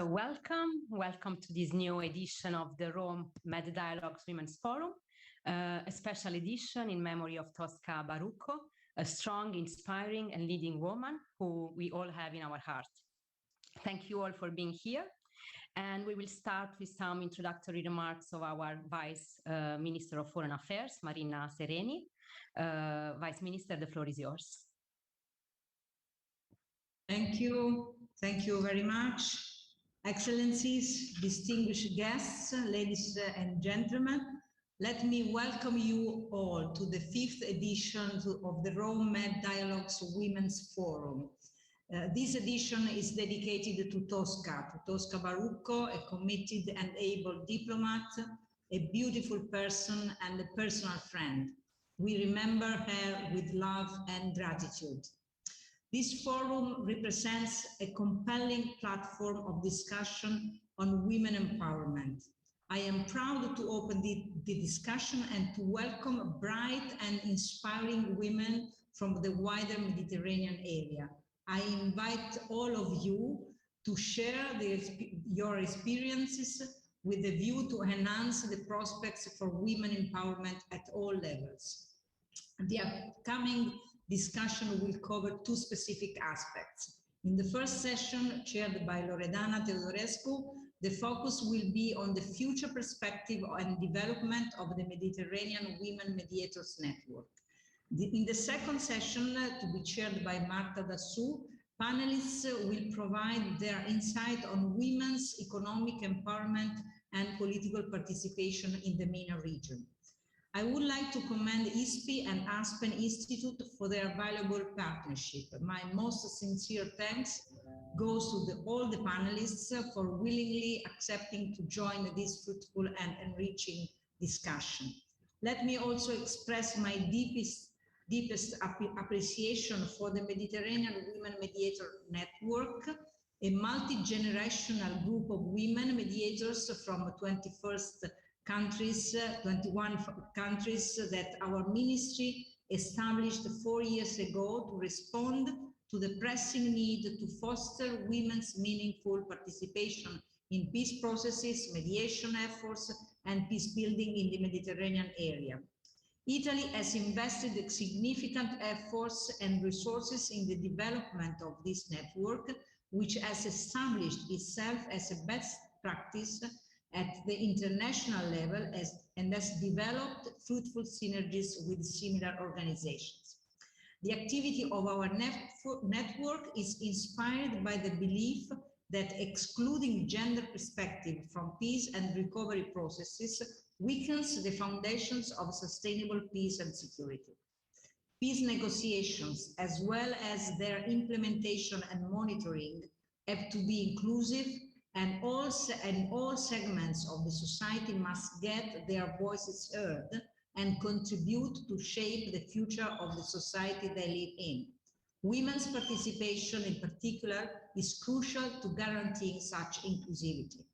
So welcome to this new edition of the Rome Med Dialogues Women's Forum, a special edition in memory of Tosca Barucco, a strong, inspiring and leading woman who we all have in our heart. Thank you all for being here. And we will start with some introductory remarks of our Vice Minister of Foreign Affairs, Marina Sereni. Vice Minister, the floor is yours. Thank you. Thank you very much. Excellencies, distinguished guests, ladies and gentlemen, let me welcome you all to the 5th edition of the Rome Med Dialogues Women's Forum. This edition is dedicated to Tosca Barucco, a committed and able diplomat, a beautiful person and a personal friend. We remember her with love and gratitude. This forum represents a compelling platform of discussion on women empowerment. I am proud to open the discussion and to welcome bright and inspiring women from the wider Mediterranean area. I invite all of you to share your experiences with a view to enhance the prospects for women empowerment at all levels. The upcoming discussion will cover two specific aspects. In the first session, chaired by Loredana Teodorescu, the focus will be on the future perspective and development of the Mediterranean Women Mediators Network. In the second session, to be chaired by Marta Dassou, panelists will provide their insight on women's economic empowerment and political participation in the MENA region. I would like to commend ISPI and Aspen Institute for their valuable partnership. My most sincere thanks goes to all the panelists for willingly accepting to join this fruitful and enriching discussion. Let me also express my deepest appreciation for the Mediterranean Women Mediator Network, a multi-generational group of women mediators from 21 countries that our ministry established 4 years ago to respond to the pressing need to foster women's meaningful participation in peace processes, mediation efforts, and peace building in the Mediterranean area. Italy has invested significant efforts and resources in the development of this network, which has established itself as a best practice at the international level and has developed fruitful synergies with similar organizations. The activity of our network is inspired by the belief that excluding gender perspective from peace and recovery processes weakens the foundations of sustainable peace and security. Peace negotiations, as well as their implementation and monitoring, have to be inclusive, and all segments of the society must get their voices heard and contribute to shape the future of the society they live in. Women's participation in particular is crucial to guaranteeing such inclusivity.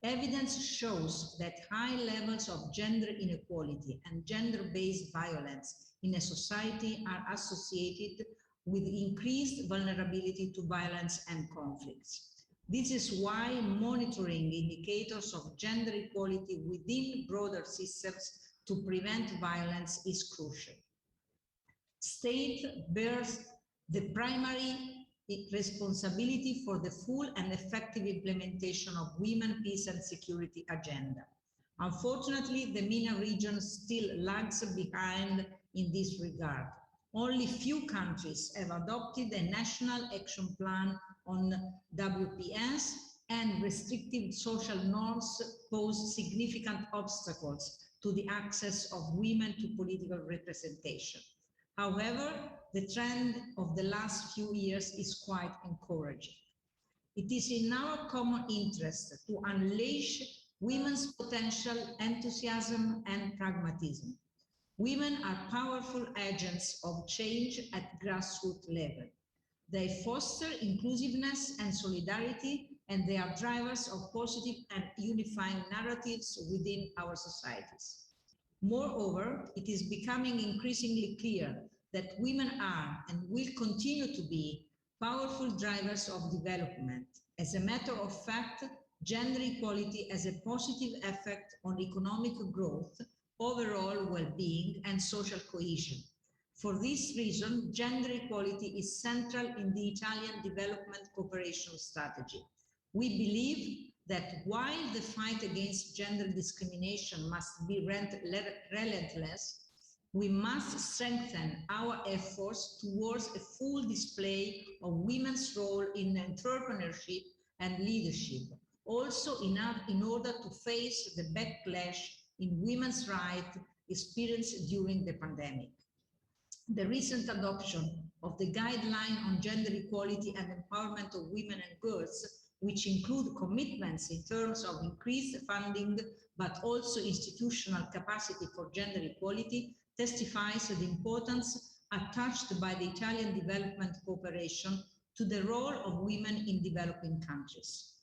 Evidence shows that high levels of gender inequality and gender-based violence in a society are associated with increased vulnerability to violence and conflicts. This is why monitoring indicators of gender equality within broader systems to prevent violence is crucial. State bears the primary responsibility for the full and effective implementation of women, peace and security agenda. Unfortunately, the MENA region still lags behind in this regard. Only few countries have adopted a national action plan on WPS, and restrictive social norms pose significant obstacles to the access of women to political representation. However, the trend of the last few years is quite encouraging. It is in our common interest to unleash women's potential, enthusiasm, and pragmatism. Women are powerful agents of change at grassroots level. They foster inclusiveness and solidarity, and they are drivers of positive and unifying narratives within our societies. Moreover, it is becoming increasingly clear that women are and will continue to be powerful drivers of development. As a matter of fact, gender equality has a positive effect on economic growth, overall well-being, and social cohesion. For this reason, gender equality is central in the Italian development cooperation strategy. We believe that while the fight against gender discrimination must be relentless, we must strengthen our efforts towards a full display of women's role in entrepreneurship and leadership, also in order to face the backlash in women's rights experienced during the pandemic. The recent adoption of the guideline on gender equality and empowerment of women and girls, which include commitments in terms of increased funding, but also institutional capacity for gender equality, testifies to the importance attached by the Italian development cooperation to the role of women in developing countries.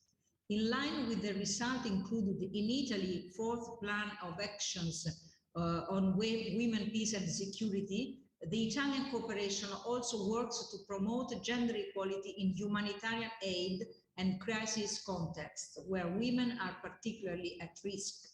In line with the result included in Italy, fourth plan of actions on women, peace and security, the Italian cooperation also works to promote gender equality in humanitarian aid and crisis contexts, where women are particularly at risk.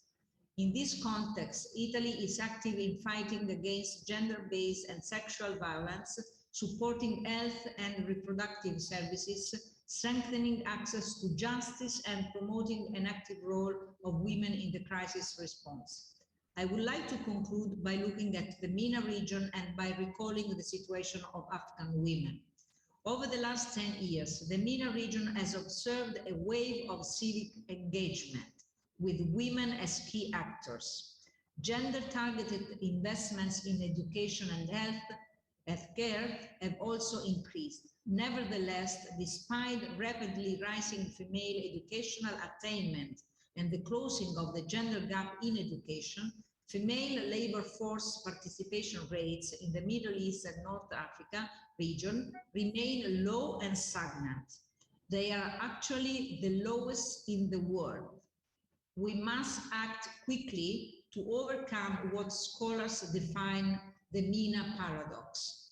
In this context, Italy is active in fighting against gender-based and sexual violence, supporting health and reproductive services, strengthening access to justice, and promoting an active role of women in the crisis response. I would like to conclude by looking at the MENA region and by recalling the situation of Afghan women. Over the last 10 years, the MENA region has observed a wave of civic engagement with women as key actors. Gender-targeted investments in education and healthcare have also increased. Nevertheless, despite rapidly rising female educational attainment and the closing of the gender gap in education, female labor force participation rates in the Middle East and North Africa region remain low and stagnant. They are actually the lowest in the world. We must act quickly to overcome what scholars define the MENA paradox.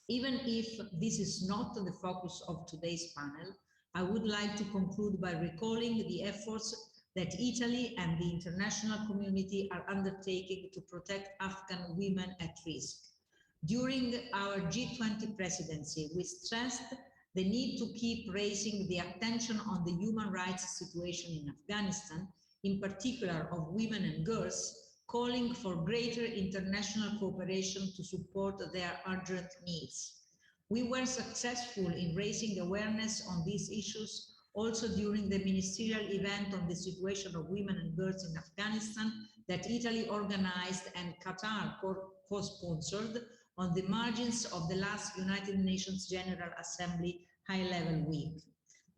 Even if this is not the focus of today's panel, I would like to conclude by recalling the efforts that Italy and the international community are undertaking to protect Afghan women at risk. During our G20 presidency, we stressed the need to keep raising the attention on the human rights situation in Afghanistan, in particular of women and girls, calling for greater international cooperation to support their urgent needs. We were successful in raising awareness on these issues also during the ministerial event on the situation of women and girls in Afghanistan that Italy organized and Qatar co-sponsored on the margins of the last United Nations General Assembly High-Level Week.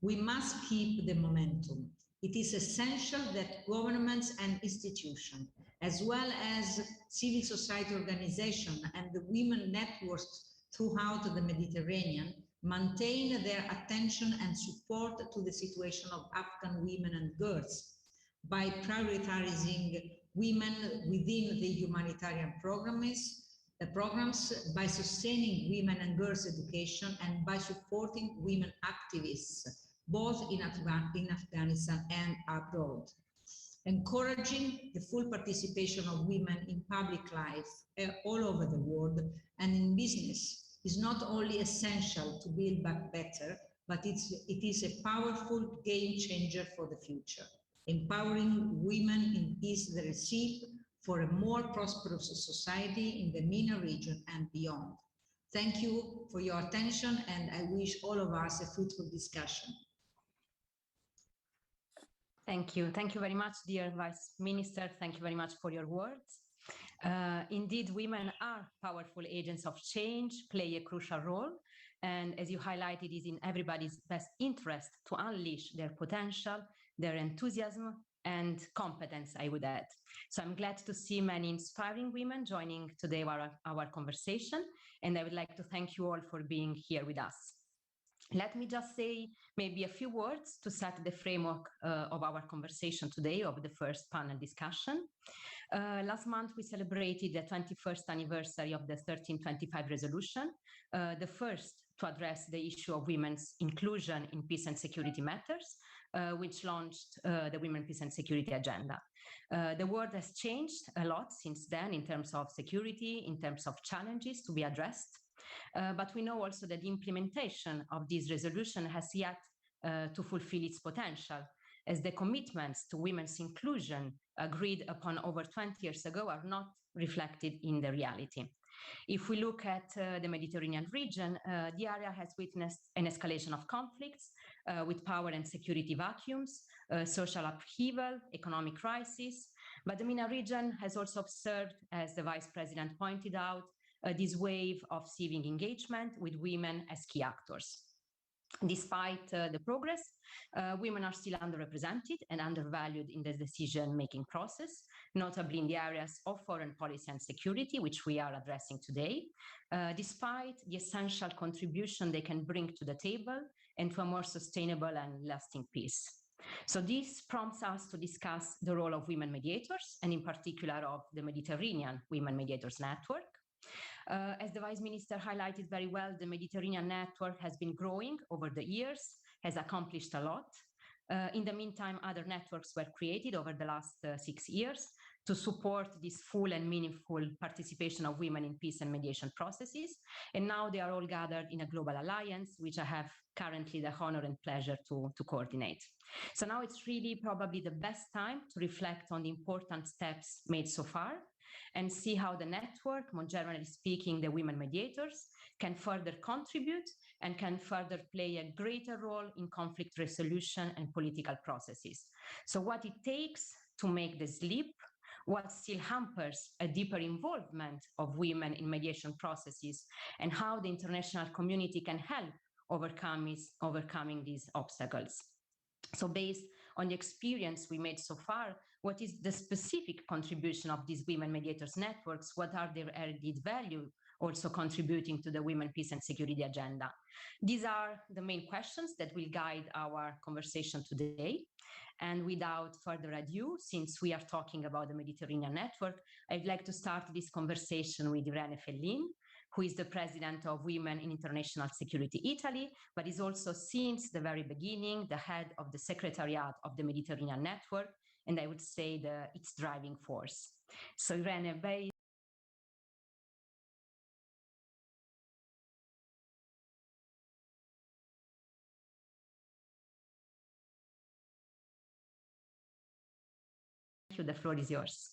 We must keep the momentum. It is essential that governments and institutions, as well as civil society organizations and the women networks throughout the Mediterranean, maintain their attention and support to the situation of Afghan women and girls by prioritizing women within the humanitarian programs, by sustaining women and girls' education, and by supporting women activists, both in Afghanistan and abroad. Encouraging the full participation of women in public life all over the world and in business is not only essential to build back better, but it is a powerful game changer for the future, empowering women in is the recipe for a more prosperous society in the MENA region and beyond. Thank you for your attention, and I wish all of us a fruitful discussion. Thank you. Thank you very much, dear Vice Minister. Thank you very much for your words. Indeed, women are powerful agents of change, play a crucial role, and as you highlighted, it is in everybody's best interest to unleash their potential, their enthusiasm, and competence, I would add. So I'm glad to see many inspiring women joining today our conversation, and I would like to thank you all for being here with us. Let me just say maybe a few words to set the framework of our conversation today, of the first panel discussion. Last month, we celebrated the 21st anniversary of the 1325 resolution, the first to address the issue of women's inclusion in peace and security matters, which launched the Women, Peace and Security Agenda. The world has changed a lot since then in terms of security, in terms of challenges to be addressed. But we know also that the implementation of this resolution has yet to fulfill its potential, as the commitments to women's inclusion agreed upon over 20 years ago are not reflected in the reality. If we look at the Mediterranean region, the area has witnessed an escalation of conflicts with power and security vacuums, social upheaval, economic crisis. But the MENA region has also observed, as the Vice President pointed out, this wave of civic engagement with women as key actors. Despite the progress, women are still underrepresented and undervalued in the decision-making process, notably in the areas of foreign policy and security, which we are addressing today, despite the essential contribution they can bring to the table and to a more sustainable and lasting peace. So this prompts us to discuss the role of women mediators, and in particular of the Mediterranean Women Mediators Network. As the Vice Minister highlighted very well, the Mediterranean network has been growing over the years, has accomplished a lot. In the meantime, other networks were created over the last 6 years to support this full and meaningful participation of women in peace and mediation processes. And now they are all gathered in a global alliance, which I have currently the honor and pleasure to coordinate. So now it's really probably the best time to reflect on the important steps made so far and see how the network, more generally speaking, the women mediators, can further contribute and can further play a greater role in conflict resolution and political processes. So what it takes to make this leap, what still hampers a deeper involvement of women in mediation processes, and how the international community can help overcoming these obstacles. So based on the experience we made so far, what is the specific contribution of these women mediators networks? What are their added value also contributing to the Women, Peace and Security agenda? These are the main questions that will guide our conversation today. And without further ado, since we are talking about the Mediterranean network, I'd like to start this conversation with Irene Fellin, who is the president of Women in International Security Italy, but is also since the very beginning the head of the Secretariat of the Mediterranean Network, and I would say its driving force. So Irene, very the floor is yours.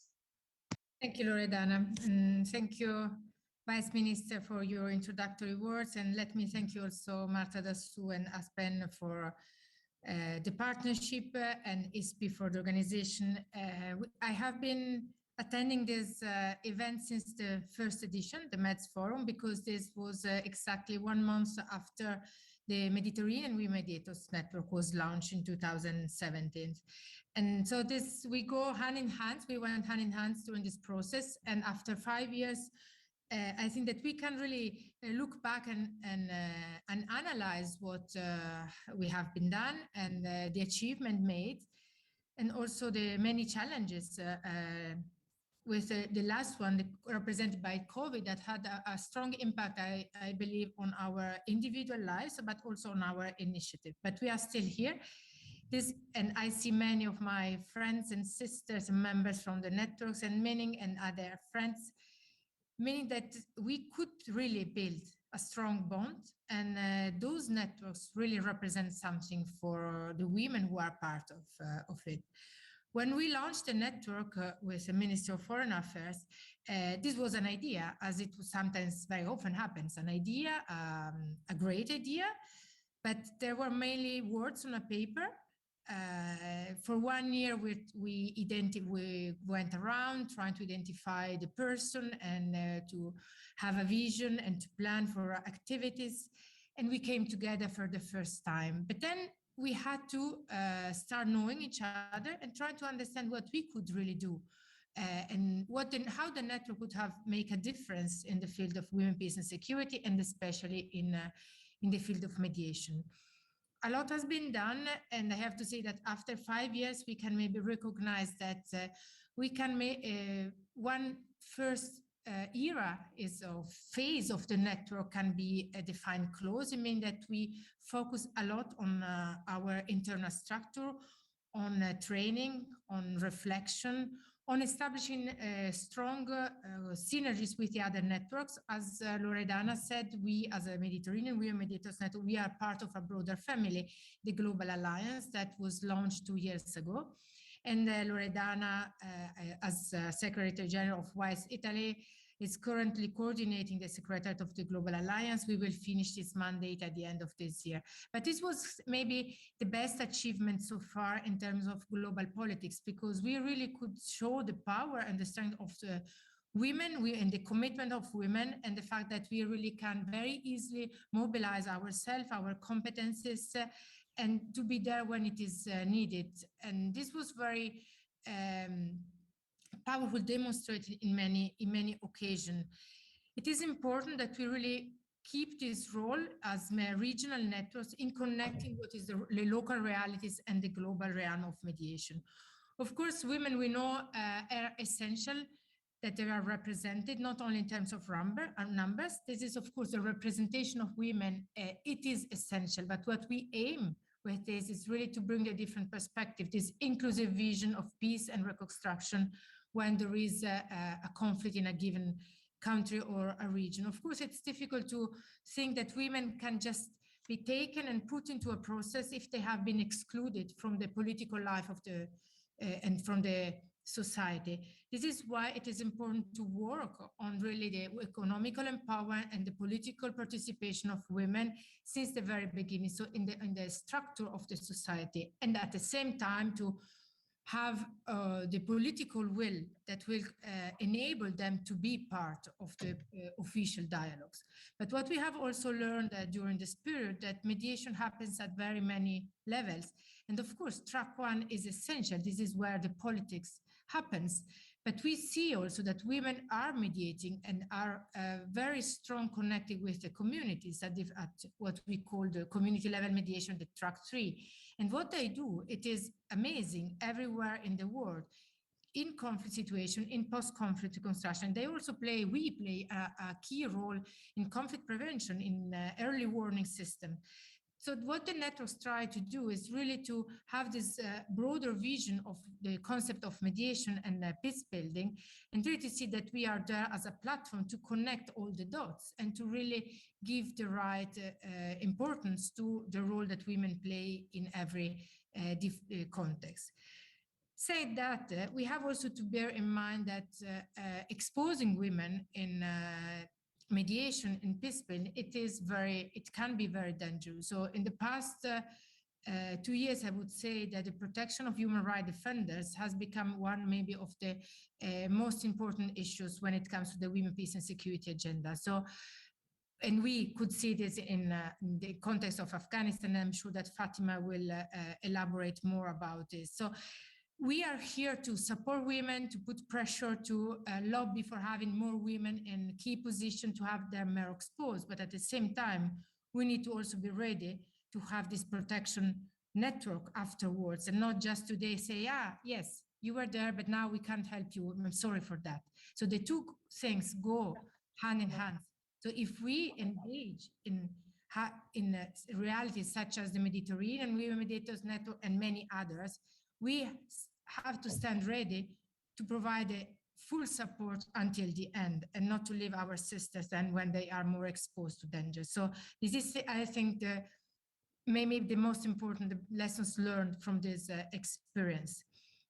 Thank you, Loredana, and thank you, Vice Minister, for your introductory words. And let me thank you also, Marta Dassou and Aspen, for the partnership and ISPI for the organization. I have been attending this event since the first edition, the MEDS Forum, because this was exactly 1 month after the Mediterranean Women Mediators Network was launched in 2017. And so we go hand in hand, we went hand in hand during this process. And after 5 years, I think that we can really look back and analyze what we have been done and the achievement made, and also the many challenges with the last one represented by COVID that had a strong impact, I believe, on our individual lives, but also on our initiative. But we are still here. And I see many of my friends and sisters and members from the networks and many and other friends, meaning that we could really build a strong bond, and those networks really represent something for the women who are part of it. When we launched the network with the Minister of Foreign Affairs, this was an idea, as it sometimes very often happens, an idea, a great idea, but there were mainly words on a paper. For 1 year, we went around trying to identify the person and to have a vision and to plan for activities. And we came together for the first time. But then we had to start knowing each other and try to understand what we could really do and how the network would make a difference in the field of women, peace and security, and especially in the field of mediation. A lot has been done, and I have to say that after 5 years, we can maybe recognize that we can make one first era is a phase of the network can be defined close. I mean that we focus a lot on our internal structure, on training, on reflection, on establishing strong synergies with the other networks. As Loredana said, we as a Mediterranean Women Mediators Network, we are part of a broader family, the Global Alliance that was launched 2 years ago. And Loredana, as Secretary General of WISE Italy, is currently coordinating the Secretariat of the Global Alliance. We will finish this mandate at the end of this year. But this was maybe the best achievement so far in terms of global politics, because we really could show the power and the strength of the women and the commitment of women, and the fact that we really can very easily mobilize ourselves, our competences, and to be there when it is needed. And this was very powerful, demonstrated in many occasions. It is important that we really keep this role as regional networks in connecting what is the local realities and the global realm of mediation. Of course, women, we know, are essential, that they are represented, not only in terms of numbers. This is, of course, the representation of women. It is essential, but what we aim with this is really to bring a different perspective, this inclusive vision of peace and reconstruction when there is a conflict in a given country or a region. Of course, it's difficult to think that women can just be taken and put into a process if they have been excluded from the political life of the and from the society. This is why it is important to work on really the economical empowerment and the political participation of women since the very beginning, so in the structure of the society, and at the same time to have the political will that will enable them to be part of the official dialogues. But what we have also learned during this period, that mediation happens at very many levels. And of course, track one is essential. This is where the politics happens. But we see also that women are mediating and are very strong connected with the communities at what we call the community level mediation, the track 3. And what they do, it is amazing everywhere in the world, in conflict situation, in post-conflict reconstruction. They also we play a key role in conflict prevention, in early warning system. So what the networks try to do is really to have this broader vision of the concept of mediation and peace building, and really to see that we are there as a platform to connect all the dots and to really give the right importance to the role that women play in every context. Say that, we have also to bear in mind that exposing women in mediation in peace building, it can be very dangerous. So in the past 2 years, I would say that the protection of human rights defenders has become one maybe of the most important issues when it comes to the women, peace and security agenda. So, and we could see this in the context of Afghanistan. I'm sure that Fatima will elaborate more about this. So we are here to support women, to put pressure, to lobby for having more women in key positions, to have them more exposed. But at the same time, we need to also be ready to have this protection network afterwards, and not just today say, yes, you were there, but now we can't help you. I'm sorry for that. So the two things go hand in hand. So if we engage in realities such as the Mediterranean Women Mediators Network and many others, we have to stand ready to provide full support until the end, and not to leave our sisters then when they are more exposed to danger. So this is, I think, maybe the most important lessons learned from this experience.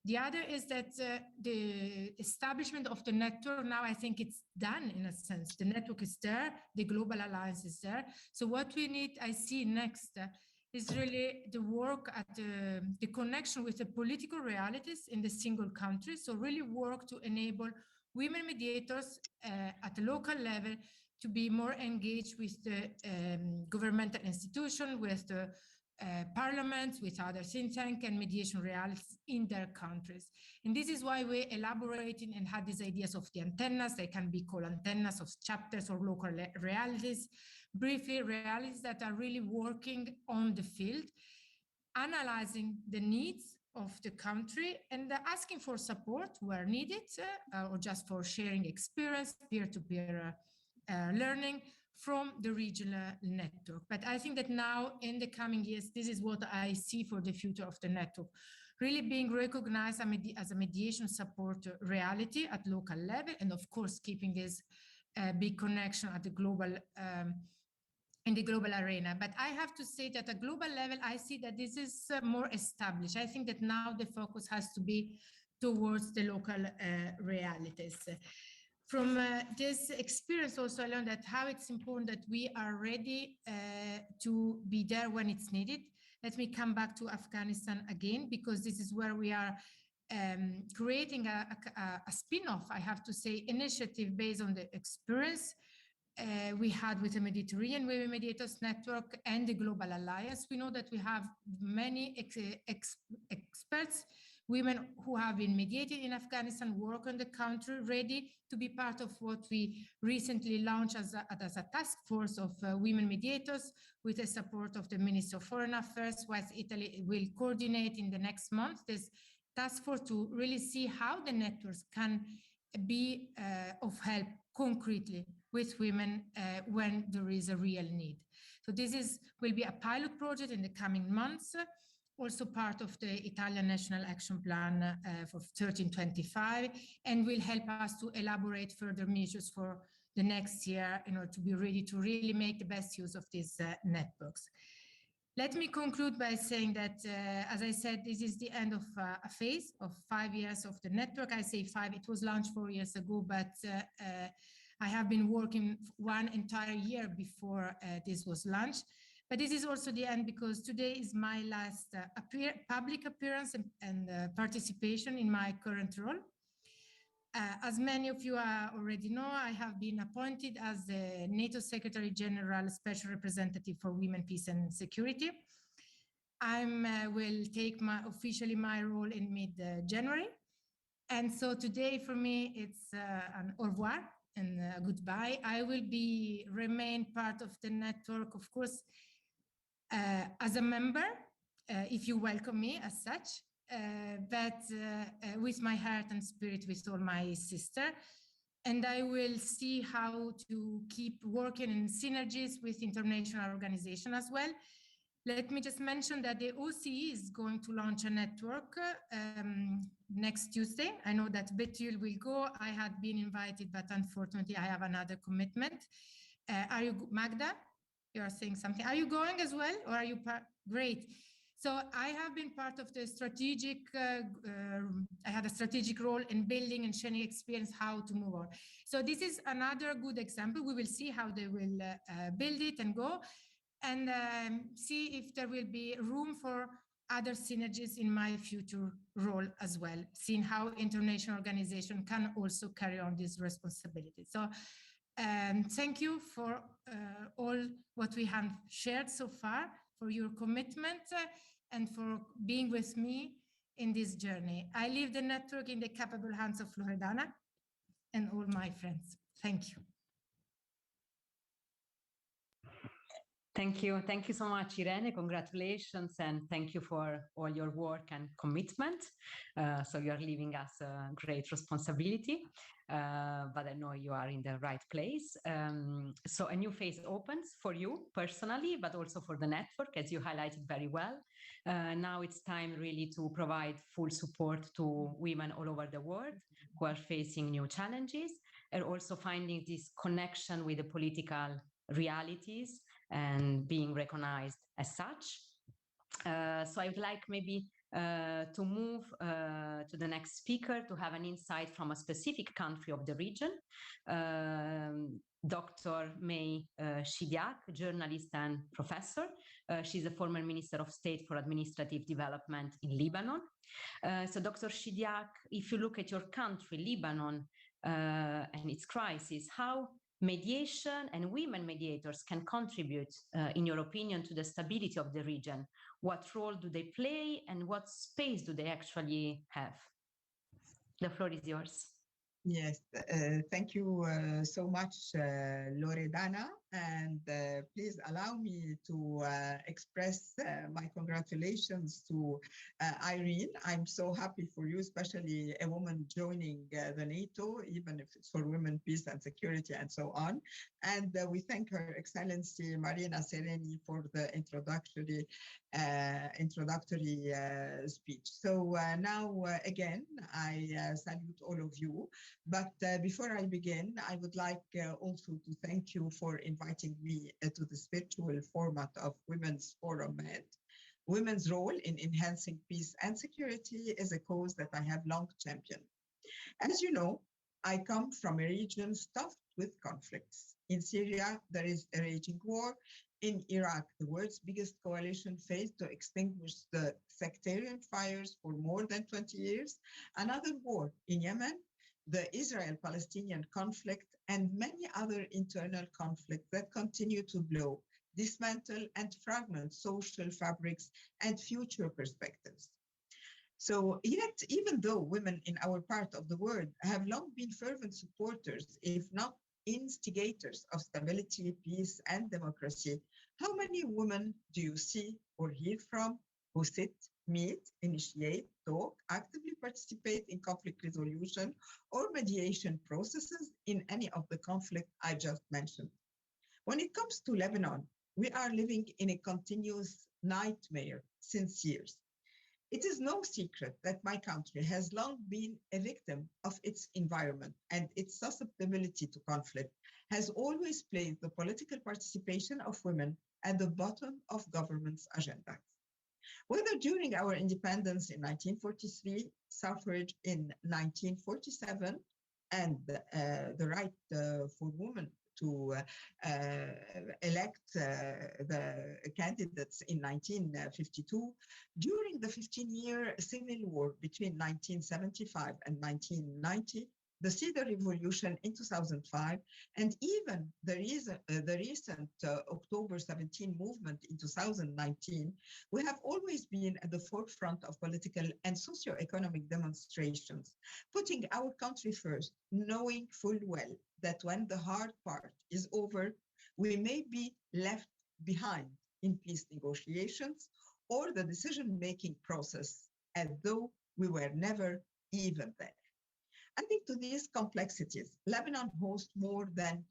The other is that the establishment of the network, now I think it's done in a sense. The network is there, the Global Alliance is there. So what we need, I see next, is really the work at the connection with the political realities in the single country. So really work to enable women mediators at the local level to be more engaged with the governmental institution, with the parliaments, with other think tanks and mediation realities in their countries. And this is why we're elaborating and had these ideas of the antennas. They can be called antennas of chapters or local realities, briefly realities that are really working on the field, analyzing the needs of the country and asking for support where needed or just for sharing experience, peer-to-peer learning from the regional network. But I think that now in the coming years, this is what I see for the future of the network, really being recognized as a mediation support reality at local level, and of course, keeping this big connection at the global in the global arena. But I have to say that at global level, I see that this is more established. I think that now the focus has to be towards the local realities. From this experience also, I learned that how it's important that we are ready to be there when it's needed. Let me come back to Afghanistan again, because this is where we are creating a spin-off, I have to say, initiative based on the experience we had with the Mediterranean Women Mediators Network and the Global Alliance. We know that we have many experts, women who have been mediated in Afghanistan, work on the country, ready to be part of what we recently launched as a task force of women mediators with the support of the Minister of Foreign Affairs, whilst Italy will coordinate in the next month this task force to really see how the networks can be of help concretely with women when there is a real need. So this will be a pilot project in the coming months, also part of the Italian National Action Plan for 1325, and will help us to elaborate further measures for the next year in order to be ready to really make the best use of these networks. Let me conclude by saying that, as I said, this is the end of a phase of 5 years of the network. I say 5, it was launched 4 years ago, but I have been working 1 entire year before this was launched. But this is also the end because today is my last public appearance and participation in my current role. As many of you already know, I have been appointed as the NATO Secretary General Special Representative for Women, Peace and Security. I will take officially my role in mid-January. And so today for me, it's an au revoir and a goodbye. I will remain part of the network, of course, as a member, if you welcome me as such. But with my heart and spirit with all my sister. And I will see how to keep working in synergies with international organizations as well. Let me just mention that the OCE is going to launch a network next Tuesday. I know that Betül will go. I had been invited, but unfortunately I have another commitment. Are you, Magda? You are saying something. Are you going as well, or are you great? So I have been part of the strategic, I had a strategic role in building and sharing experience how to move on. So this is another good example. We will see how they will build it and go, and see if there will be room for other synergies in my future role as well, seeing how international organization can also carry on this responsibility. So thank you for all what we have shared so far, for your commitment and for being with me in this journey. I leave the network in the capable hands of Loredana and all my friends. Thank you. Thank you. Thank you so much, Irene. Congratulations, and thank you for all your work and commitment. So you're leaving us a great responsibility, but I know you are in the right place. So a new phase opens for you personally, but also for the network, as you highlighted very well. Now it's time really to provide full support to women all over the world who are facing new challenges, and also finding this connection with the political realities and being recognized as such. So I would like maybe to move to the next speaker to have an insight from a specific country of the region. Dr. May Shidiak, journalist and professor. She's a former Minister of State for Administrative Development in Lebanon. So Dr. Shidiak, if you look at your country, Lebanon, and its crisis, how mediation and women mediators can contribute, in your opinion, to the stability of the region? What role do they play, and what space do they actually have? The floor is yours. Yes, thank you so much, Loredana. And please allow me to express my congratulations to Irene. I'm so happy for you, especially a woman joining the NATO, even if it's for women, peace and security and so on. And we thank Her Excellency Marina Sereni for the introductory speech. So now again, I salute all of you. But before I begin, I would like also to thank you for inviting me to this virtual format of Women's Forum Med. Women's role in enhancing peace and security is a cause that I have long championed. As you know, I come from a region stuffed with conflicts. In Syria, there is a raging war. In Iraq, the world's biggest coalition failed to extinguish the sectarian fires for more than 20 years. Another war in Yemen, the Israel-Palestinian conflict, and many other internal conflicts that continue to blow, dismantle, and fragment social fabrics and future perspectives. So yet, even though women in our part of the world have long been fervent supporters, if not instigators of stability, peace, and democracy, how many women do you see or hear from who sit, meet, initiate, talk, actively participate in conflict resolution or mediation processes in any of the conflict I just mentioned? When it comes to Lebanon, we are living in a continuous nightmare since years. It is no secret that my country has long been a victim of its environment, and its susceptibility to conflict has always placed the political participation of women at the bottom of government's agendas. Whether during our independence in 1943, suffrage in 1947, and the right for women to elect the candidates in 1952, during the 15-year civil war between 1975 and 1990, the Cedar Revolution in 2005, and even the recent October 17 movement in 2019, we have always been at the forefront of political and socio-economic demonstrations, putting our country first, knowing full well that when the hard part is over, we may be left behind in peace negotiations or the decision-making process, as though we were never even there. Adding to these complexities, Lebanon hosts more than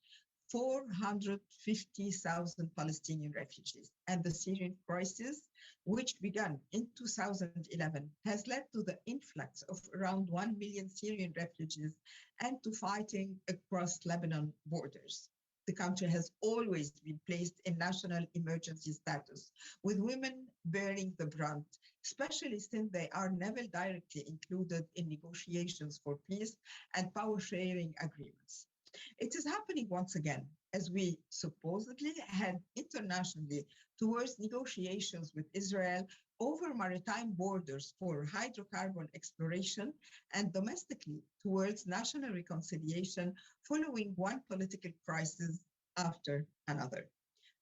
450,000 Palestinian refugees, and the Syrian crisis, which began in 2011, has led to the influx of around 1 million Syrian refugees and to fighting across Lebanon borders. The country has always been placed in national emergency status, with women bearing the brunt, especially since they are never directly included in negotiations for peace and power-sharing agreements. It is happening once again, as we supposedly head internationally towards negotiations with Israel over maritime borders for hydrocarbon exploration and domestically towards national reconciliation following one political crisis after another.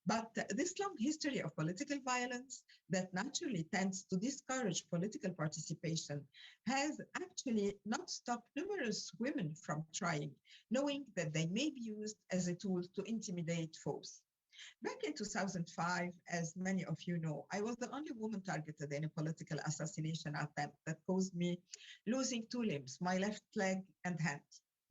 But this long history of political violence that naturally tends to discourage political participation has actually not stopped numerous women from trying, knowing that they may be used as a tool to intimidate foes. Back in 2005, as many of you know, I was the only woman targeted in a political assassination attempt that caused me losing 2 limbs, my left leg and hand,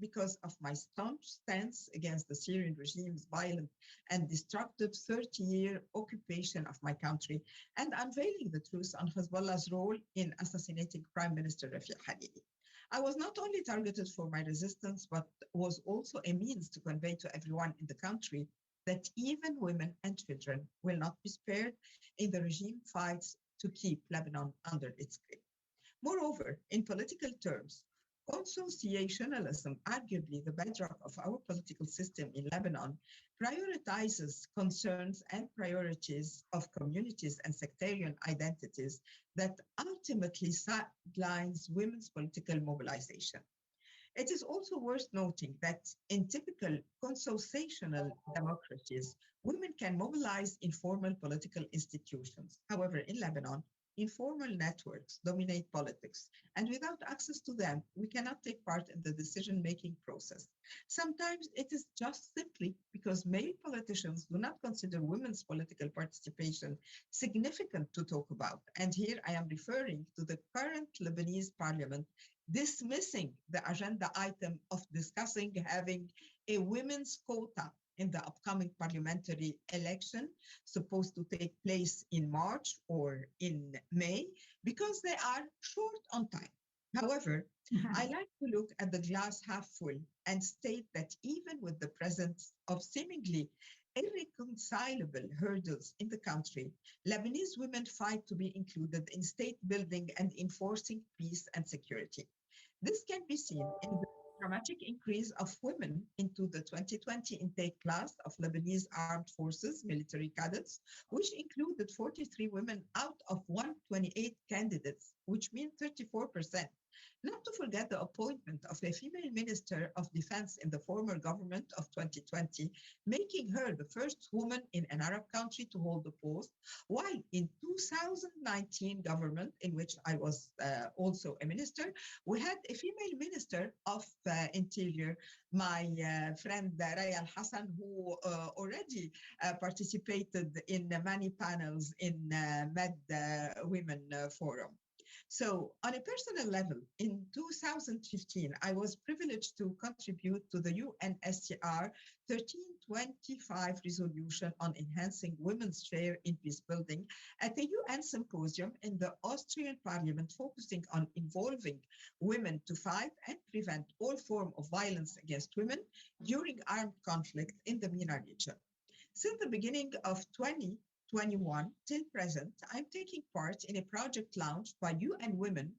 because of my staunch stance against the Syrian regime's violent and destructive 30-year occupation of my country and unveiling the truth on Hezbollah's role in assassinating Prime Minister Rafiq Hariri. I was not only targeted for my resistance, but was also a means to convey to everyone in the country that even women and children will not be spared in the regime fights to keep Lebanon under its grip. Moreover, in political terms, consociationalism, arguably the bedrock of our political system in Lebanon, prioritizes concerns and priorities of communities and sectarian identities that ultimately sidelines women's political mobilization. It is also worth noting that in typical consociational democracies, women can mobilize in formal political institutions. However, in Lebanon, informal networks dominate politics, and without access to them, we cannot take part in the decision-making process. Sometimes it is just simply because male politicians do not consider women's political participation significant to talk about. And here I am referring to the current Lebanese parliament dismissing the agenda item of discussing having a women's quota in the upcoming parliamentary election, supposed to take place in March or in May, because they are short on time. However, I like to look at the glass half full and state that even with the presence of seemingly irreconcilable hurdles in the country, Lebanese women fight to be included in state building and enforcing peace and security. This can be seen in the dramatic increase of women into the 2020 intake class of Lebanese Armed Forces military cadets, which included 43 women out of 128 candidates, which means 34%. Not to forget the appointment of a female Minister of Defense in the former government of 2020, making her the first woman in an Arab country to hold the post, while in 2019 government, in which I was also a minister, we had a female Minister of Interior, my friend Raya Al-Hassan, who already participated in many panels in Med Women Forum. So on a personal level, in 2015, I was privileged to contribute to the UNSCR 1325 resolution on enhancing women's share in peace building at a UN symposium in the Austrian parliament, focusing on involving women to fight and prevent all forms of violence against women during armed conflict in the MENA region. Since the beginning of 2021 till present, I'm taking part in a project launched by UN Women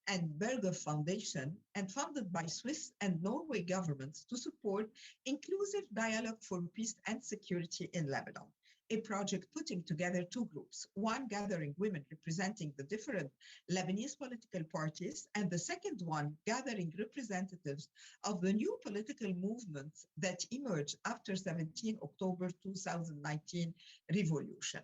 and Berger Foundation and funded by Swiss and Norway governments to support inclusive dialogue for peace and security in Lebanon. A project putting together two groups, one gathering women representing the different Lebanese political parties, and the second one gathering representatives of the new political movements that emerged after 17 October 2019 revolution.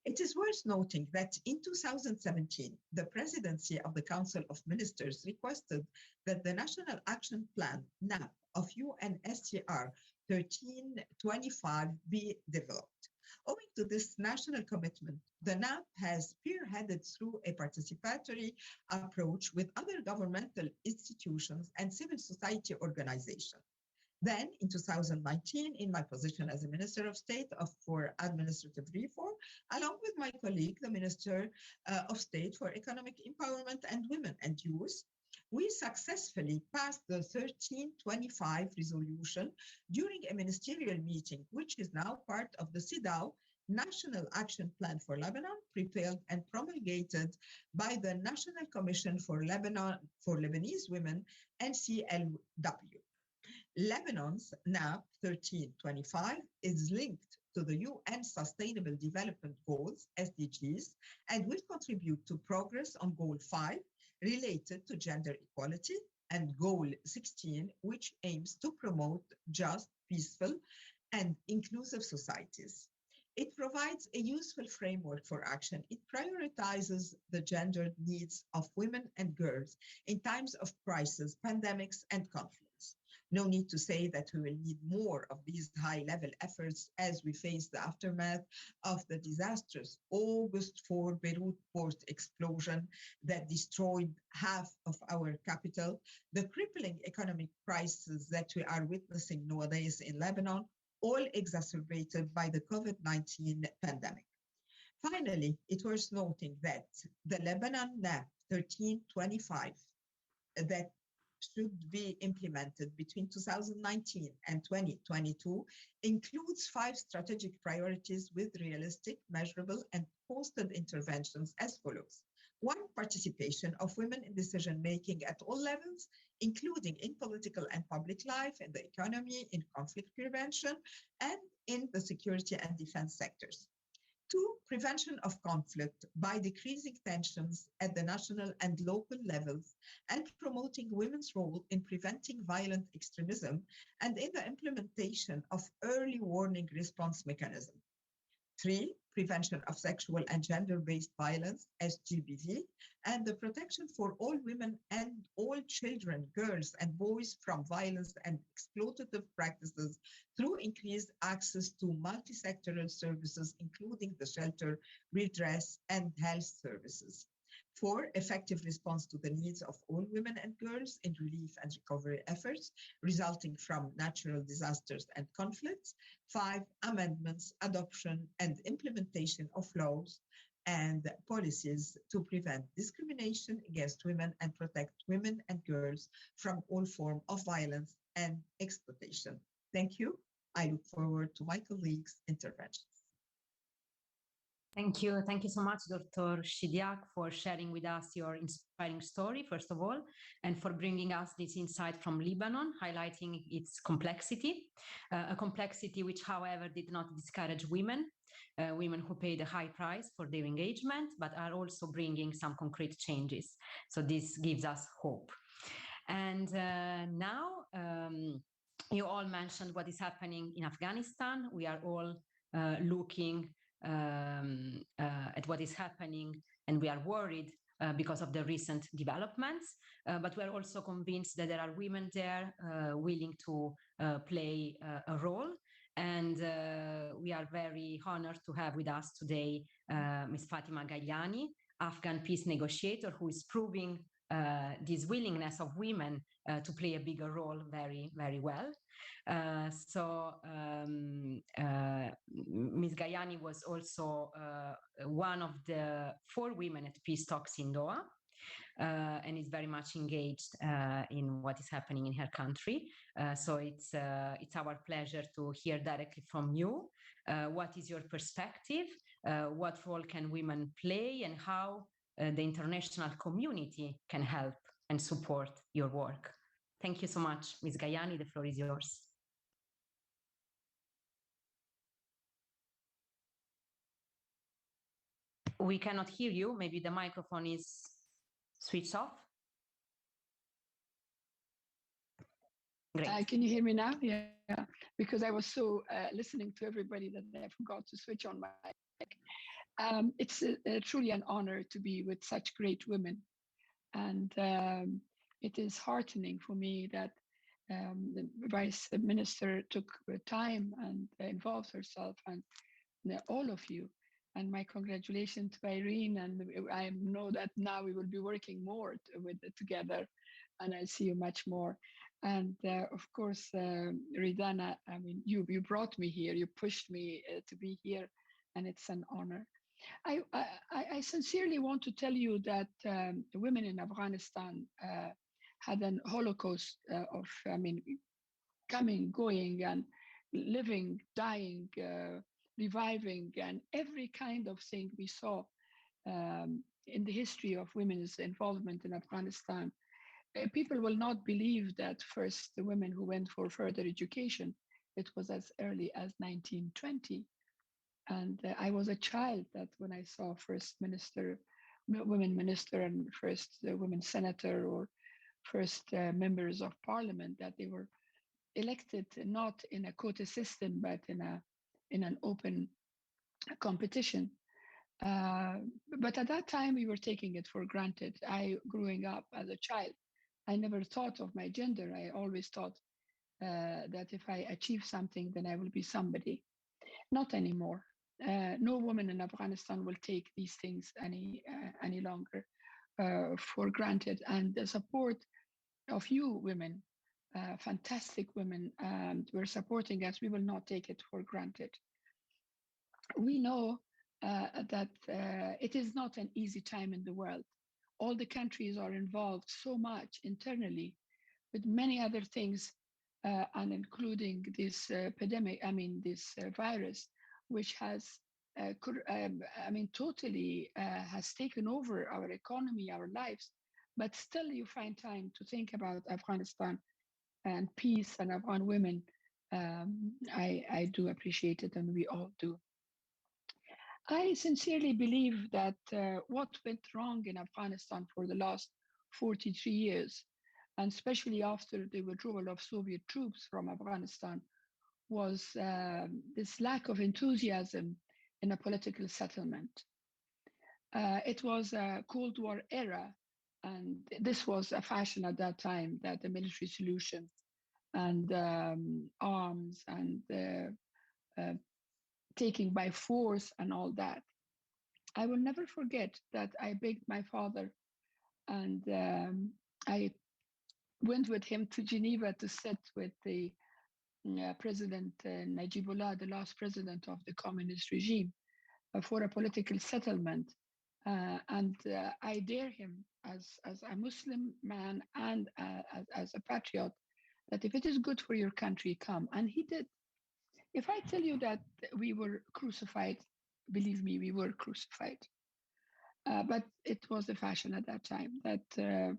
It is worth noting that in 2017, the presidency of the Council of Ministers requested that the National Action Plan, NAP, of UNSCR 1325 be developed. Owing to this national commitment, the NAP has spearheaded through a participatory approach with other governmental institutions and civil society organizations. Then, in 2019, in my position as a Minister of State for Administrative Reform, along with my colleague, the Minister of State for Economic Empowerment and Women and Youth, we successfully passed the 1325 resolution during a ministerial meeting, which is now part of the CEDAW National Action Plan for Lebanon, prepared and promulgated by the National Commission for Lebanese Women, NCLW. Lebanon's NAP 1325 is linked to the UN Sustainable Development Goals, SDGs, and will contribute to progress on Goal 5 related to gender equality and Goal 16, which aims to promote just, peaceful, and inclusive societies. It provides a useful framework for action. It prioritizes the gendered needs of women and girls in times of crisis, pandemics, and conflicts. No need to say that we will need more of these high-level efforts as we face the aftermath of the disastrous August 4 Beirut port explosion that destroyed half of our capital, the crippling economic crisis that we are witnessing nowadays in Lebanon, all exacerbated by the COVID-19 pandemic. Finally, it was noting that the Lebanon NAP 1325 that should be implemented between 2019 and 2022 includes 5 strategic priorities with realistic, measurable, and posted interventions as follows. 1, participation of women in decision-making at all levels, including in political and public life, in the economy, in conflict prevention, and in the security and defense sectors. 2, prevention of conflict by decreasing tensions at the national and local levels and promoting women's role in preventing violent extremism and in the implementation of early warning response mechanism. 3, prevention of sexual and gender-based violence, SGBV, and the protection for all women and all children, girls and boys from violence and exploitative practices through increased access to multi-sectoral services, including the shelter, redress, and health services. 4, effective response to the needs of all women and girls in relief and recovery efforts resulting from natural disasters and conflicts. 5, amendments, adoption, and implementation of laws and policies to prevent discrimination against women and protect women and girls from all forms of violence and exploitation. Thank you. I look forward to my colleagues' interventions. Thank you. Thank you so much, Dr. Shidiak, for sharing with us your inspiring story, first of all, and for bringing us this insight from Lebanon, highlighting its complexity, a complexity which, however, did not discourage women, women who paid a high price for their engagement, but are also bringing some concrete changes. So this gives us hope. And now, you all mentioned what is happening in Afghanistan. We are all looking at what is happening, and we are worried because of the recent developments, but we are also convinced that there are women there willing to play a role, and we are very honored to have with us today Ms. Fatima Gaillani, Afghan peace negotiator, who is proving this willingness of women to play a bigger role very, very well. Ms. Gaillani was also one of the 4 women at peace talks in Doha, and is very much engaged in what is happening in her country. So it's our pleasure to hear directly from you. What is your perspective? What role can women play, and how the international community can help and support your work? Thank you so much, Ms. Gaillani. The floor is yours. We cannot hear you. Maybe the microphone is switched off. Great. Can you hear me now? Yeah, because I was so listening to everybody that I forgot to switch on my mic. It's truly an honor to be with such great women. And it is heartening for me that the Vice Minister took time and involved herself, and all of you. And my congratulations to Irene, and I know that now we will be working more together, and I'll see you much more. And of course, Ridana, I mean, you brought me here, you pushed me to be here, and it's an honor. I sincerely want to tell you that the women in Afghanistan had an Holocaust of, I mean, coming, going, and living, dying, reviving, and every kind of thing we saw in the history of women's involvement in Afghanistan. People will not believe that first the women who went for further education, it was as early as 1920. And I was a child that when I saw first minister, women minister, and first women senator, or first members of parliament, that they were elected not in a quota system, but in an open competition. But at that time, we were taking it for granted. Growing up as a child, I never thought of my gender. I always thought that if I achieve something, then I will be somebody. Not anymore. No woman in Afghanistan will take these things any longer for granted. And the support of you women, fantastic women, were supporting us. We will not take it for granted. We know that it is not an easy time in the world. All the countries are involved so much internally with many other things, and including this pandemic, I mean, this virus, which has, totally has taken over our economy, our lives. But still, you find time to think about Afghanistan and peace and Afghan women. I do appreciate it, and we all do. I sincerely believe that what went wrong in Afghanistan for the last 43 years, and especially after the withdrawal of Soviet troops from Afghanistan, was this lack of enthusiasm in a political settlement. It was a Cold War era, and this was a fashion at that time, that the military solution and arms and taking by force and all that. I will never forget that I begged my father, and I went with him to Geneva to sit with the President Najibullah, the last president of the communist regime, for a political settlement. I dare him as a Muslim man and as a patriot, that if it is good for your country, come. And he did. If I tell you that we were crucified, believe me, we were crucified. But it was the fashion at that time that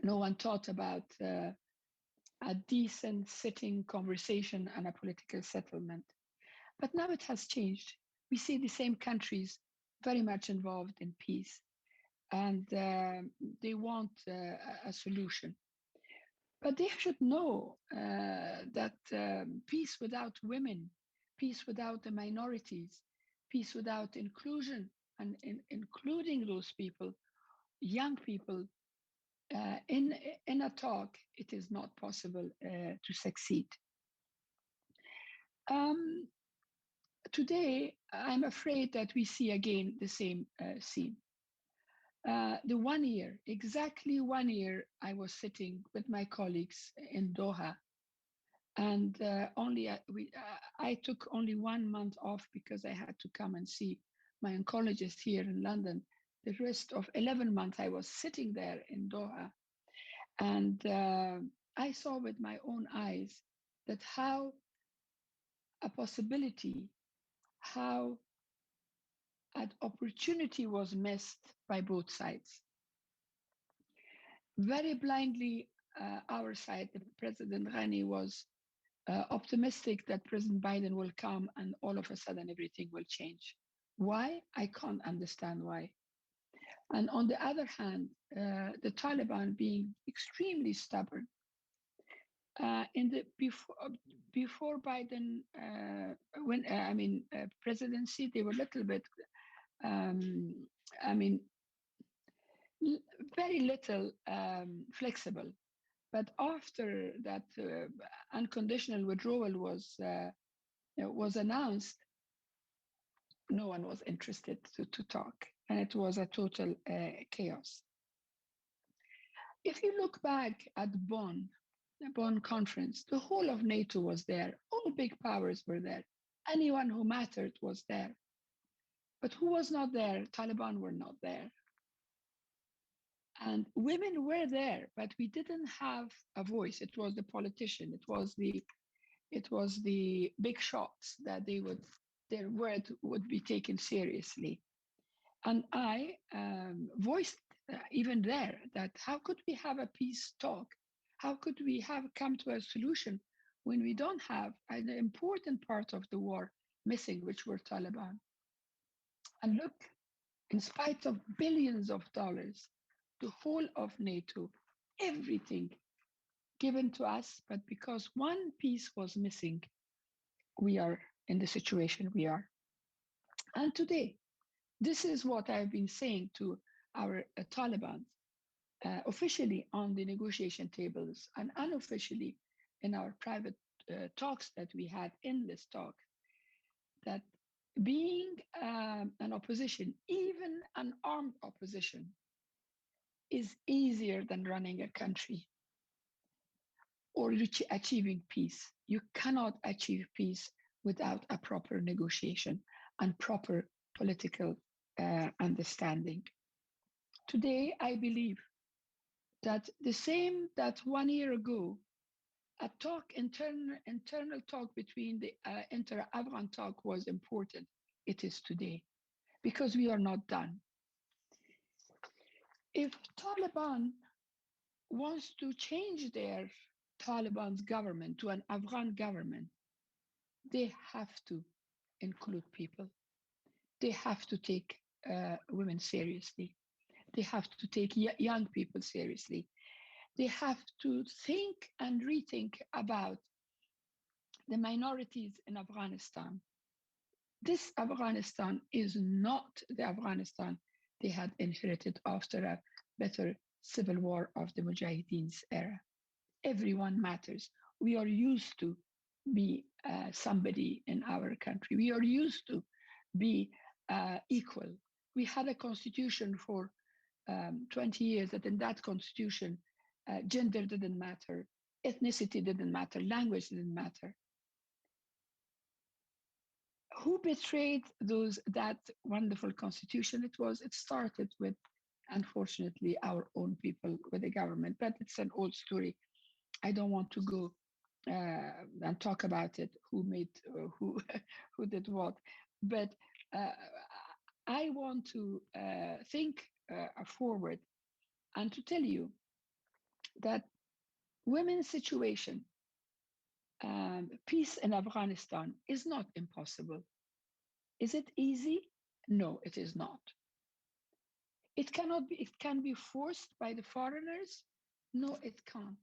no one thought about a decent sitting conversation and a political settlement. But now it has changed. We see the same countries very much involved in peace, and they want a solution. But they should know that peace without women, peace without the minorities, peace without inclusion, and including those people, young people, in a talk, it is not possible to succeed. Today, I'm afraid that we see again the same scene. The 1 year, exactly 1 year, I was sitting with my colleagues in Doha, and I took only 1 month off because I had to come and see my oncologist here in London. The rest of 11 months, I was sitting there in Doha, and I saw with my own eyes that how a possibility, how an opportunity was missed by both sides. Very blindly, our side, the President Ghani, was optimistic that President Biden will come and all of a sudden everything will change. Why? I can't understand why. And on the other hand, the Taliban being extremely stubborn. Before Biden, presidency, they were a little bit, very little flexible. But after that unconditional withdrawal was announced, no one was interested to talk, and it was a total chaos. If you look back at Bonn, the Bonn conference, the whole of NATO was there. All big powers were there. Anyone who mattered was there. But who was not there? Taliban were not there. And women were there, but we didn't have a voice. It was the politician. It was the big shots that their word would be taken seriously. And I voiced even there that how could we have a peace talk? How could we have come to a solution when we don't have an important part of the war missing, which were Taliban? And look, in spite of billions of dollars, the whole of NATO, everything given to us, but because one piece was missing, we are in the situation we are. And today, this is what I've been saying to our Taliban, officially on the negotiation tables and unofficially in our private talks that we had in this talk, that being an opposition, even an armed opposition, is easier than running a country or achieving peace. You cannot achieve peace without a proper negotiation and proper political understanding. Today, I believe that the same that 1 year ago, a talk, internal talk between the inter-Afghan talk was important. It is today, because we are not done. If Taliban wants to change their Taliban's government to an Afghan government, they have to include people. They have to take women seriously. They have to take young people seriously. They have to think and rethink about the minorities in Afghanistan, This Afghanistan is not the Afghanistan they had inherited after a better civil war of the Mujahideen's era. Everyone matters. We are used to be somebody in our country. We are used to be equal. We had a constitution for 20 years that in that constitution, gender didn't matter, ethnicity didn't matter, language didn't matter. Who betrayed that wonderful constitution? It started with, unfortunately, our own people with the government, but it's an old story. I don't want to go and talk about it, who made, who did what. But I want to think forward and to tell you that women's situation, peace in Afghanistan is not impossible. Is it easy? No, it is not. It cannot be, it can be forced by the foreigners? No, it can't.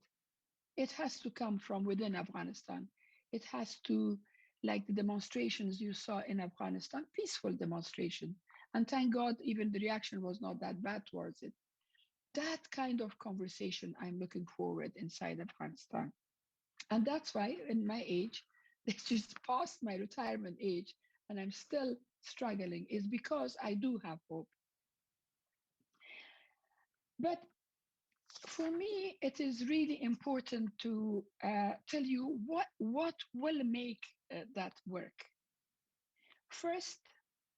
It has to come from within Afghanistan. It has to, like the demonstrations you saw in Afghanistan, peaceful demonstration. And thank God, even the reaction was not that bad towards it. That kind of conversation I'm looking forward inside Afghanistan. And that's why in my age, it's just past my retirement age, and I'm still struggling, is because I do have hope. But for me, it is really important to tell you what will make that work. First,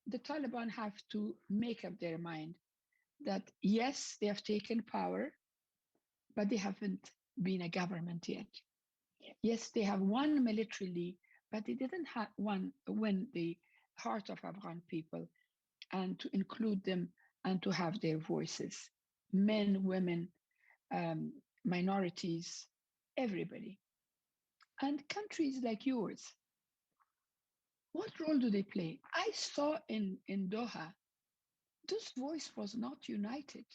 the Taliban have to make up their mind that yes, they have taken power, but they haven't been a government yet. Yes, they have won militarily, but they didn't win the heart of Afghan people, and to include them and to have their voices, men, women, minorities, everybody. And countries like yours, what role do they play? I saw in Doha, this voice was not united.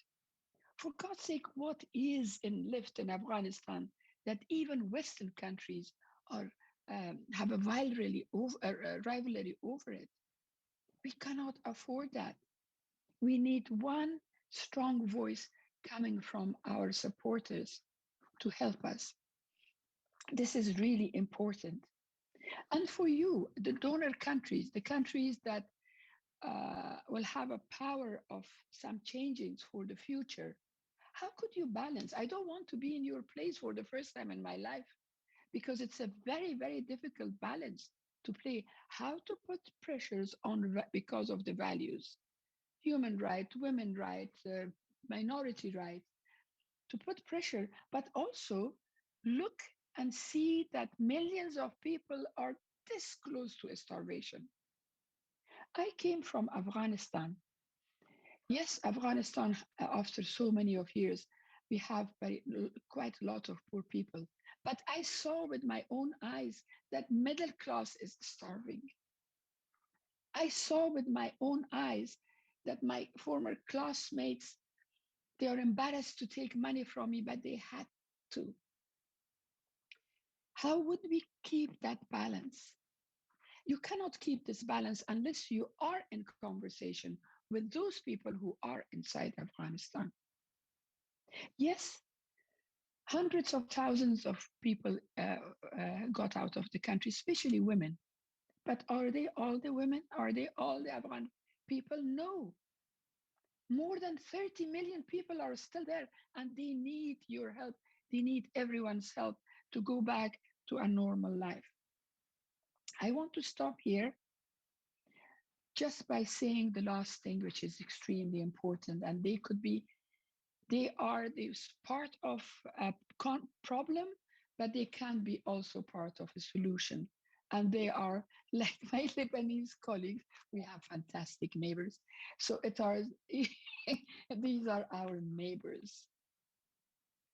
For God's sake, what is left in Afghanistan that even Western countries are have a rivalry over it? We cannot afford that. We need one strong voice coming from our supporters to help us. This is really important. And for you, the donor countries, the countries that will have a power of some changes for the future, how could you balance? I don't want to be in your place for the first time in my life, because it's a very, very difficult balance to play. How to put pressures on because of the values, human rights, women rights, minority rights, to put pressure, but also look and see that millions of people are this close to starvation. I came from Afghanistan. Yes, Afghanistan, after so many of years, we have quite a lot of poor people. But I saw with my own eyes that middle class is starving. I saw with my own eyes that my former classmates, they are embarrassed to take money from me, but they had to. How would we keep that balance? You cannot keep this balance unless you are in conversation with those people who are inside Afghanistan. Yes, hundreds of thousands of people got out of the country, especially women. But are they all the women? Are they all the Afghan people? No. More than 30 million people are still there, and they need your help. They need everyone's help to go back to a normal life. I want to stop here just by saying the last thing, which is extremely important, and they are this part of a problem, but they can be also part of a solution. And they are, like my Lebanese colleagues, we have fantastic neighbors. So these are our neighbors.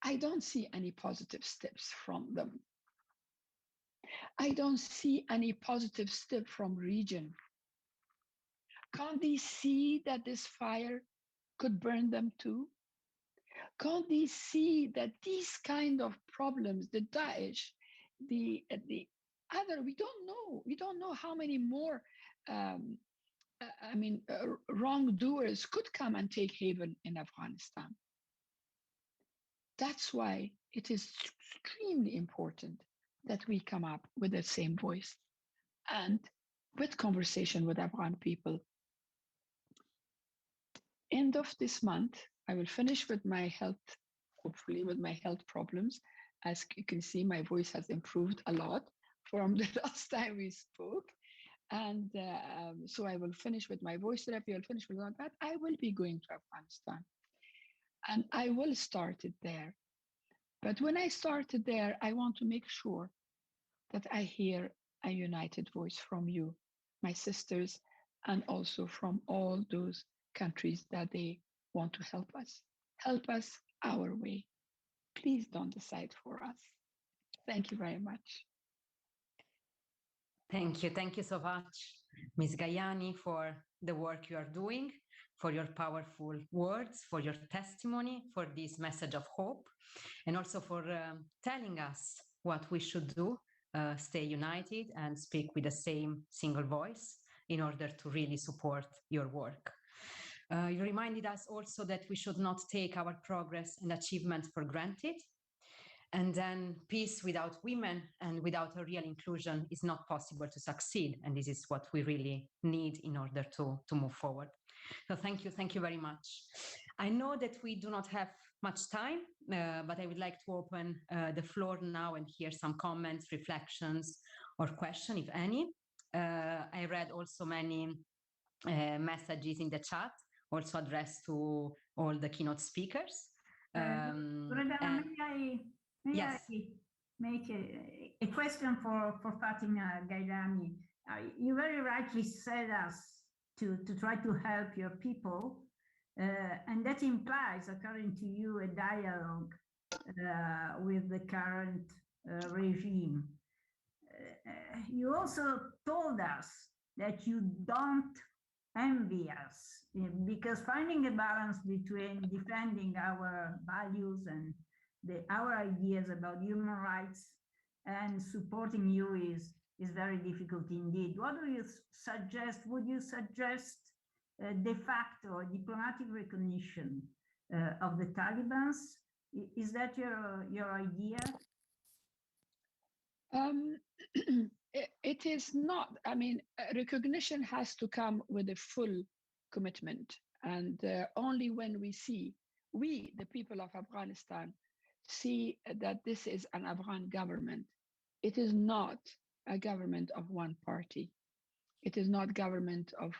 I don't see any positive steps from them. I don't see any positive step from region. Can't they see that this fire could burn them too? Can't they see that these kind of problems, the Daesh, the other, we don't know how many more wrongdoers could come and take haven in Afghanistan. That's why it is extremely important that we come up with the same voice and with conversation with Afghan people. End of this month, I will finish with my health, hopefully with my health problems. As you can see, my voice has improved a lot from the last time we spoke. And so I will finish with my voice therapy, I'll finish with all that. I will be going to Afghanistan and I will start it there. But when I started there, I want to make sure that I hear a united voice from you, my sisters, and also from all those countries that they want to help us. Help us our way. Please don't decide for us. Thank you very much. Thank you. Thank you so much, Ms. Gayani, for the work you are doing, for your powerful words, for your testimony, for this message of hope, and also for telling us what we should do, stay united and speak with the same single voice in order to really support your work. You reminded us also that we should not take our progress and achievements for granted. And then peace without women and without a real inclusion is not possible to succeed. And this is what we really need in order to move forward. So thank you very much. I know that we do not have much time, but I would like to open the floor now and hear some comments, reflections, or questions, if any. I read also many messages in the chat, also addressed to all the keynote speakers. May I make a question for Fatima Gailani? You very rightly said us to try to help your people, and that implies, according to you, a dialogue with the current regime. You also told us that you don't envy us, because finding a balance between defending our values and our ideas about human rights and supporting you is very difficult indeed. What do you suggest? Would you suggest de facto diplomatic recognition of the Taliban? Is that your idea? It is not. I mean, recognition has to come with a full commitment. And only when we, the people of Afghanistan, see that this is an Afghan government. It is not a government of one party. It is not government of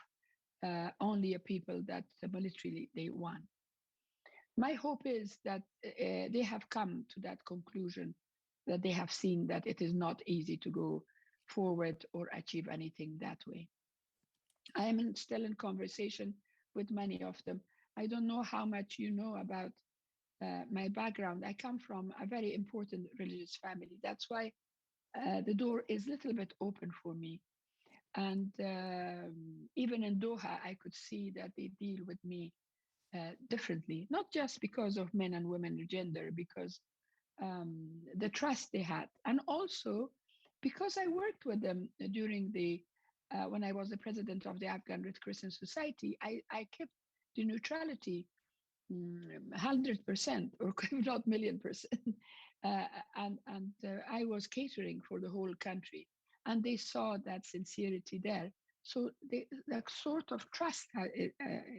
only a people that militarily they won. My hope is that they have come to that conclusion, that they have seen that it is not easy to go forward or achieve anything that way. I am still in conversation with many of them. I don't know how much you know about my background. I come from a very important religious family. That's why the door is a little bit open for me. And even in Doha, I could see that they deal with me differently, not just because of men and women gender, because the trust they had. And also because I worked with them during when I was the president of the Afghan Red Crescent Society, I kept the neutrality 100%, or if not $1,000,000%. And I was catering for the whole country, and they saw that sincerity there. So that sort of trust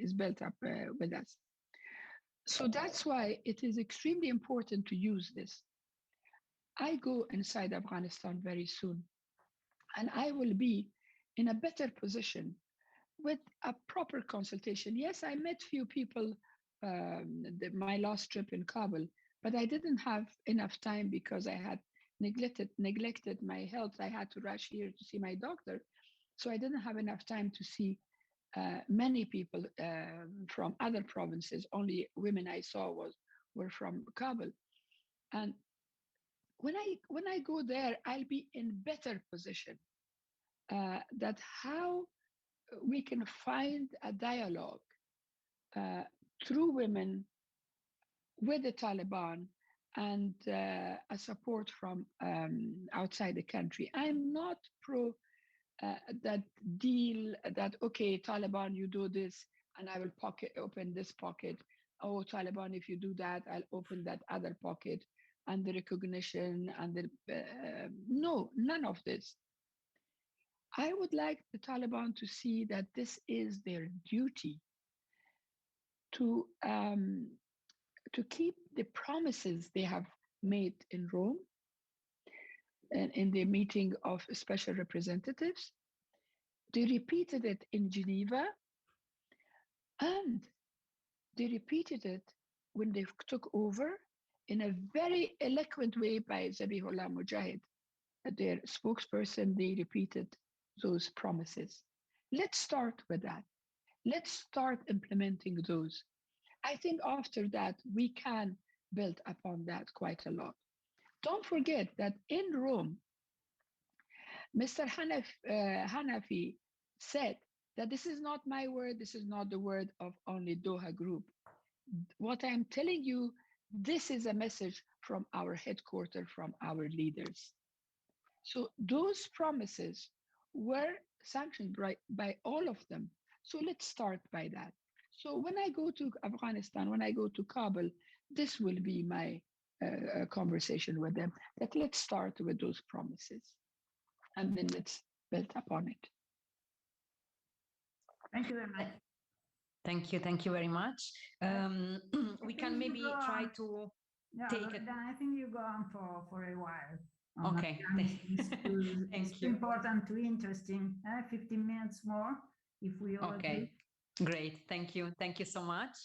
is built up with us. So that's why it is extremely important to use this. I go inside Afghanistan very soon, and I will be in a better position with a proper consultation. Yes, I met few people my last trip in Kabul, but I didn't have enough time because I had neglected my health. I had to rush here to see my doctor. So I didn't have enough time to see many people from other provinces. Only women I saw were from Kabul. And when I go there, I'll be in better position that how we can find a dialogue through women with the Taliban and a support from outside the country. I'm not pro that deal that, okay, Taliban, you do this, and I will open this pocket. Oh, Taliban, if you do that, I'll open that other pocket, and the recognition and the no, none of this. I would like the Taliban to see that this is their duty to keep the promises they have made in Rome and in the meeting of special representatives. They repeated it in Geneva, and they repeated it when they took over in a very eloquent way by Zabihullah Mujahid, their spokesperson. They repeated those promises. Let's start with that. Let's start implementing those. I think after that, we can build upon that quite a lot. Don't forget that in Rome, Mr. Hanafi said that this is not my word, this is not the word of only Doha Group. What I'm telling you, this is a message from our headquarters, from our leaders. So those promises were sanctioned by all of them. So let's start by that. So when I go to Afghanistan, when I go to Kabul, this will be my conversation with them, that let's start with those promises and then let's build upon it. Thank you very much. Thank you very much. We can maybe try to take it. I think you go on for a while. Okay. It's important to interesting. 15 minutes more if we all okay. Great. Thank you so much.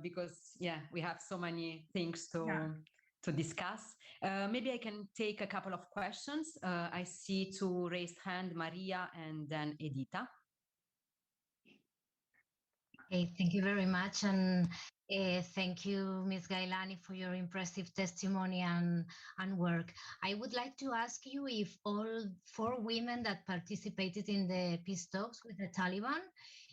Because we have so many things to discuss. Maybe I can take a couple of questions. I see two raised hand, Maria and then Edita. Okay, thank you very much. And thank you, Ms. Gailani, for your impressive testimony and work. I would like to ask you if all 4 women that participated in the peace talks with the Taliban,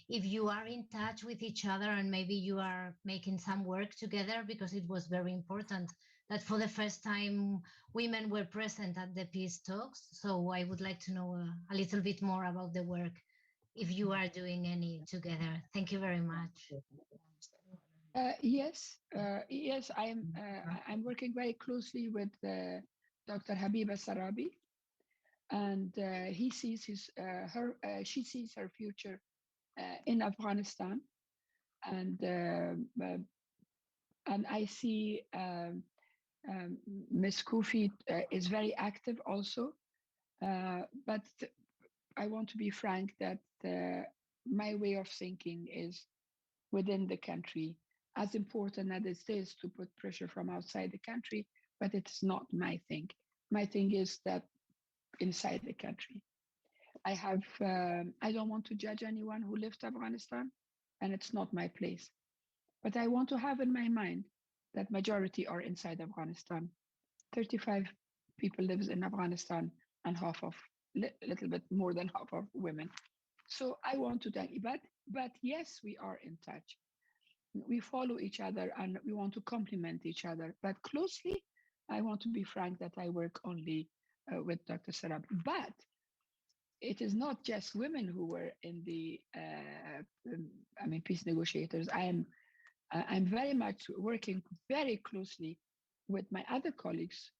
if you are in touch with each other and maybe you are making some work together, because it was very important that for the first time women were present at the peace talks. So I would like to know a little bit more about the work, if you are doing any together. Thank you very much. Yes, I'm working very closely with Dr. Habiba Sarabi, and she sees her future in Afghanistan, and I see Ms. Kufi is very active also, but I want to be frank that my way of thinking is within the country, as important as it is to put pressure from outside the country, but it's not my thing. My thing is that inside the country. I don't want to judge anyone who left Afghanistan, and it's not my place. But I want to have in my mind that majority are inside Afghanistan. 35 people lives in Afghanistan, and little bit more than half of women. So I want to tell you, but yes, we are in touch. We follow each other and we want to complement each other. But closely, I want to be frank that I work only with Dr. Sarab. But it is not just women who were in the peace negotiators. I'm very much working very closely with my other colleagues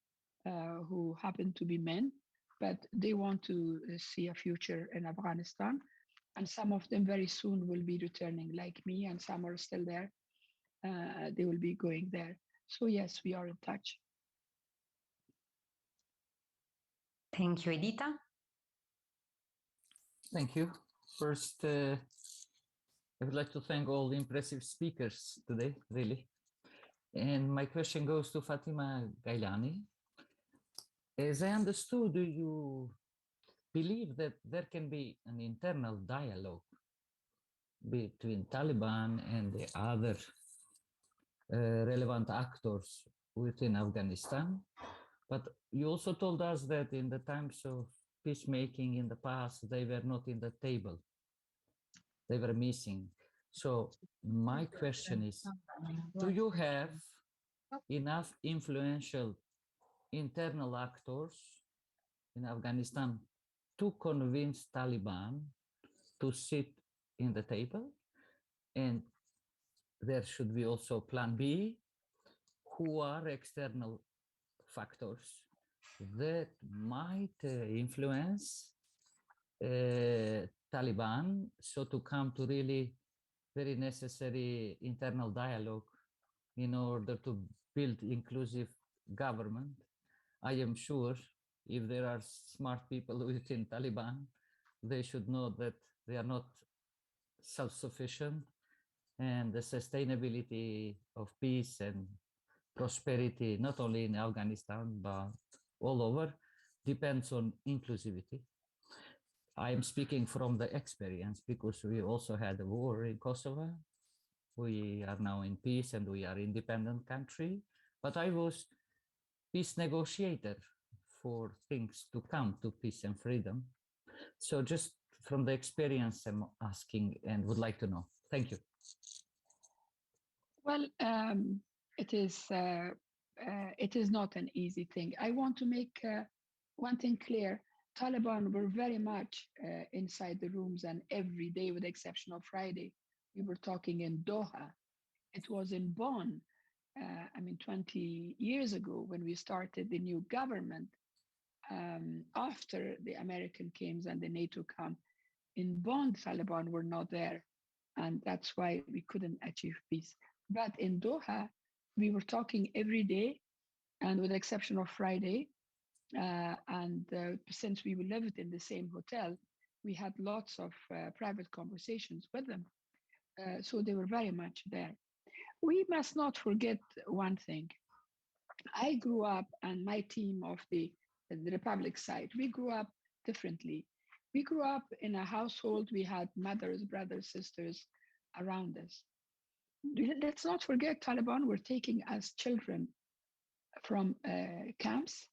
who happen to be men, but they want to see a future in Afghanistan. And some of them very soon will be returning like me, and some are still there. They will be going there. So yes, we are in touch. Thank you, Edita. Thank you. First, I would like to thank all the impressive speakers today, really. And my question goes to Fatima Gailani. As I understood, do you believe that there can be an internal dialogue between Taliban and the other relevant actors within Afghanistan? But you also told us that in the times of peacemaking in the past, they were not in the table. They were missing. So my question is, do you have enough influential internal actors in Afghanistan to convince Taliban to sit in the table, and there should be also plan B, who are external factors that might influence Taliban, so to come to really very necessary internal dialogue in order to build inclusive government. I am sure if there are smart people within Taliban, they should know that they are not self-sufficient, and the sustainability of peace and prosperity, not only in Afghanistan, but all over, depends on inclusivity. I am speaking from the experience because we also had a war in Kosovo. We are now in peace and we are independent country, but I was peace negotiator for things to come to peace and freedom. So just from the experience, I'm asking and would like to know. Thank you. Well, it is not an easy thing. I want to make one thing clear. Taliban were very much inside the rooms, and every day, with the exception of Friday, we were talking in Doha. It was in Bonn, 20 years ago when we started the new government, after the American came and the NATO came. In Bonn, Taliban were not there, and that's why we couldn't achieve peace. But in Doha, we were talking every day, and with the exception of Friday, since we lived in the same hotel, we had lots of private conversations with them. So they were very much there. We must not forget one thing. I grew up, and my team of the Republic side, we grew up differently. We grew up in a household, we had mothers, brothers, sisters around us. Let's not forget, Taliban were taking us children from camps.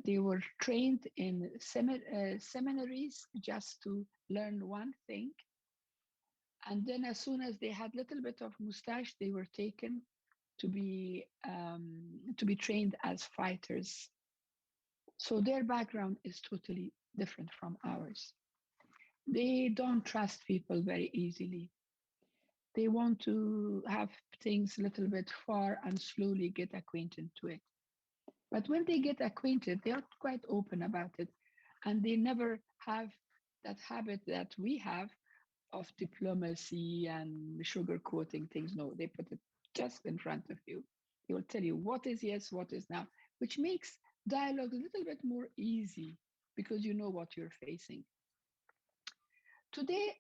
They were trained in seminaries just to learn one thing. And then as soon as they had a little bit of mustache, they were taken to be trained as fighters. So their background is totally different from ours. They don't trust people very easily. They want to have things a little bit far and slowly get acquainted to it. But when they get acquainted, they are quite open about it. And they never have that habit that we have of diplomacy and sugarcoating things. No, they put it just in front of you. They will tell you what is yes, what is now, which makes dialogue a little bit more easy because you know what you're facing. Today,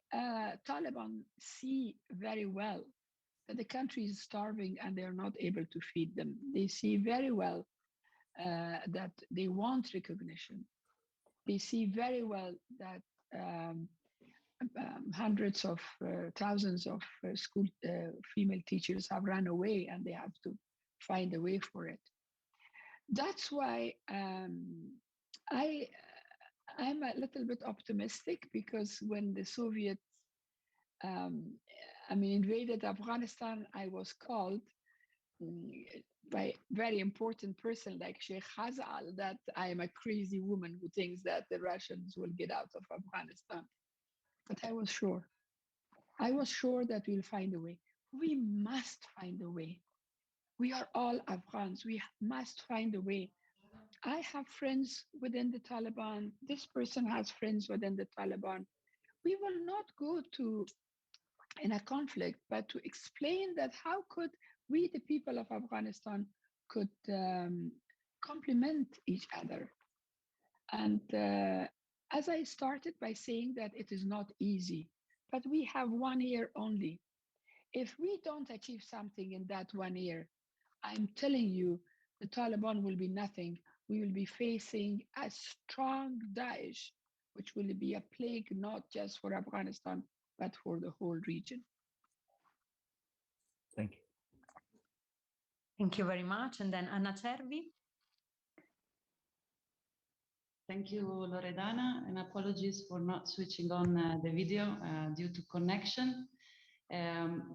Taliban see very well that the country is starving and they are not able to feed them. They see very well that they want recognition. They see very well that hundreds of thousands of school female teachers have run away and they have to find a way for it. That's why I'm a little bit optimistic, because when the Soviets invaded Afghanistan, I was called by a very important person like Sheikh Hazal that I am a crazy woman who thinks that the Russians will get out of Afghanistan. But I was sure. I was sure that we'll find a way. We must find a way. We are all Afghans. We must find a way. I have friends within the Taliban. This person has friends within the Taliban. We will not go to in a conflict, but to explain that how could we, the people of Afghanistan, could complement each other. And as I started by saying that it is not easy, but we have 1 year only. If we don't achieve something in that 1 year, I'm telling you, the Taliban will be nothing. We will be facing a strong Daesh, which will be a plague not just for Afghanistan, but for the whole region. Thank you. Thank you very much. And then Anna Cervi. Thank you, Loredana, and apologies for not switching on the video due to connection.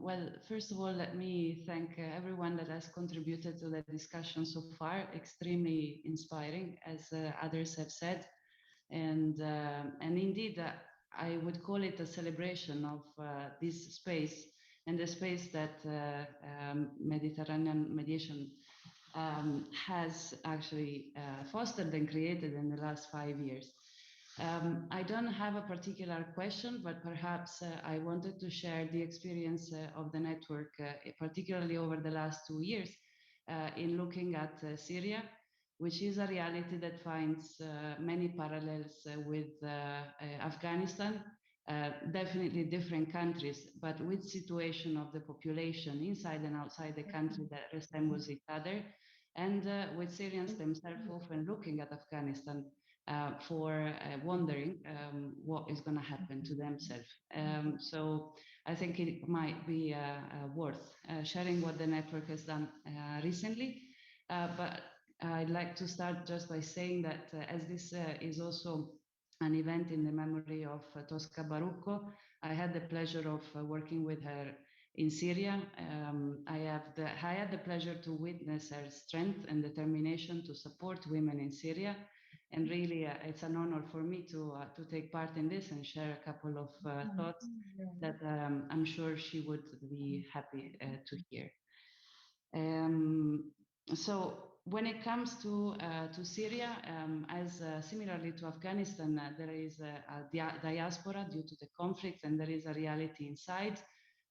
Well, first of all, let me thank everyone that has contributed to the discussion so far. Extremely inspiring, as others have said. And indeed, I would call it a celebration of this space and the space that Mediterranean mediation has actually fostered and created in the last 5 years. I don't have a particular question, but perhaps I wanted to share the experience of the network, particularly over the last 2 years, in looking at Syria, which is a reality that finds many parallels with Afghanistan, definitely different countries, but with situation of the population inside and outside the country that resembles each other, and with Syrians themselves often looking at Afghanistan for wondering what is going to happen to themselves. So I think it might be worth sharing what the network has done recently. But I'd like to start just by saying that as this is also an event in the memory of Tosca Barucco, I had the pleasure of working with her in Syria. I had the pleasure to witness her strength and determination to support women in Syria. And really, it's an honor for me to take part in this and share a couple of thoughts that I'm sure she would be happy to hear. So when it comes to Syria, as similarly to Afghanistan, there is a diaspora due to the conflict, and there is a reality inside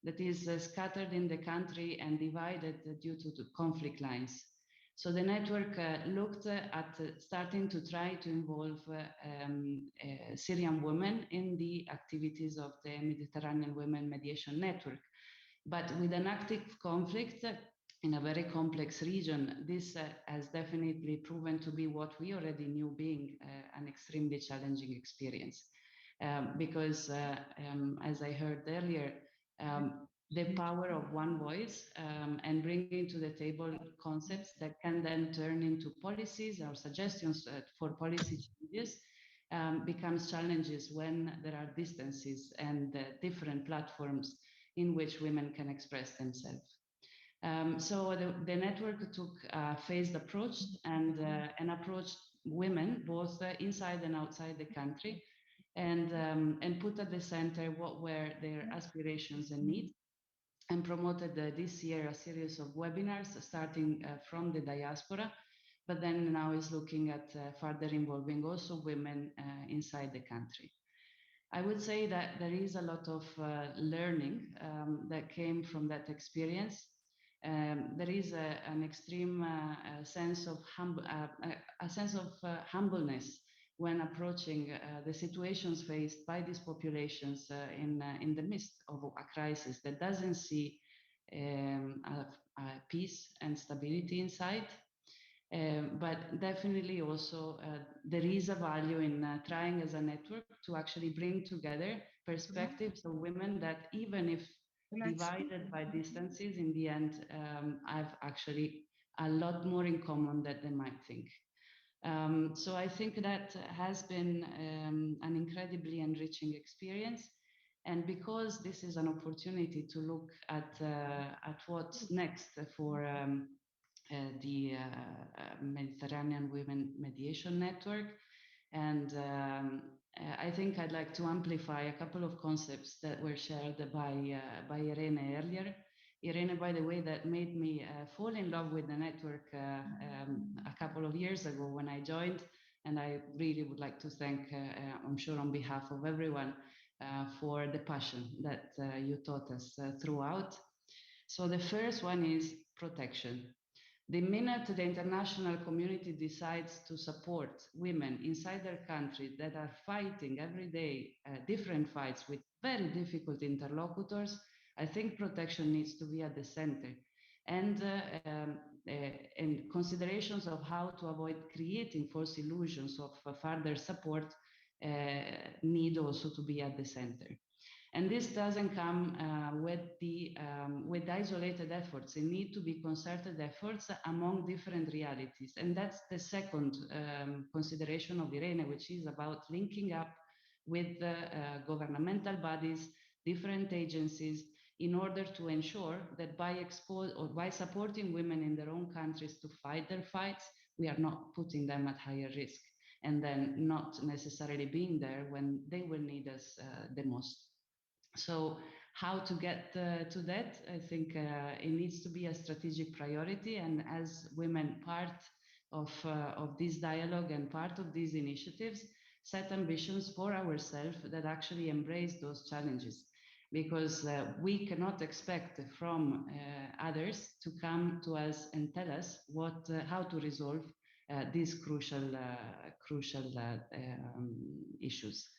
that is scattered in the country and divided due to the conflict lines. So the network looked at starting to try to involve Syrian women in the activities of the Mediterranean Women Mediation Network. But with an active conflict in a very complex region, this has definitely proven to be what we already knew being an extremely challenging experience. Because as I heard earlier, the power of one voice and bringing to the table concepts that can then turn into policies or suggestions for policy changes becomes challenges when there are distances and different platforms in which women can express themselves. So the network took a phased approach and approached women both inside and outside the country, and put at the center what were their aspirations and needs, and promoted this year a series of webinars starting from the diaspora, but then now is looking at further involving also women inside the country. I would say that there is a lot of learning that came from that experience. There is an extreme sense of humbleness when approaching the situations faced by these populations in the midst of a crisis that doesn't see peace and stability inside. But definitely also there is a value in trying as a network to actually bring together perspectives of women that, even if divided by distances, in the end have actually a lot more in common than they might think. So I think that has been an incredibly enriching experience. And because this is an opportunity to look at what's next for the Mediterranean Women Mediation Network. And I think I'd like to amplify a couple of concepts that were shared by Irene earlier. Irene, by the way, that made me fall in love with the network a couple of years ago when I joined. And I really would like to thank, I'm sure on behalf of everyone, for the passion that you taught us throughout. So the first one is protection. The minute the international community decides to support women inside their country that are fighting every day different fights with very difficult interlocutors, I think protection needs to be at the center. And considerations of how to avoid creating false illusions of further support need also to be at the center. And this doesn't come with isolated efforts. It need to be concerted efforts among different realities. And that's the second consideration of Irene, which is about linking up with governmental bodies, different agencies, in order to ensure that by supporting women in their own countries to fight their fights, we are not putting them at higher risk. and then not necessarily being there when they will need us the most. So how to get to that? I think it needs to be a strategic priority, and as women part of this dialogue and part of these initiatives, set ambitions for ourselves that actually embrace those challenges, because we cannot expect from others to come to us and tell us how to resolve these crucial issues.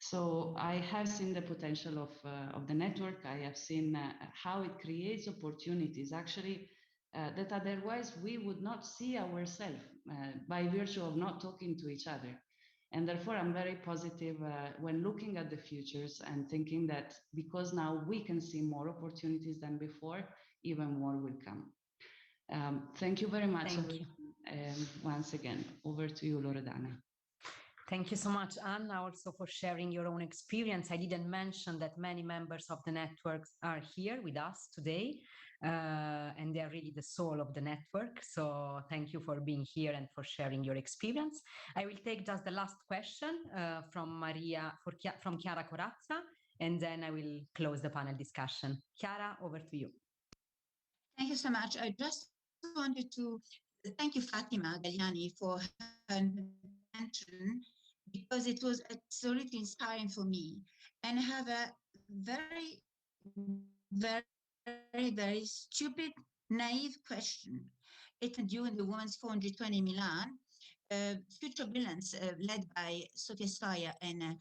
So I have seen the potential of the network. I have seen how it creates opportunities actually that otherwise we would not see ourselves by virtue of not talking to each other. And therefore, I'm very positive when looking at the futures and thinking that because now we can see more opportunities than before, even more will come. Thank you very much. Thank you. Once again, over to you, Loredana. Thank you so much, Anna, also for sharing your own experience. I didn't mention that many members of the networks are here with us today, and they are really the soul of the network. So thank you for being here and for sharing your experience. I will take just the last question from Chiara Corazza, and then I will close the panel discussion. Chiara, over to you. Thank you so much. I just wanted to thank you, Fatima Gagliani, for her intervention, because it was absolutely inspiring for me. And I have a very, very stupid, naive question. It during the Women's Forum G20 Milan, Future Brilliance, led by Sofia Stoia and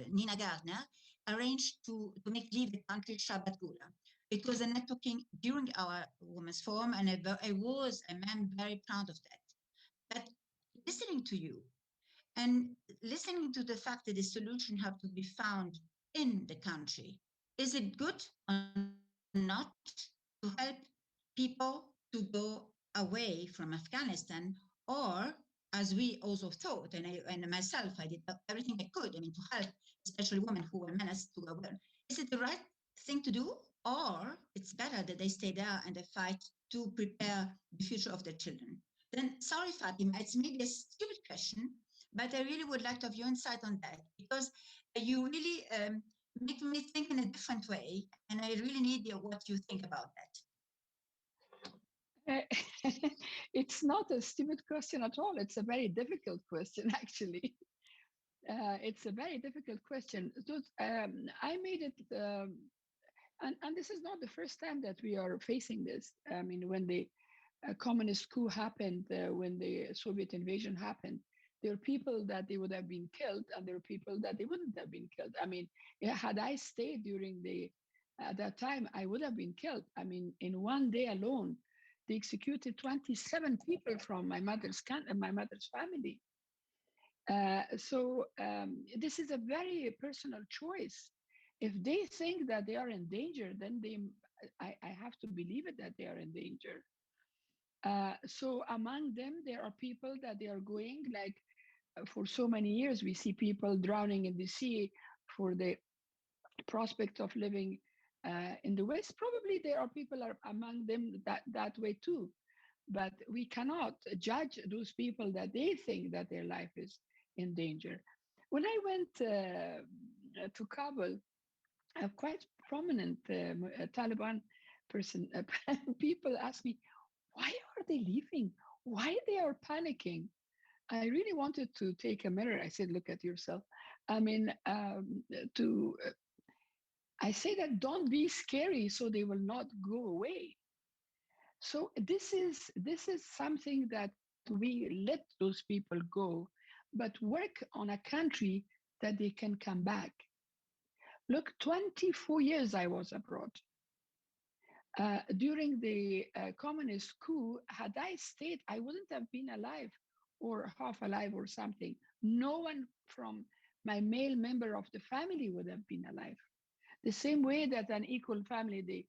Nina Gardner, arranged to make leave the country Shabbat Gula. It was a networking during our Women's Forum, and I'm very proud of that. But listening to you and listening to the fact that the solution have to be found in the country, is it good or not to help people to go away from Afghanistan, or as we also thought, and myself, I did everything I could, to help, especially women who were menaced to go away. Is it the right thing to do, or it's better that they stay there and they fight to prepare the future of their children? Then, sorry, Fatima, it's maybe a stupid question, but I really would like to have your insight on that, because you really make me think in a different way, and I really need what you think about that. It's not a stupid question at all. It's a very difficult question, actually. It's a very difficult question. I made it, and this is not the first time that we are facing this. When the communist coup happened, when the Soviet invasion happened, there were people that they would have been killed, and there were people that they wouldn't have been killed. Had I stayed during at that time, I would have been killed. In one day alone, they executed 27 people from my mother's family. So this is a very personal choice. If they think that they are in danger, then I have to believe it that they are in danger. So among them, there are people that they are going, like for so many years, we see people drowning in the sea for the prospect of living in the West. Probably there are people among them that way too, but we cannot judge those people that they think that their life is in danger. When I went to Kabul, a quite prominent Taliban person, people asked me, why are they leaving? Why they are panicking? I really wanted to take a mirror. I said, look at yourself. I say that don't be scary so they will not go away. So this is something that we let those people go, but work on a country that they can come back. Look, 24 years I was abroad. During the communist coup, had I stayed, I wouldn't have been alive or half alive or something. No one from my male member of the family would have been alive. The same way that an equal family,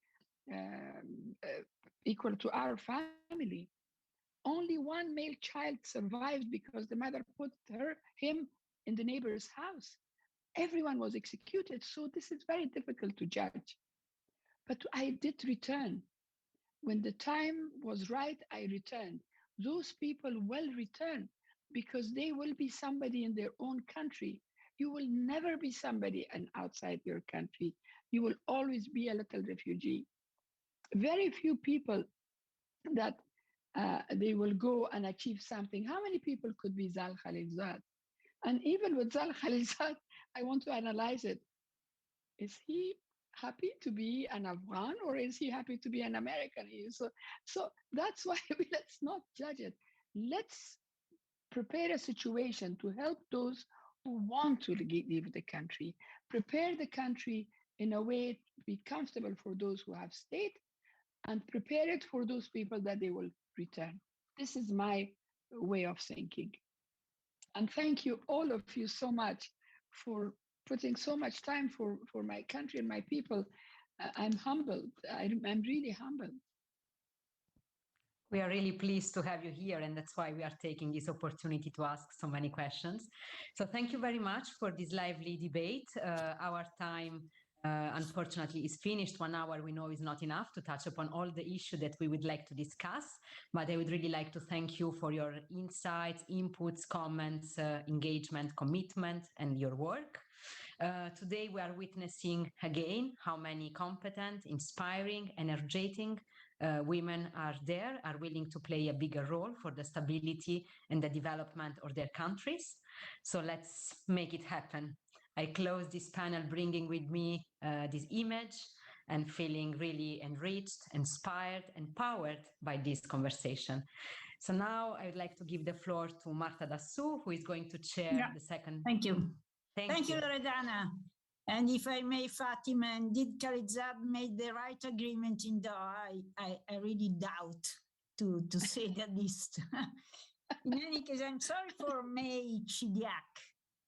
equal to our family, only one male child survived because the mother put him in the neighbor's house. Everyone was executed. So this is very difficult to judge. But I did return. When the time was right, I returned. Those people will return because they will be somebody in their own country. You will never be somebody and outside your country. You will always be a little refugee. Very few people that they will go and achieve something. How many people could be Zal Khalilzad? And even with Zal Khalilzad, I want to analyze it. Is he happy to be an Afghan or is he happy to be an American? So that's why let's not judge it. Let's prepare a situation to help those who want to leave the country. Prepare the country in a way to be comfortable for those who have stayed, and prepare it for those people that they will return. This is my way of thinking. And thank you, all of you, so much for putting so much time for my country and my people. I'm humbled. I'm really humbled. We are really pleased to have you here, and that's why we are taking this opportunity to ask so many questions. So thank you very much for this lively debate. Our time, unfortunately, is finished. 1 hour, we know, is not enough to touch upon all the issues that we would like to discuss, but I would really like to thank you for your insights, inputs, comments, engagement, commitment, and your work. Today, we are witnessing again how many competent, inspiring, energetic women are willing to play a bigger role for the stability and the development of their countries. So let's make it happen. I close this panel bringing with me this image and feeling really enriched, inspired, empowered by this conversation. So now I would like to give the floor to Marta Dassou, who is going to chair the second. Thank you. Thank you, Loredana. And if I may, Fatima, and did Khalilzad made the right agreement in Doha? I really doubt, to say the least. In any case, I'm sorry for May Chidiak.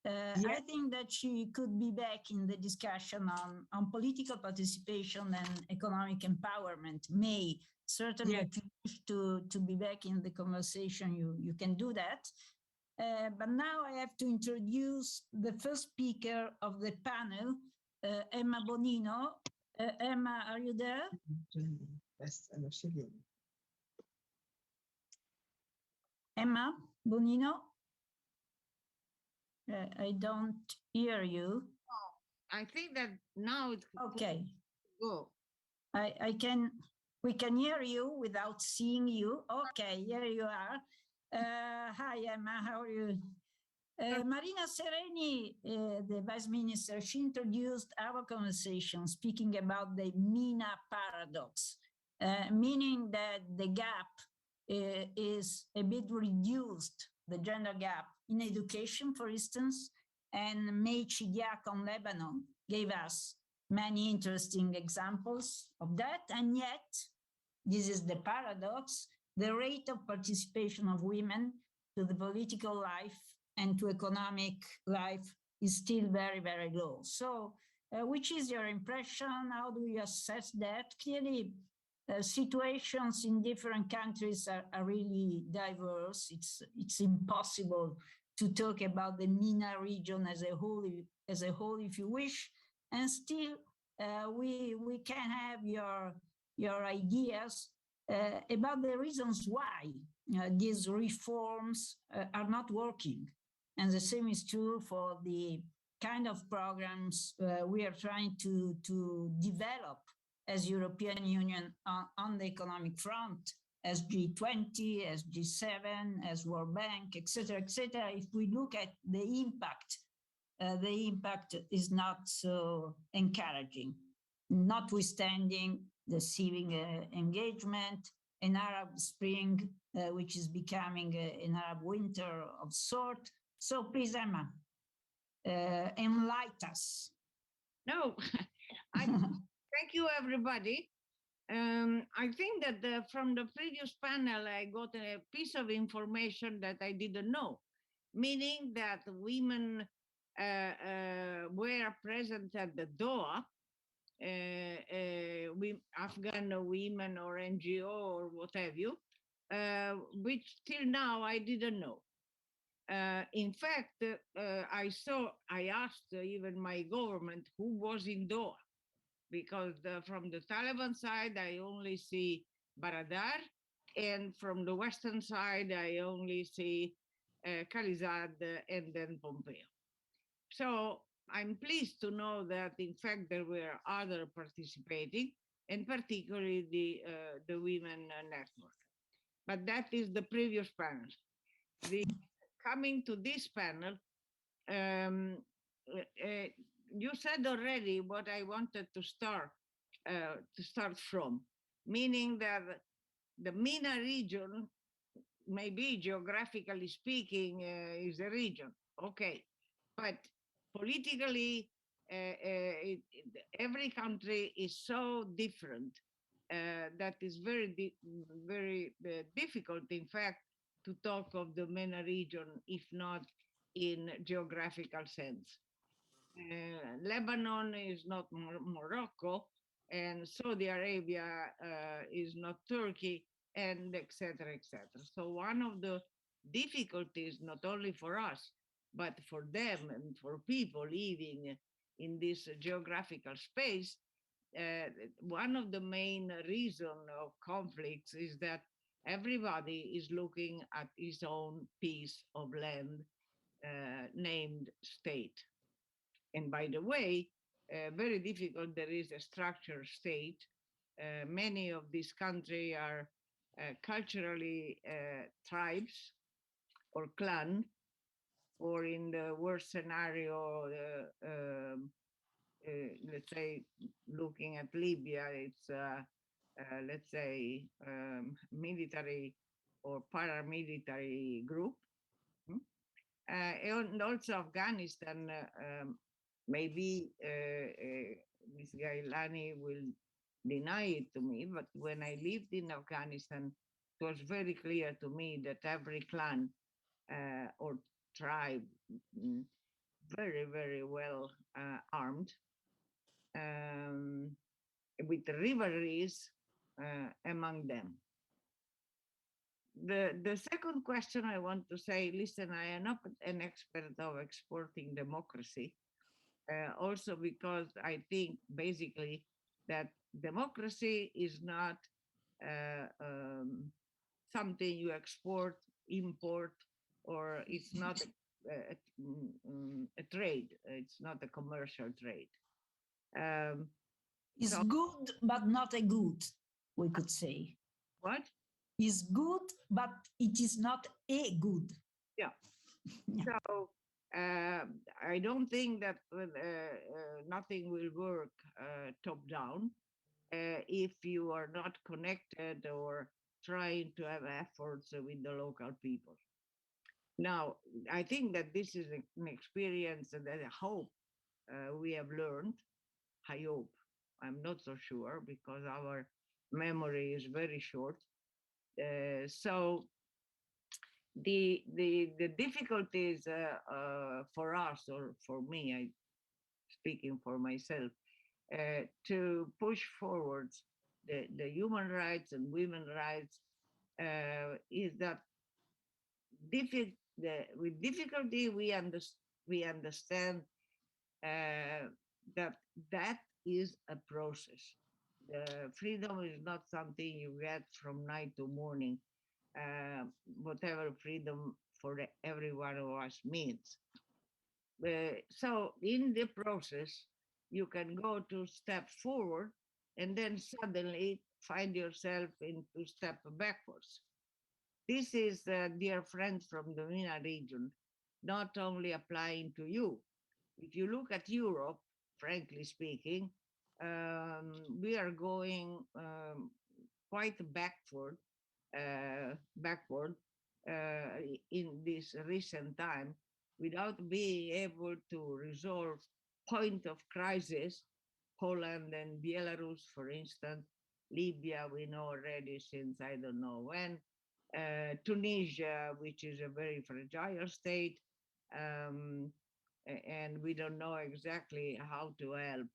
I think that she could be back in the discussion on political participation and economic empowerment. May, certainly, if you wish to be back in the conversation, you can do that. But now I have to introduce the first speaker of the panel, Emma Bonino. Emma, are you there? Yes, Emma Bonino? I don't hear you. Oh, I think that now it's okay. Go. We can hear you without seeing you. Okay, here you are. Hi, Emma, how are you? Marina Sereni, the Vice Minister, she introduced our conversation speaking about the MENA paradox, meaning that the gap is a bit reduced, the gender gap in education, for instance, and May Chidiak on Lebanon gave us many interesting examples of that. And yet, this is the paradox, the rate of participation of women to the political life and to economic life is still very, very low. So which is your impression? How do you assess that? Clearly, situations in different countries are really diverse. It's impossible to talk about the MENA region as a whole, if you wish. And still, we can have your ideas about the reasons why these reforms are not working. And the same is true for the kind of programs we are trying to develop as European Union on the economic front, as G20, as G7, as World Bank, etc., etc. If we look at the impact is not so encouraging, notwithstanding the civic engagement, an Arab Spring, which is becoming an Arab winter of sort. So please, Emma, enlighten us. No, thank you, everybody. I think that from the previous panel, I got a piece of information that I didn't know, meaning that women were present at the Doha, Afghan women or NGO or what have you, which till now I didn't know. In fact, I asked even my government who was in Doha, because from the Taliban side, I only see Baradar, and from the Western side, I only see Khalizad, and then Pompeo. So I'm pleased to know that, in fact, there were others participating, and particularly the Women Network. But that is the previous panel. Coming to this panel, you said already what I wanted to start from, meaning that the MENA region, maybe geographically speaking, is a region, okay, but politically, every country is so different that is very difficult, in fact, to talk of the MENA region, if not in geographical sense. Lebanon is not Morocco, and Saudi Arabia is not Turkey, and etc., etc. So one of the difficulties, not only for us, but for them and for people living in this geographical space, one of the main reasons of conflicts is that everybody is looking at his own piece of land named state. And by the way, very difficult, there is a structured state. Many of these countries are culturally tribes or clan, or in the worst scenario, let's say, looking at Libya, it's, let's say, military or paramilitary group. And also Afghanistan, maybe Ms. Gailani will deny it to me, but when I lived in Afghanistan, it was very clear to me that every clan or tribe, very, very well armed, with rivalries among them. The second question I want to say, listen, I am not an expert of exporting democracy, also because I think basically that democracy is not something you export, import, or it's not a trade. It's not a commercial trade. It's so good, but not a good, we could say. What? Is good, but it is not a good. Yeah. So I don't think that nothing will work top down if you are not connected or trying to have efforts with the local people. Now, I think that this is an experience that I hope we have learned. I hope. I'm not so sure because our memory is very short. So the difficulties for us, or for me, I speaking for myself, to push forward the human rights and women's rights is that with difficulty we understand that is a process. Freedom is not something you get from night to morning. Whatever freedom for every one of us means. So in the process, you can go 2 steps forward and then suddenly find yourself in 2 steps backwards. This is, dear friends from the MENA region, not only applying to you. If you look at Europe, frankly speaking, we are going quite backward in this recent time without being able to resolve point of crisis. Poland and Belarus, for instance, Libya, we know already since I don't know when, Tunisia, which is a very fragile state, and we don't know exactly how to help,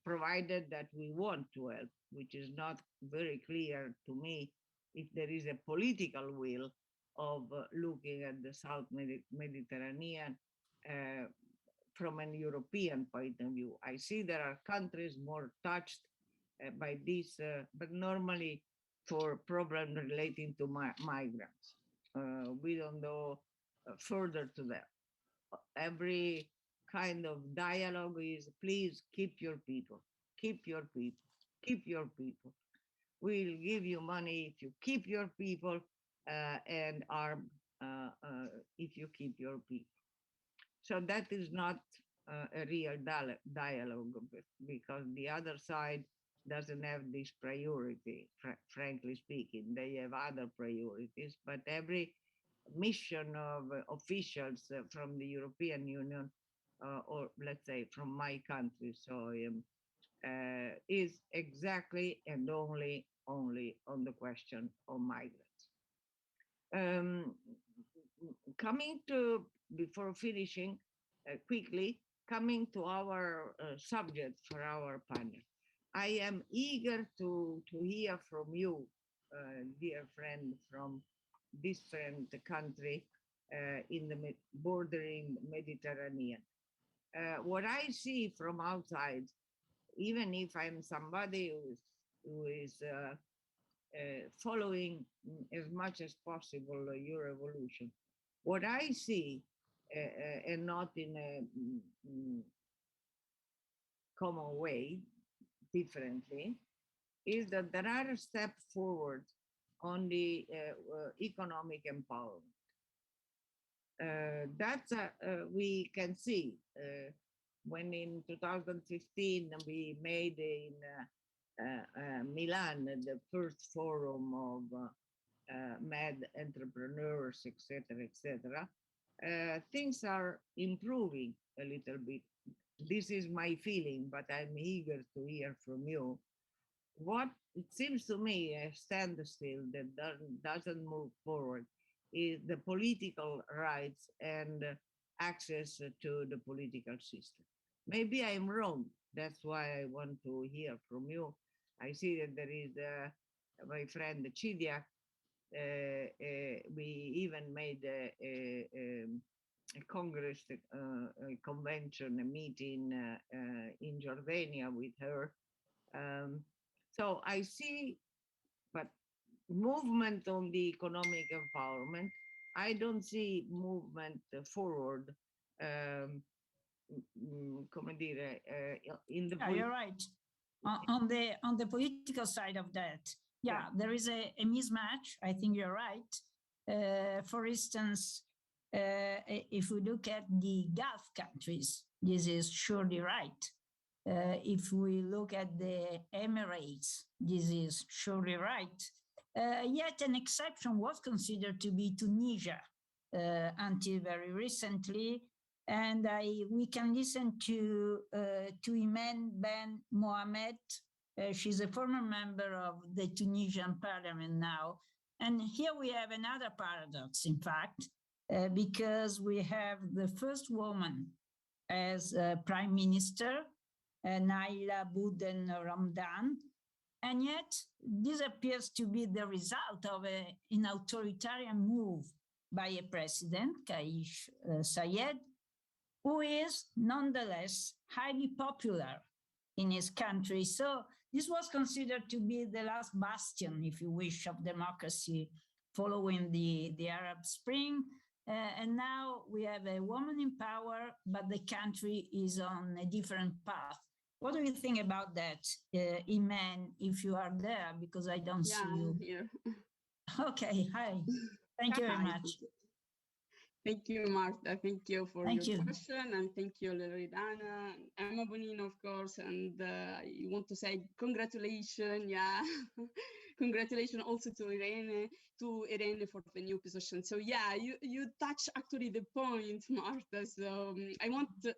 provided that we want to help, which is not very clear to me if there is a political will of looking at the South Mediterranean from an European point of view. I see there are countries more touched by this, but normally for problems relating to migrants. we don't go further to that. Every kind of dialogue is, please keep your people, keep your people, keep your people. We'll give you money if you keep your people, and arm if you keep your people. So that is not a real dialogue, because the other side doesn't have this priority, frankly speaking. They have other priorities, but every mission of officials from the European Union, or let's say from my country, so is exactly and only on the question of migrants. Coming to, before finishing, quickly, coming to our subject for our panel, I am eager to hear from you, dear friend from different country in the bordering Mediterranean. What I see from outside, even if I'm somebody who is following as much as possible your evolution, what I see, and not in a common way, differently, is that there are a step forward on the economic empowerment. That we can see when in 2015 we made in Milan the first forum of mad entrepreneurs, etc., etc. Things are improving a little bit. This is my feeling, but I'm eager to hear from you. What it seems to me a standstill that doesn't move forward is the political rights and access to the political system. Maybe I'm wrong. That's why I want to hear from you. I see that there is my friend Chidiak. We even made a Congress, a convention, a meeting in Jordania with her. So I see, but movement on the economic empowerment, I don't see movement forward. Come dire, in the you're right. On the political side of that, yeah, there is a mismatch. I think you're right. For instance, if we look at the Gulf countries, this is surely right. If we look at the Emirates, this is surely right. Yet an exception was considered to be Tunisia until very recently. And we can listen to Imen Ben Mohamed. She's a former member of the Tunisian parliament now. And here we have another paradox, in fact, because we have the first woman as prime minister, Naila Bouden Ramdan. And yet this appears to be the result of an authoritarian move by a president, Kais Saied, who is nonetheless highly popular in his country. So this was considered to be the last bastion, if you wish, of democracy following the Arab Spring. And now we have a woman in power, but the country is on a different path. What do you think about that, Imen, if you are there, because I don't see you? I'm here. Okay, hi. Thank you very much. Thank you, Marta. Thank you for your question, and thank you, Loredana, Emma Bonino, of course. And I want to say congratulations, yeah, congratulations also to Irene for the new position. So yeah, you touch actually the point, Marta. So I want to,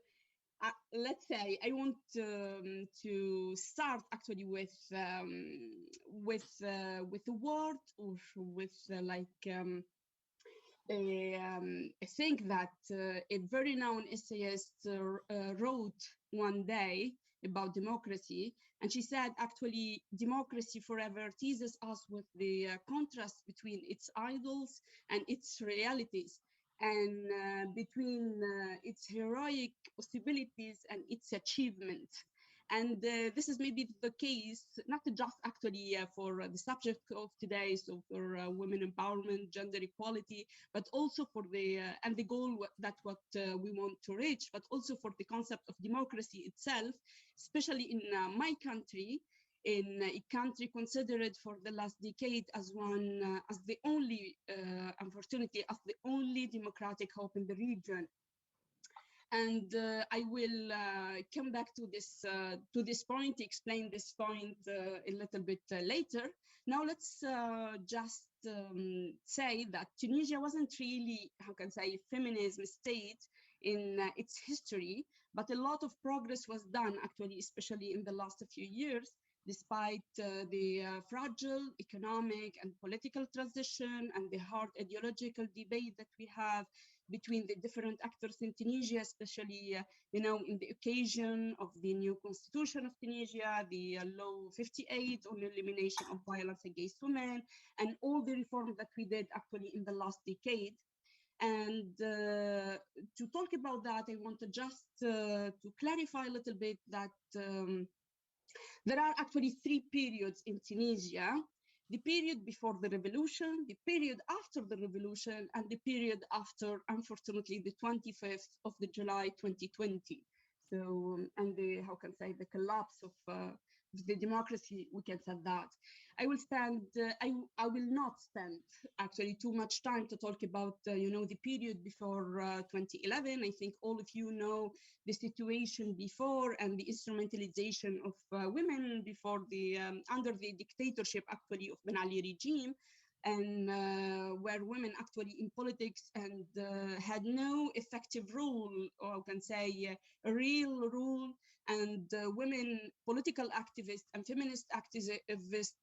let's say I want to start actually with a word or with I think that a very known essayist wrote one day about democracy, and she said actually democracy forever teases us with the contrast between its idols and its realities, and between its heroic possibilities and its achievements. And this is maybe the case, not just actually for the subject of today, so for women empowerment, gender equality, but also for the, and the goal that what we want to reach, but also for the concept of democracy itself, especially in my country, in a country considered for the last decade as one, as the only, unfortunately, as the only democratic hope in the region. And I will come back to this point, explain this point a little bit later. Now let's just say that Tunisia wasn't really, how can I say, feminism state in its history, but a lot of progress was done actually, especially in the last few years, despite the fragile economic and political transition and the hard ideological debate that we have between the different actors in Tunisia, especially, you know, in the occasion of the new constitution of Tunisia, the Law 58 on the elimination of violence against women, and all the reforms that we did actually in the last decade. And to talk about that, I want to just to clarify a little bit that there are actually three periods in Tunisia: the period before the revolution, the period after the revolution, and the period after, unfortunately, the 25th of the July 2020. So, and the, how can I say, the collapse of the democracy, we can say that. I will spend, I will not spend actually too much time to talk about, you know, the period before 2011. I think all of you know the situation before and the instrumentalization of women before the, under the dictatorship actually of Ben Ali regime, and where women actually in politics and had no effective role, or I can say a real role, and women political activists and feminist activists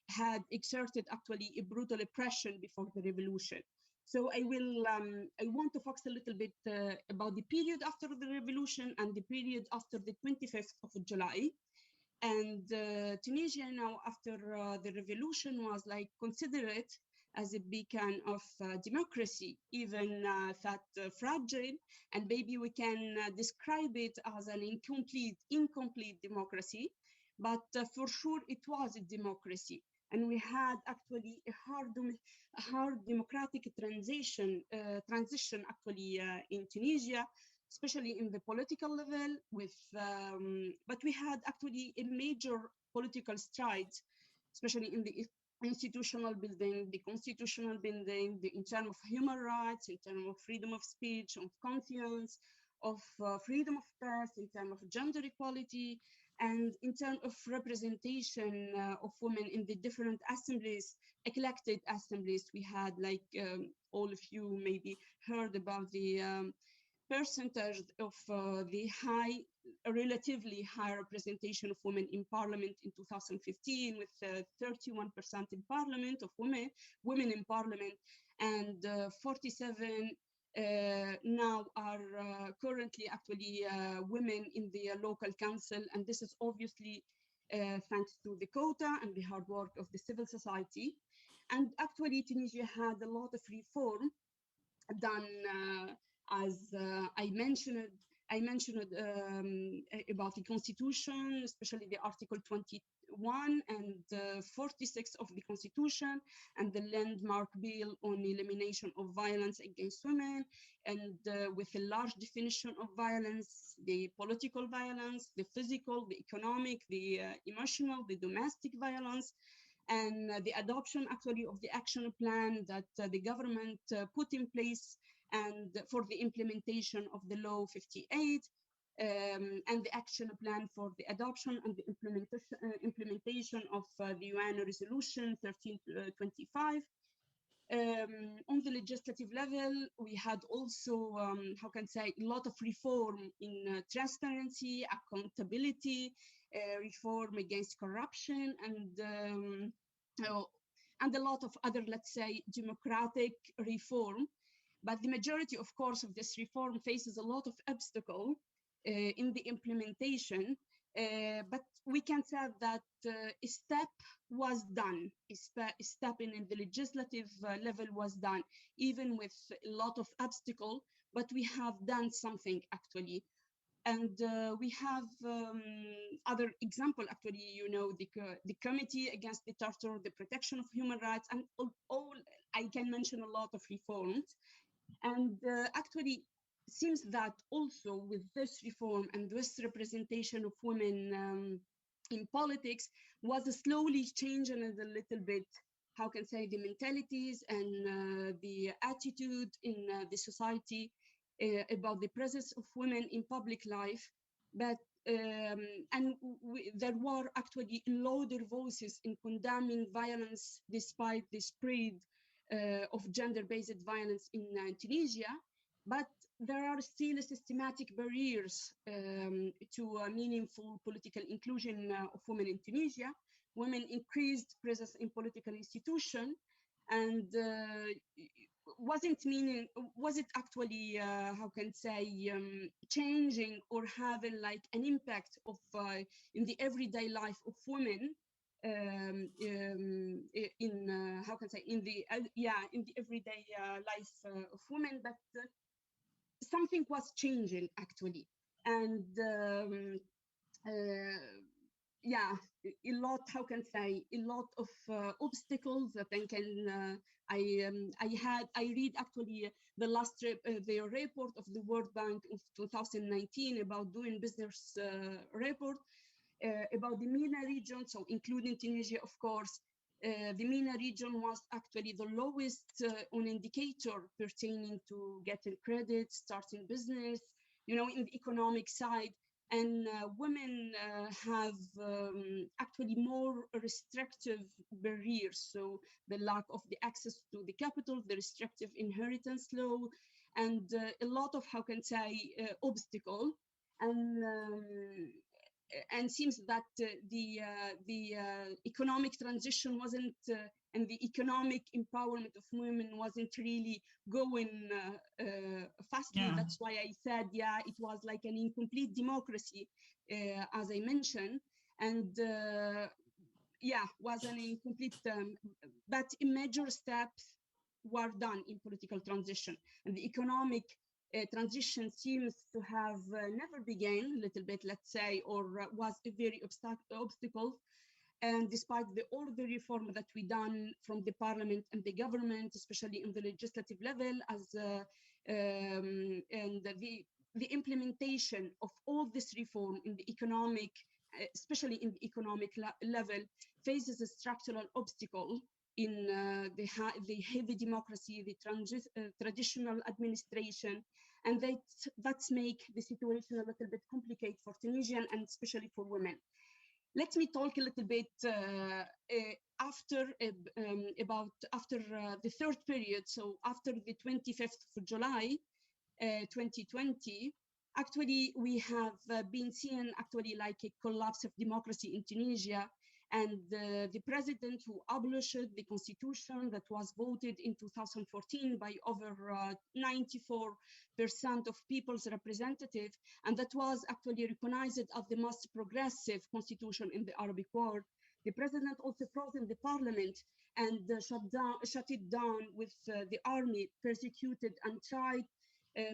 had exerted actually a brutal oppression before the revolution. So I will, I want to focus a little bit about the period after the revolution and the period after the 25th of July. And Tunisia now after the revolution was like considered as a beacon of democracy, even that fragile, and maybe we can describe it as an incomplete democracy, but for sure it was a democracy. And we had actually a hard democratic transition actually in Tunisia, especially in the political level, with but we had actually a major political strides, especially in the institutional building, the constitutional building, in terms of human rights, in terms of freedom of speech, of conscience, of freedom of press, in terms of gender equality, and in terms of representation of women in the different assemblies, elected assemblies. We had, like all of you maybe heard about the percentage of the relatively high representation of women in parliament in 2015, with 31% in parliament of women in parliament, and 47 now are currently actually women in the local council. And this is obviously thanks to the quota and the hard work of the civil society. And actually Tunisia had a lot of reform done, as I mentioned about the constitution, especially the Article 21 and 46 of the constitution, and the landmark bill on elimination of violence against women, and with a large definition of violence: the political violence, the physical, the economic, the emotional, the domestic violence, and the adoption actually of the action plan that the government put in place, and for the implementation of the Law 58, and the action plan for the adoption and the implementation of the UN Resolution 1325. On the legislative level, we had also, how can I say, a lot of reform in transparency, accountability, reform against corruption, and a lot of other, let's say, democratic reform. But the majority, of course, of this reform faces a lot of obstacles in the implementation. But we can say that a step was done, a step in the legislative level was done, even with a lot of obstacles, but we have done something actually. And we have other example, actually, you know, the Committee Against the Torture, the Protection of Human Rights, and all I can mention a lot of reforms. And actually, seems that also with this reform and this representation of women in politics was slowly changing a little bit, how can I say, the mentalities and the attitude in the society about the presence of women in public life. But there were actually louder voices in condemning violence despite the spread of gender-based violence in Tunisia. But there are still systematic barriers to a meaningful political inclusion of women in Tunisia. Women increased presence in political institutions, and was it actually, how can I say, changing or having like an impact of in the everyday life of women in how can I say, in the in the everyday life of women, but something was changing actually, and a lot, how can I say, a lot of obstacles that I can I read actually the last the report of the World Bank of 2019 about doing business report about the MENA region, so including Tunisia, of course. The MENA region was actually the lowest on indicator pertaining to getting credit, starting business, you know, in the economic side. And women have actually more restrictive barriers. So the lack of the access to the capital, the restrictive inheritance law, and a lot of, how can I say, obstacle. And seems that the economic transition wasn't, and the economic empowerment of women wasn't really going fastly. Yeah. That's why I said, it was like an incomplete democracy, as I mentioned, and was an incomplete, but major steps were done in political transition, and the economic transition seems to have never began, a little bit, let's say, or was a very obstacle. And despite all the reform that we done from the parliament and the government, especially in the legislative level, as and the implementation of all this reform in the economic, especially in the economic level, faces a structural obstacle in the heavy democracy, the traditional administration, and that's make the situation a little bit complicated for Tunisian and especially for women. Let me talk a little bit after the third period. So after the 25th of July, 2020, actually we have been seeing actually like a collapse of democracy in Tunisia. And the president who abolished the constitution that was voted in 2014 by over 94% of people's representative, and that was actually recognized as the most progressive constitution in the Arabic world. The president also frozen the parliament and shut it down with the army, persecuted and tried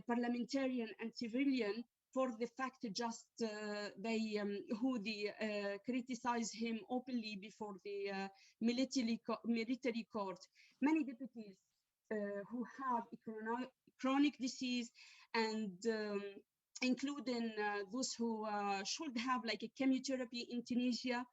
parliamentarian and civilian for the fact just criticize him openly before the military court. Many deputies who have chronic disease and including those who should have like a chemotherapy in Tunisia,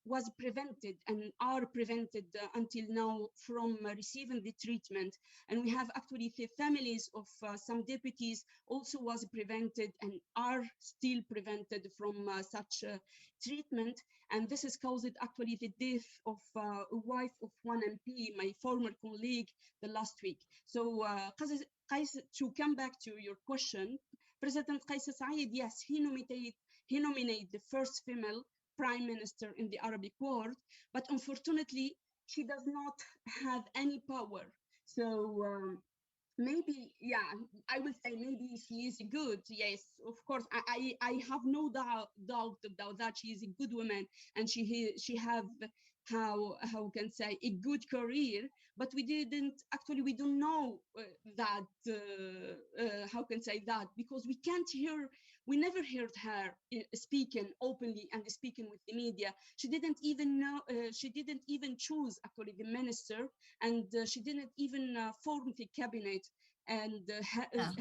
was prevented and are prevented until now from receiving the treatment. And we have actually the families of some deputies also was prevented and are still prevented from such treatment. And this has caused actually the death of a wife of one MP, my former colleague, the last week. So to come back to your question, President Qais Said, yes, he nominated the first female prime minister in the Arabic world, but unfortunately, she does not have any power. So maybe, I will say maybe she is good. Yes, of course, I have no doubt that she is a good woman, and she have how can say a good career, but we don't know that how can say that, because we never heard her speaking openly and speaking with the media. She didn't even know, she didn't even choose actually the minister, and she didn't even form the cabinet and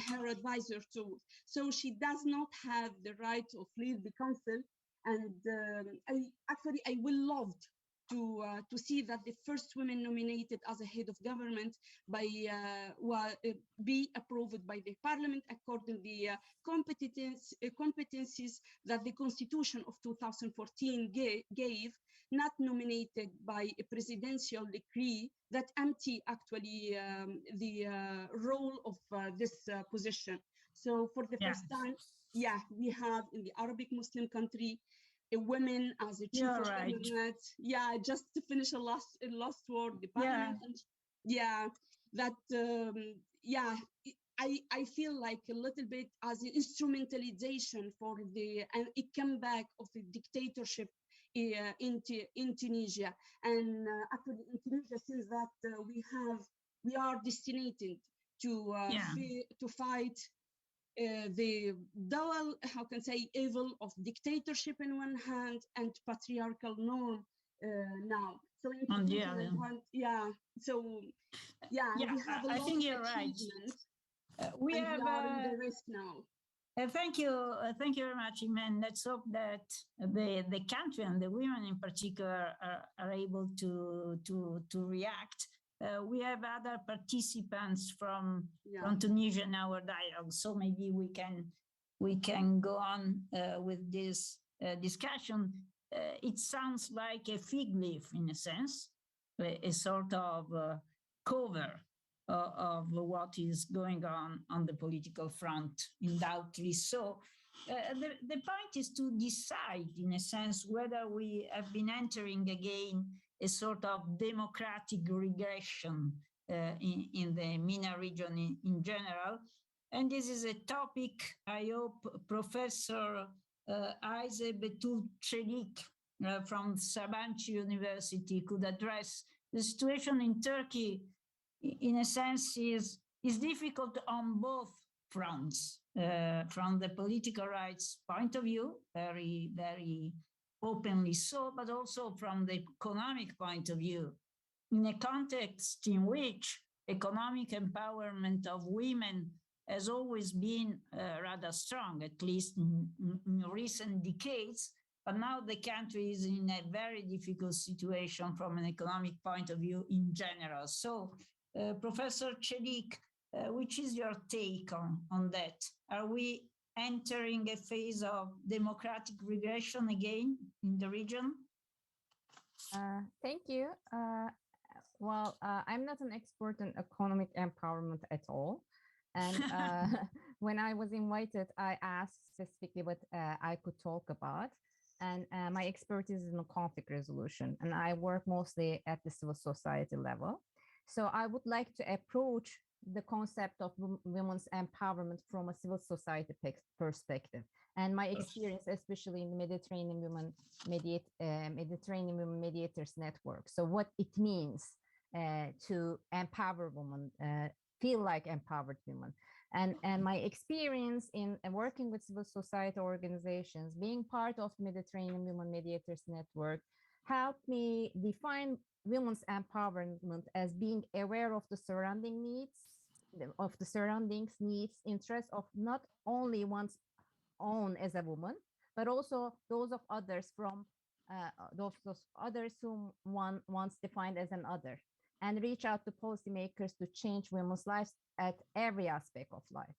her advisor too. So she does not have the right of lead the council. And I will love to see that the first woman nominated as a head of government be approved by the parliament according to the competencies that the constitution of 2014 gave, not nominated by a presidential decree that empty actually the role of this position. So for the first time, we have in the Arabic Muslim country a woman as a chief of cabinet. Just to finish a last word, the parliament. I feel like a little bit as an instrumentalization for the a comeback of the dictatorship in Tunisia. And actually in Tunisia, since that we are destined to fight the dual, how can say, evil of dictatorship in one hand and patriarchal norm now. So in we have a I lot think of you're right. We are in the risk now. Thank you very much, Iman. Let's hope that the country and the women in particular are able to react. We have other participants from Tunisia in our dialogue, so maybe we can go on with this discussion. It sounds like a fig leaf in a sense, a sort of cover of what is going on the political front, undoubtedly so. The point is to decide, in a sense, whether we have been entering again a sort of democratic regression in the MENA region in general. And this is a topic I hope Professor Ayse Betül-Çelik from Sabancı University could address. The situation in Turkey, in a sense, is difficult on both fronts. From the political rights point of view, very, very openly so, but also from the economic point of view, in a context in which economic empowerment of women has always been rather strong, at least in recent decades, but now the country is in a very difficult situation from an economic point of view in general. So, Professor Çelik, which is your take on that? Are we entering a phase of democratic regression again in the region? Thank you. I'm not an expert in economic empowerment at all. And when I was invited, I asked specifically what I could talk about. And my expertise is in conflict resolution. And I work mostly at the civil society level. So I would like to approach the concept of women's empowerment from a civil society perspective. And my experience, especially in the Mediterranean Women Mediators Network. So what it means to empower women, feel like empowered women. And my experience in working with civil society organizations, being part of Mediterranean Women Mediators Network, helped me define women's empowerment as being aware of the surrounding needs, interests of not only one's own as a woman, but also those of others from those others whom one once defined as an other, and reach out to policymakers to change women's lives at every aspect of life.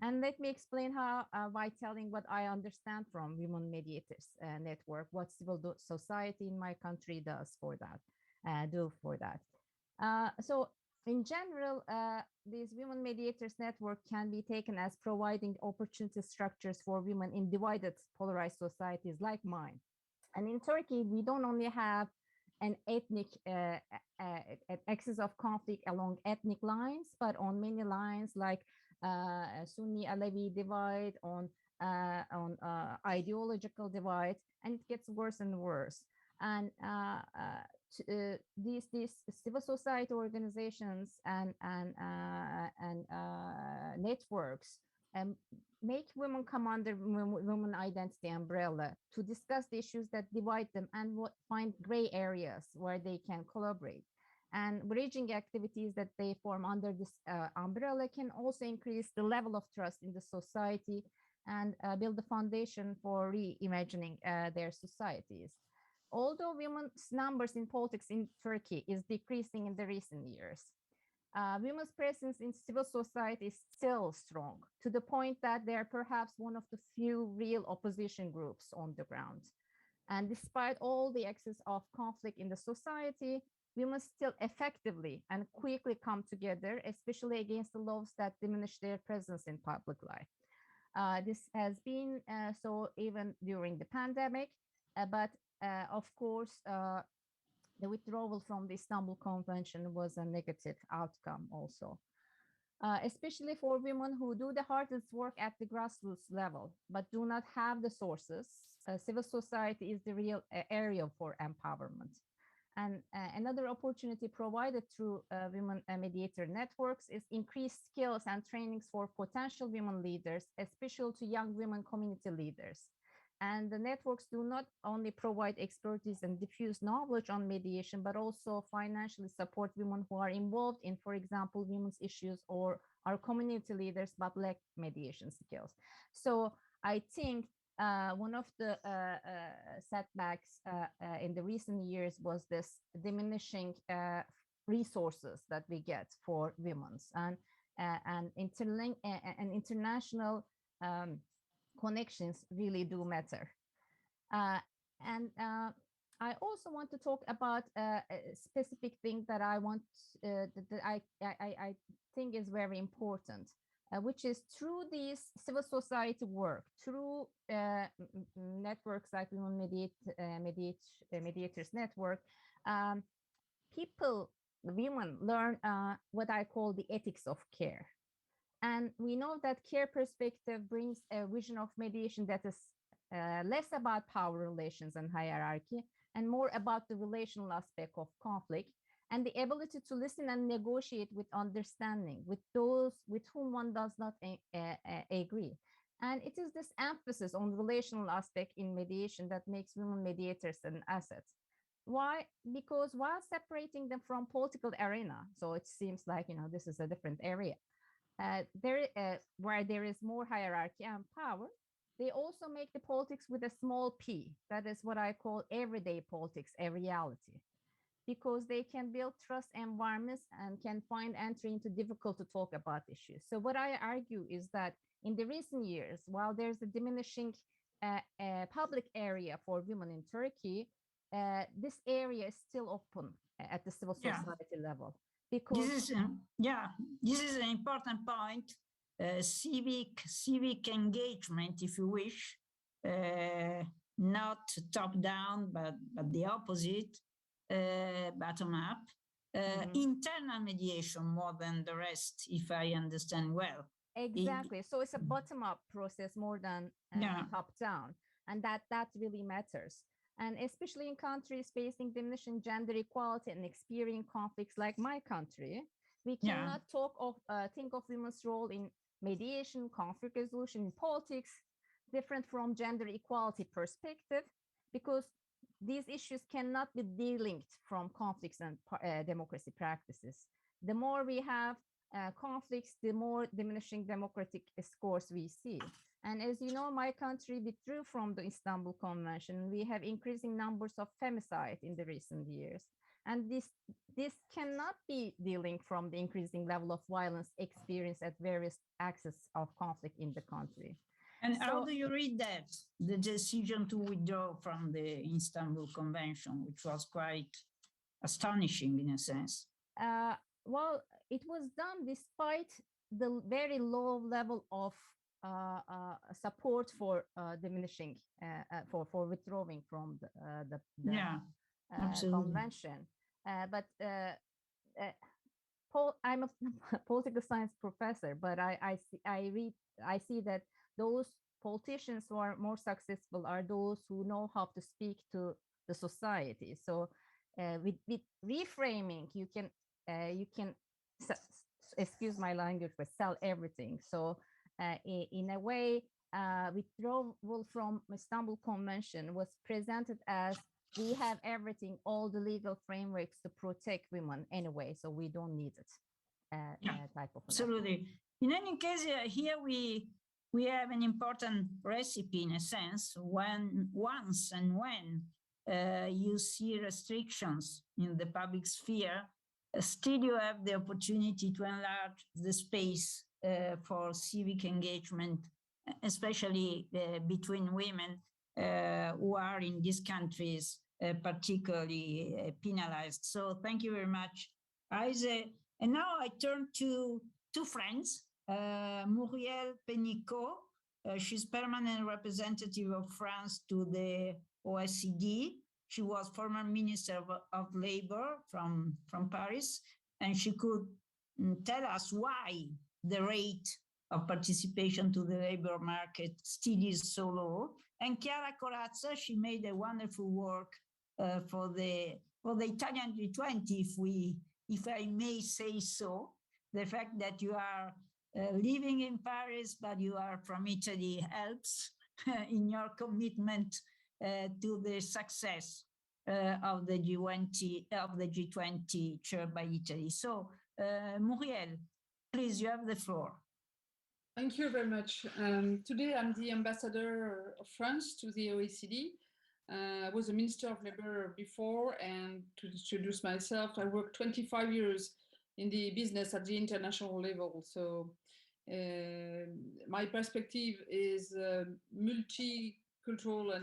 And let me explain how by telling what I understand from Women Mediators Network, what civil society in my country does for that. So in general, this Women Mediators Network can be taken as providing opportunity structures for women in divided, polarized societies like mine. And in Turkey, we don't only have an ethnic axis of conflict along ethnic lines, but on many lines like Sunni Alevi divide, on ideological divide, and it gets worse and worse. And these civil society organizations and networks make women come under women identity umbrella to discuss the issues that divide them and find gray areas where they can collaborate. And bridging activities that they form under this umbrella can also increase the level of trust in the society and build the foundation for reimagining their societies. Although women's numbers in politics in Turkey is decreasing in the recent years, women's presence in civil society is still strong, to the point that they are perhaps one of the few real opposition groups on the ground. And despite all the excess of conflict in the society, women still effectively and quickly come together, especially against the laws that diminish their presence in public life. This has been so even during the pandemic, but of course, the withdrawal from the Istanbul Convention was a negative outcome also, especially for women who do the hardest work at the grassroots level, but do not have the sources. Civil society is the real area for empowerment. And another opportunity provided through women mediator networks is increased skills and trainings for potential women leaders, especially to young women community leaders. And the networks do not only provide expertise and diffuse knowledge on mediation, but also financially support women who are involved in, for example, women's issues or are community leaders but lack mediation skills. So I think one of the setbacks in the recent years was this diminishing resources that we get for women's and international connections really do matter. I also want to talk about a specific thing that I want that I think is very important, which is through these civil society work, through networks like Women Mediators Network, women learn what I call the ethics of care. And we know that care perspective brings a vision of mediation that is less about power relations and hierarchy and more about the relational aspect of conflict and the ability to listen and negotiate with understanding with those with whom one does not agree. And it is this emphasis on relational aspect in mediation that makes women mediators an asset. Why? Because while separating them from political arena, so it seems like, this is a different area, where there is more hierarchy and power, they also make the politics with a small p. That is what I call everyday politics, a reality, because they can build trust environments and can find entry into difficult to talk about issues. So what I argue is that in the recent years, while there's a diminishing public area for women in Turkey, this area is still open at the civil society level. Because this is an important point. Civic engagement, if you wish, not top down, but the opposite, bottom up. Internal mediation more than the rest, if I understand well. Exactly. So it's a bottom up process more than top down, and that really matters. And especially in countries facing diminishing gender equality and experiencing conflicts like my country, we cannot think of women's role in mediation, conflict resolution, in politics, different from gender equality perspective, because these issues cannot be delinked from conflicts and democracy practices. The more we have conflicts, the more diminishing democratic scores we see. And as you know, my country withdrew from the Istanbul Convention. We have increasing numbers of femicide in the recent years. And this cannot be delinked from the increasing level of violence experienced at various axes of conflict in the country. And how do you read that, the decision to withdraw from the Istanbul Convention, which was quite astonishing in a sense? Well, it was done despite the very low level of support for diminishing, for withdrawing from the convention. But I'm a political science professor, but I see that those politicians who are more successful are those who know how to speak to the society. So with reframing, you can excuse my language, but sell everything. So in a way, withdrawal from Istanbul Convention was presented as we have everything, all the legal frameworks to protect women anyway, so we don't need it. Type of absolutely. In any case, here we have an important recipe in a sense. When you see restrictions in the public sphere, still you have the opportunity to enlarge the space for civic engagement, especially between women who are in these countries particularly penalized. So thank you very much, Aise. And now I turn to two friends, Muriel Pénicaud. She's permanent representative of France to the OECD. She was former Minister of Labor from Paris, and she could tell us why the rate of participation to the labor market still is so low. And Chiara Corazza, she made a wonderful work for the Italian G20, if I may say so. The fact that you are living in Paris, but you are from Italy helps in your commitment to the success of the G20 chaired by Italy. So, Muriel, please, you have the floor. Thank you very much. Today, I'm the ambassador of France to the OECD. I was a Minister of Labor before, and to introduce myself, I worked 25 years in the business at the international level. So my perspective is multicultural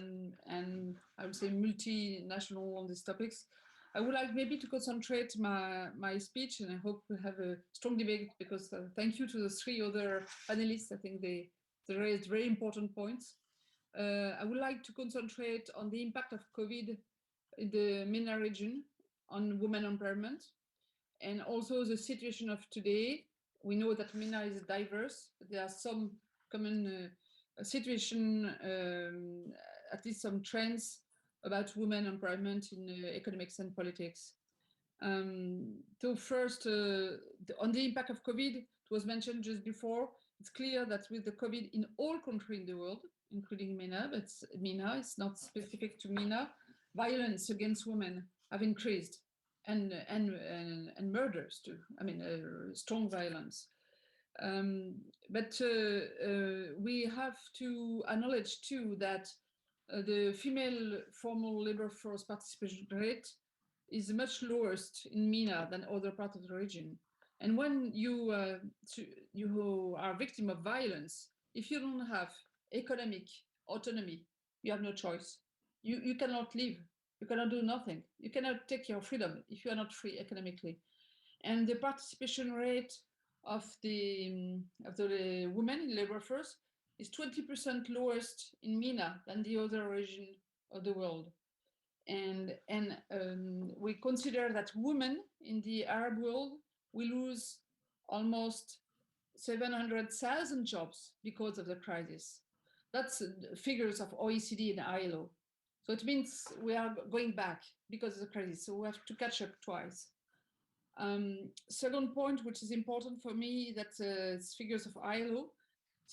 and I would say multinational on these topics. I would like maybe to concentrate my speech, and I hope we have a strong debate, because thank you to the three other panelists. I think they raised very important points. I would like to concentrate on the impact of COVID in the MENA region on women empowerment, and also the situation of today. We know that MENA is diverse, but there are some common situation, at least some trends about women empowerment in economics and politics. So first, on the impact of COVID, it was mentioned just before. It's clear that with the COVID in all countries in the world, including MENA, but MENA is not specific to MENA, violence against women have increased, and murders too. I mean, strong violence. But we have to acknowledge too that the female formal labor force participation rate is much lowest in MENA than other parts of the region. And when you are victim of violence, if you don't have economic autonomy, you have no choice. You cannot live. You cannot do nothing. You cannot take your freedom if you are not free economically. And the participation rate of the women in labor force is 20% lowest in MENA than the other region of the world. And we consider that women in the Arab world will lose almost 700,000 jobs because of the crisis. That's figures of OECD and ILO. So it means we are going back because of the crisis. So we have to catch up twice. Second point, which is important for me, that figures of ILO,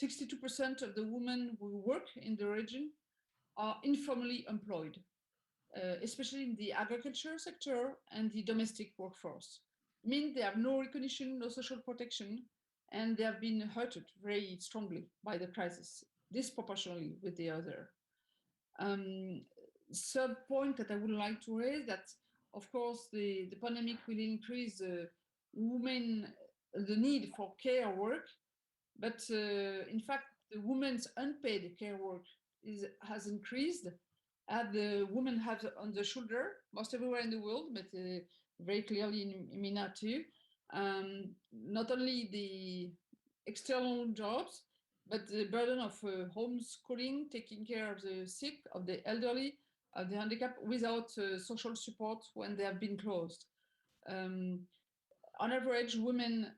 62% of the women who work in the region are informally employed, especially in the agriculture sector and the domestic workforce. I mean, they have no recognition, no social protection, and they have been hurted very strongly by the crisis, disproportionately with the other. Third point that I would like to raise, that of course the pandemic will increase the need for care work, but in fact the women's unpaid care work has increased. The women have on the shoulder, most everywhere in the world, but very clearly in MENA too, not only the external jobs, but the burden of homeschooling, taking care of the sick, of the elderly, of the handicapped, without social support when they have been closed. On average, women,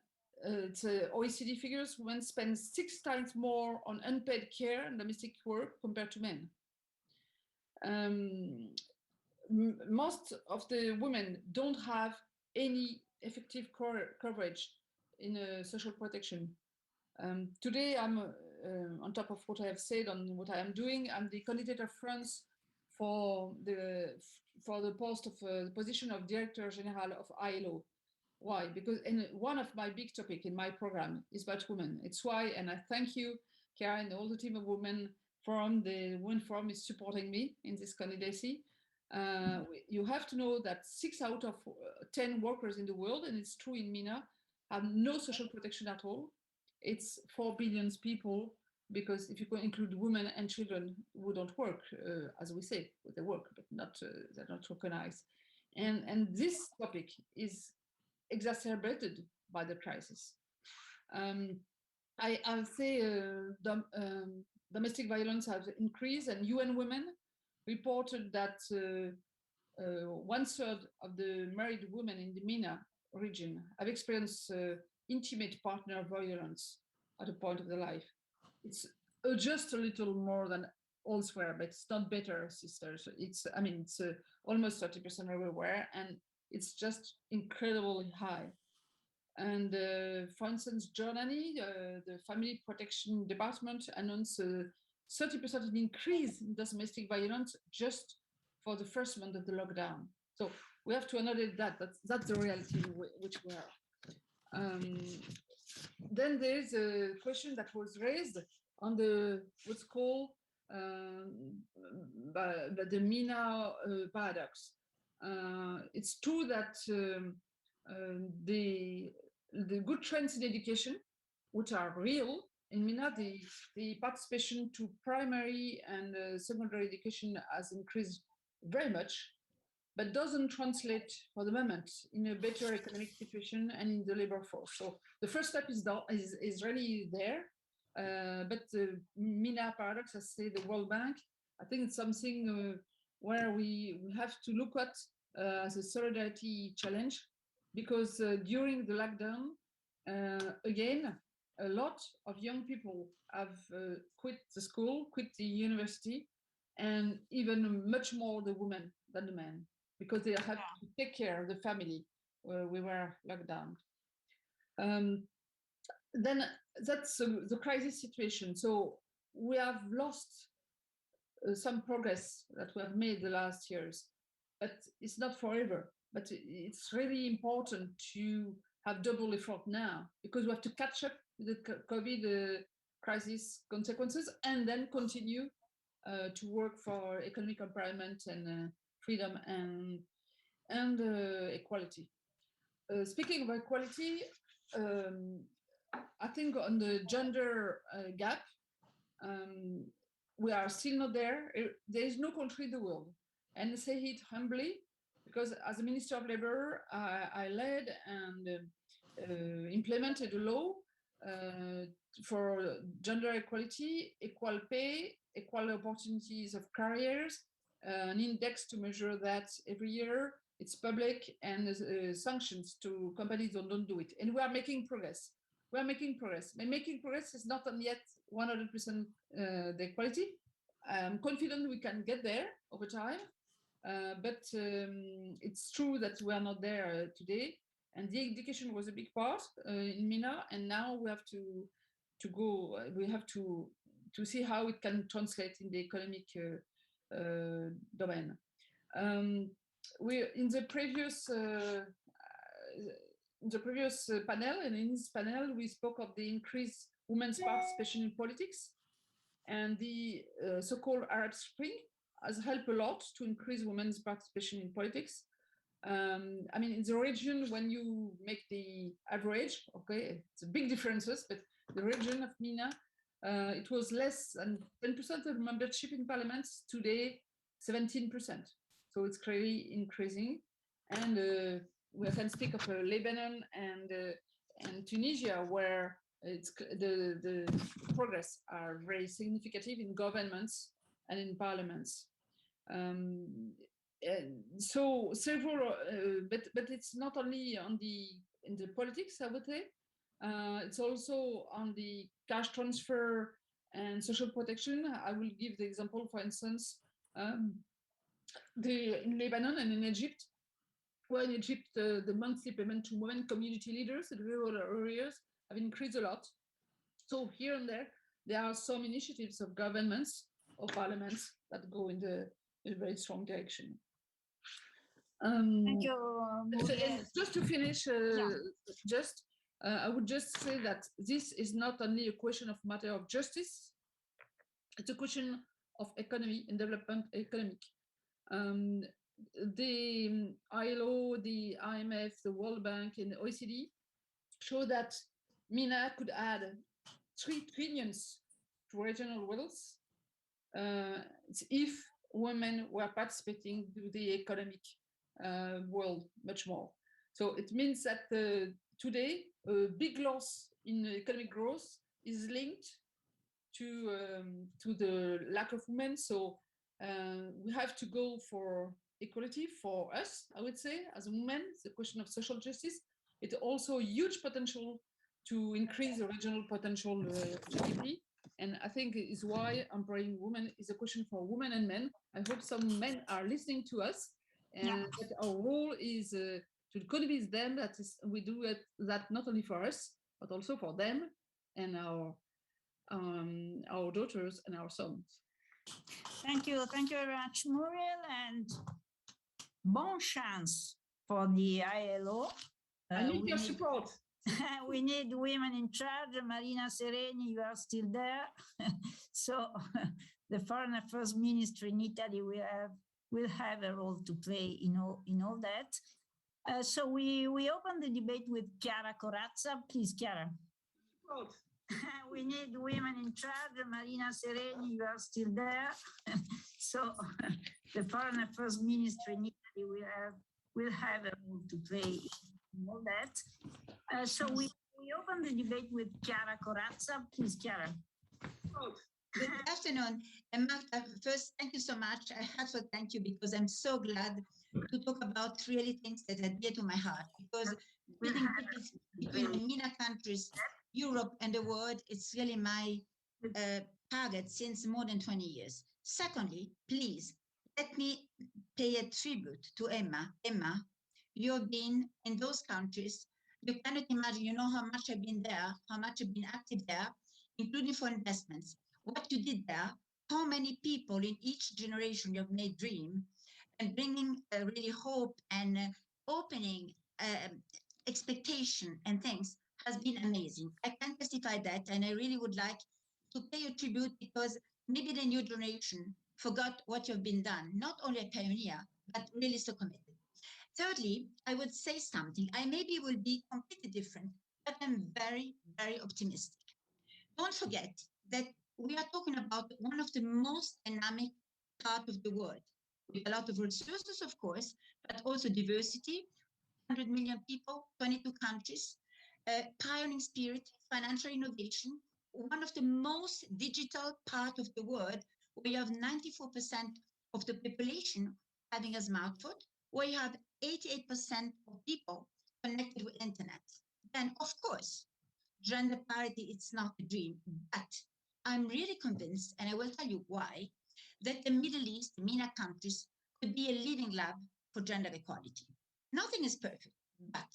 it's OECD figures, women spend 6 times more on unpaid care and domestic work compared to men. most of the women don't have any effective coverage in social protection. Today, I'm on top of what I have said on what I am doing. I'm the candidate of France for the post of the position of Director General of ILO. Why? Because one of my big topics in my program is about women. It's why, and I thank you, Chiara, and all the team of Women Forum. The Women Forum is supporting me in this candidacy. You have to know that 6 out of 10 workers in the world, and it's true in MENA, have no social protection at all. It's 4 billion people, because if you can include women and children who don't work, as we say, they work, but not they're not recognized. And this topic is exacerbated by the crisis. I'll say domestic violence has increased, and UN Women reported that 1/3 of the married women in the MENA region have experienced intimate partner violence at a point of their life. It's just a little more than elsewhere, but it's not better, sisters. It's, I mean, it's almost 30% everywhere, and it's just incredibly high. And for instance, Germany, the Family Protection Department announced a 30% increase in domestic violence just for the first month of the lockdown. So we have to acknowledge that. That's the reality in which we are. Then there's a question that was raised on the what's called the MENA paradox. It's true that the good trends in education, which are real in MENA, the participation to primary and secondary education has increased very much, but doesn't translate for the moment in a better economic situation and in the labor force. So the first step is really there, but the MENA paradox, as say the World Bank, I think it's something where we have to look at as a solidarity challenge, because during the lockdown, again, a lot of young people have quit the school, quit the university, and even much more the women than the men, because they have to take care of the family where we were locked down. Then that's the crisis situation. So we have lost some progress that we have made the last years, but it's not forever. But it's really important to have double effort now, because we have to catch up with the COVID crisis consequences and then continue to work for economic empowerment and freedom and equality. Speaking of equality, I think on the gender gap, we are still not there. There is no country in the world, and I say it humbly, because as a Minister of Labor, I led and implemented a law for gender equality, equal pay, equal opportunities of careers, an index to measure that every year. It's public, and sanctions to companies who don't do it. And we are making progress. We are making progress. And making progress is not yet 100% the equality. I'm confident we can get there over time, but it's true that we are not there today. And the education was a big part in MENA, and now we have to go. We have to see how it can translate in the economic domain. We in the previous panel, and in this panel we spoke of the increased women's participation in politics, and the so-called Arab Spring has helped a lot to increase women's participation in politics. I mean, in the region, when you make the average, okay, it's a big differences, but the region of MENA, it was less than 10% of membership in parliaments. Today, 17%. So it's clearly increasing, and we can speak of Lebanon and Tunisia, where it's the progress are very significant in governments and in parliaments. So several, but it's not only on in the politics, I would say. It's also on the cash transfer and social protection. I will give the example, for instance. in Lebanon and in Egypt, where in Egypt the monthly payment to women community leaders in rural areas have increased a lot. So here and there are some initiatives of governments or parliaments that go in a very strong direction. Thank you, just to finish, I would just say that this is not only a question of matter of justice, it's a question of economy and development economic. The ILO, the IMF, the World Bank, and the OECD show that MENA could add 3 trillion to regional wealth if women were participating to the economic world much more. So it means that today a big loss in economic growth is linked to the lack of women. So we have to go for equality for us, I would say, as a woman. It's a question of social justice. It's also a huge potential to increase the regional potential GDP. And I think is why empowering women is a question for women and men. I hope some men are listening to us, and that our role is to convince them that we do that not only for us, but also for them and our daughters and our sons. Thank you very much, Muriel, and bon chance for the ILO. I need your support. We need women in charge. Marina Sereni, you are still there. So the Foreign Affairs Ministry in Italy will have a role to play in all that. So we open the debate with Chiara Corazza. Please, Chiara. We need women in charge. Marina Sereni, you are still there. So the Foreign Affairs Ministry in Italy will have a role to play in all that. So we open the debate with Chiara Corazza. Please, Chiara. Good afternoon. And Marta, first, thank you so much. I have to thank you because I'm so glad to talk about really things that are dear to my heart. Because building bridges between the MENA countries, Europe, and the world, it's really my target since more than 20 years. Secondly, please, let me pay a tribute to Emma. Emma, you've been in those countries. You cannot imagine, you know how much I've been there, how much I've been active there, including for investments. What you did there, how many people in each generation you've made dream, and bringing really hope and opening expectation and things has been amazing. I can testify that, and I really would like to pay a tribute because maybe the new generation forgot what you've been done, not only a pioneer, but really so committed. Thirdly, I would say something. I maybe will be completely different, but I'm very, very optimistic. Don't forget that we are talking about one of the most dynamic part of the world, with a lot of resources, of course, but also diversity, 100 million people, 22 countries, pioneering spirit, financial innovation, one of the most digital part of the world, where you have 94% of the population having a smartphone, where you have 88% of people connected with internet. Then, of course, gender parity, it's not a dream, but I'm really convinced, and I will tell you why, that the Middle East, the MENA countries, could be a living lab for gender equality. Nothing is perfect, but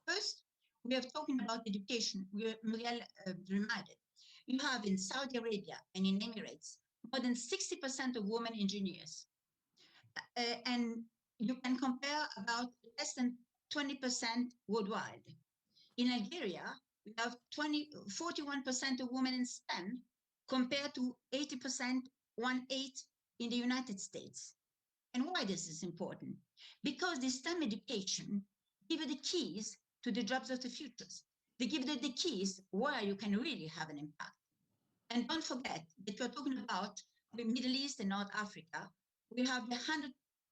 first, we are talking about education. Muriel reminded. You have in Saudi Arabia and in Emirates, more than 60% of women engineers. And you can compare about less than 20% worldwide. In Algeria, we have 41% of women in STEM compared to 80%, 1/8 in the United States. And why this is important? Because the STEM education gives you the keys to the jobs of the futures. They give you the keys where you can really have an impact. And don't forget that we're talking about the Middle East and North Africa. We have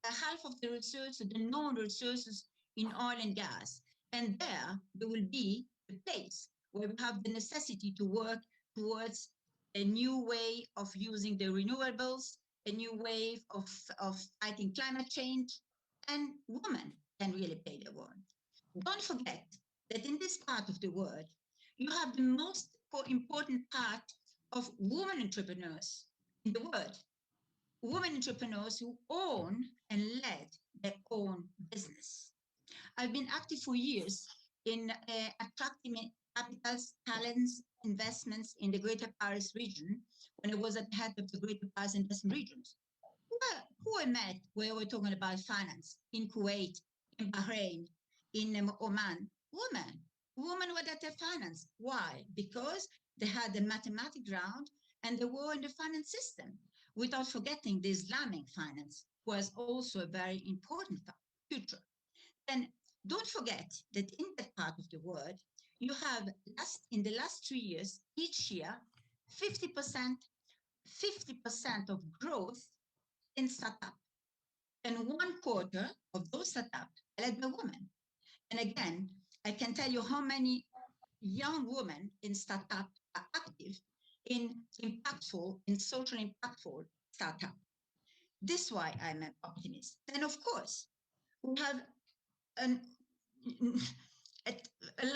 half of the resources, the known resources in oil and gas. And there will be a place where we have the necessity to work towards a new way of using the renewables, a new way of fighting climate change, and women can really play the role. Don't forget that in this part of the world, you have the most important part of women entrepreneurs in the world. women entrepreneurs who own and led their own business. I've been active for years in attracting capitals, talents, investments in the Greater Paris region when I was at the head of the Greater Paris investment regions. Who I met where we're talking about finance in Kuwait, in Bahrain, in Oman, women were at the finance. Why? Because they had the mathematical ground and they were in the finance system, without forgetting the Islamic finance was also a very important future. And don't forget that in that part of the world, you have in the last 3 years, each year, 50% of growth in startup. And 1/4 of those startups are led by women. And again, I can tell you how many young women in startup are active in social impactful startup. This is why I'm an optimist. And of course, we have a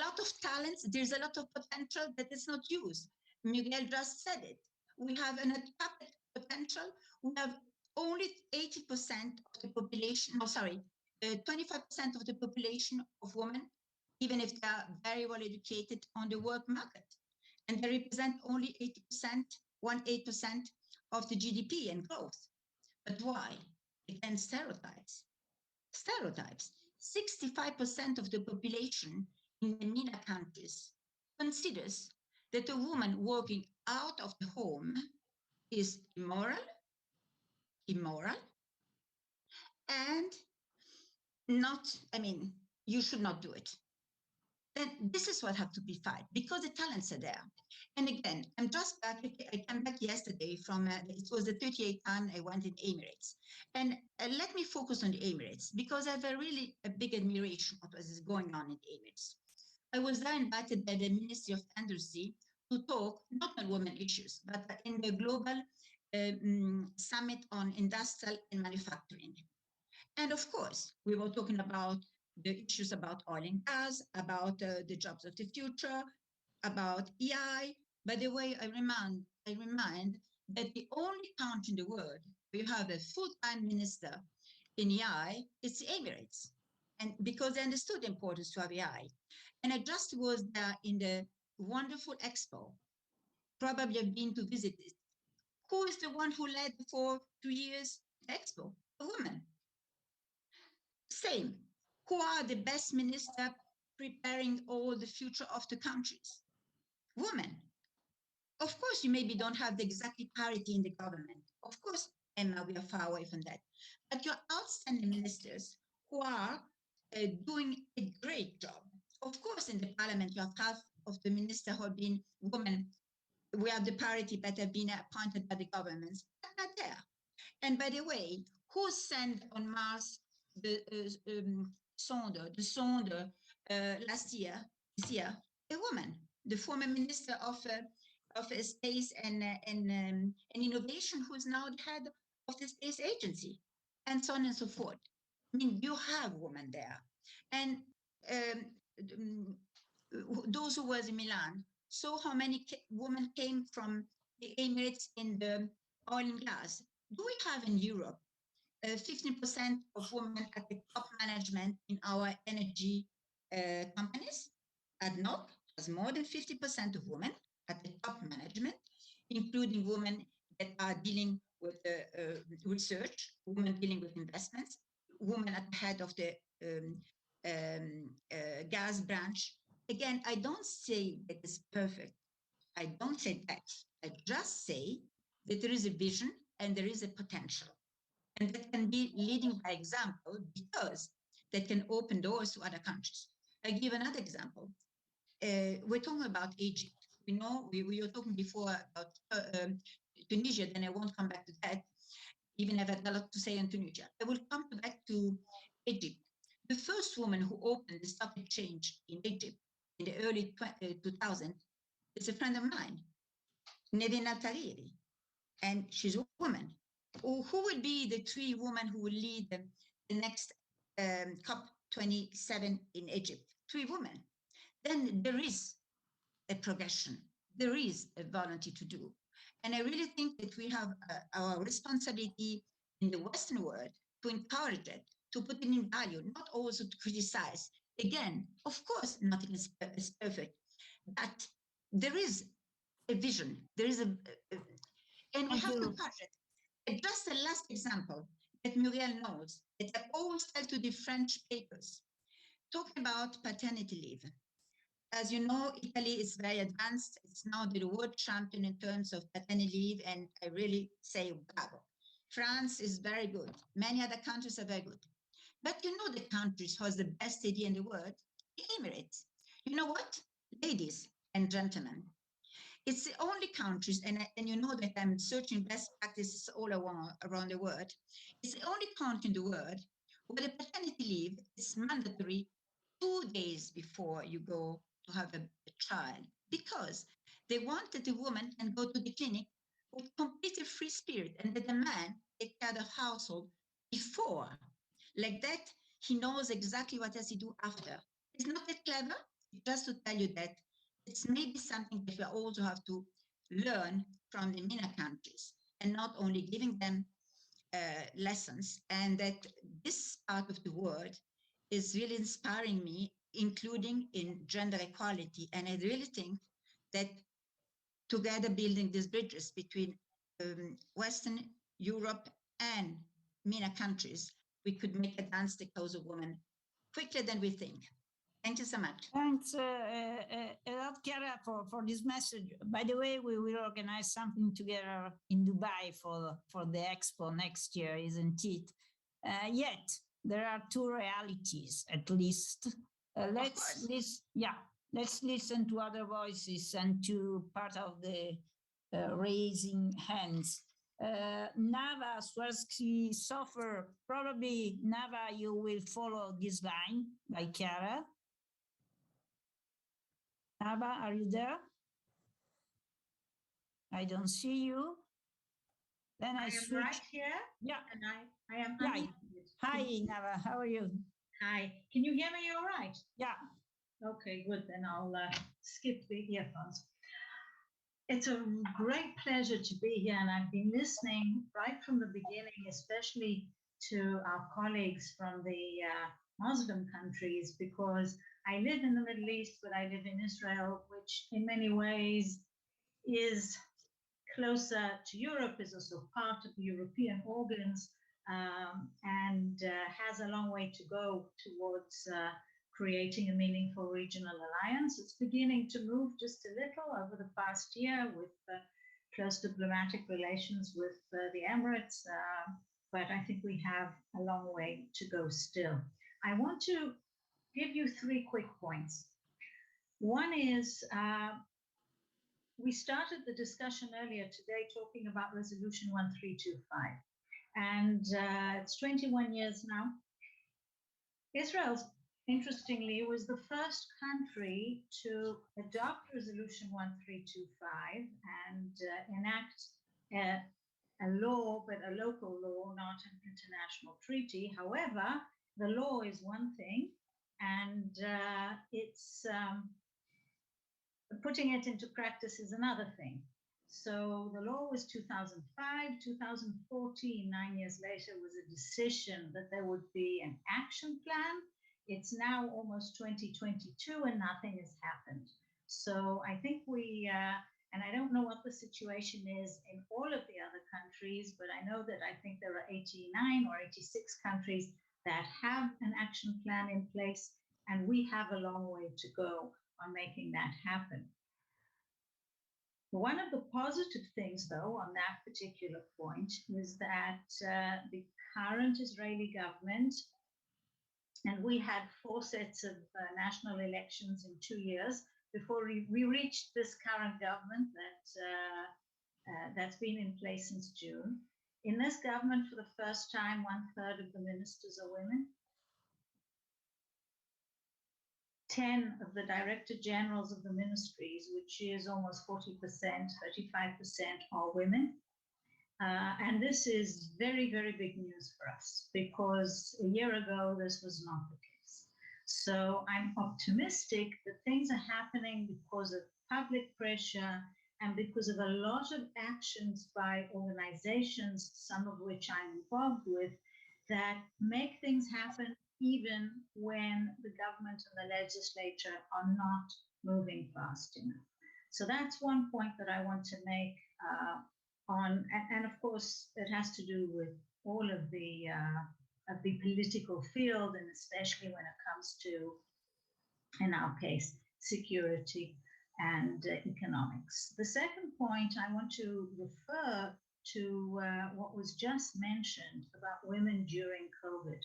lot of talents. There's a lot of potential that is not used. Miguel just said it. We have an untapped potential. We have only 80% of the population, 25% of the population of women, even if they are very well educated on the work market. And they represent only 18% of the GDP and growth. But why? Again, stereotypes. 65% of the population in the MENA countries considers that a woman working out of the home is immoral, and you should not do it. Then this is what have to be fight, because the talents are there. And again, I'm just back, I came back yesterday from, it was the 38th time I went in Emirates. And let me focus on the Emirates, because I have a big admiration of what is going on in Emirates. I was there invited by the Ministry of Industry to talk, not on women issues, but in the global summit on industrial and manufacturing. And of course, we were talking about the issues about oil and gas, about the jobs of the future, about AI. By the way, I remind that the only country in the world where you have a full-time minister in AI is the Emirates, and because they understood the importance of AI. And I just was there in the wonderful expo. Probably have been to visit it. Who is the one who led for 2 years the expo? A woman. Same. Who are the best ministers preparing all the future of the countries? Women. Of course, you maybe don't have the exact parity in the government. Of course, Emma, we are far away from that. But you're outstanding ministers who are doing a great job. Of course, in the parliament, you have half of the ministers who have been women. We have the parity that have been appointed by the governments. They're not there. And by the way, who sent on Mars the sonde this year? A woman, the former minister of space and innovation, who is now the head of the space agency, and so on and so forth. I mean, you have women there. And those who was in Milan saw how many women came from the Emirates in the oil and gas. Do we have in Europe 15% of women at the top management in our energy companies? ADNOC has more than 50% of women at the top management, including women that are dealing with research, women dealing with investments, women at the head of the gas branch. Again, I don't say that it's perfect. I don't say that. I just say that there is a vision and there is a potential. And that can be leading by example, because that can open doors to other countries. I give another example. We're talking about Egypt. We know we were talking before about Tunisia, then I won't come back to that, even if I have a lot to say on Tunisia. I will come back to Egypt. The first woman who opened the stock exchange in Egypt in the early 2000s is a friend of mine, Nevin Al-Tariri, and she's a woman. Who will be the 3 women who will lead the next COP27 in Egypt? 3 women. Then there is a progression. There is a volunteer to do. And I really think that we have our responsibility in the Western world to encourage it, to put it in value, not also to criticize. Again, of course, nothing is perfect, but there is a vision. There is and we have to encourage it. And just a last example that Muriel knows, that I always tell to the French papers, talking about paternity leave. As you know, Italy is very advanced. It's now the world champion in terms of paternity leave, and I really say bravo. France is very good. Many other countries are very good. But you know the countries who has the best idea in the world? The Emirates. You know what? Ladies and gentlemen, it's the only countries, and you know that I'm searching best practices all around the world. It's the only country in the world where the paternity leave is mandatory 2 days before you go to have a child, because they want that the woman can go to the clinic with completely free spirit, and that the man take care of the household before. Like that, he knows exactly what has to do after. It's not that clever. Just to tell you that it's maybe something that we also have to learn from the MENA countries, and not only giving them lessons. And that this part of the world is really inspiring me, including in gender equality. And I really think that together building these bridges between Western Europe and MENA countries, we could make advance the cause of women quicker than we think. Thank you so much. Thanks a lot, Chiara, for this message. By the way, we will organize something together in Dubai for the expo next year, isn't it? Yet there are two realities, at least. Let's listen to other voices and to part of the raising hands. Nava, Swarovski, Sofer, probably Nava, you will follow this line by Chiara. Nava, are you there? I don't see you. Then I switch. Right here. Yeah. And I am right. Hi, Nava, how are you? Hi. Can you hear me all right? Yeah. Okay, good. Then I'll skip the earphones. It's a great pleasure to be here, and I've been listening right from the beginning, especially to our colleagues from the Muslim countries, because I live in the Middle East, but I live in Israel, which in many ways is closer to Europe, is also part of the European organs, and has a long way to go towards creating a meaningful regional alliance. It's beginning to move just a little over the past year with close diplomatic relations with the Emirates, but I think we have a long way to go still. I want to give you 3 quick points. One is, we started the discussion earlier today talking about Resolution 1325, and it's 21 years now. Israel, interestingly, was the first country to adopt Resolution 1325 and enact a law, but a local law, not an international treaty. However, the law is one thing, and it's putting it into practice is another thing. So the law was 2005, 2014, 9 years later, was a decision that there would be an action plan. It's now almost 2022 and nothing has happened. So I think we, and I don't know what the situation is in all of the other countries, but I know that I think there are 89 or 86 countries that have an action plan in place, and we have a long way to go on making that happen. One of the positive things, though, on that particular point is that the current Israeli government, and we had 4 sets of national elections in 2 years before we reached this current government that's been in place since June. In this government, for the first time, 1/3 of the ministers are women. 10 of the director generals of the ministries, which is almost 40%, 35% are women. And this is very, very big news for us, because a year ago, this was not the case. So I'm optimistic that things are happening because of public pressure and because of a lot of actions by organizations, some of which I'm involved with, that make things happen even when the government and the legislature are not moving fast enough. So that's one point that I want to make and of course it has to do with all of the political field, and especially when it comes to, in our case, security and economics. The second point, I want to refer to what was just mentioned about women during COVID.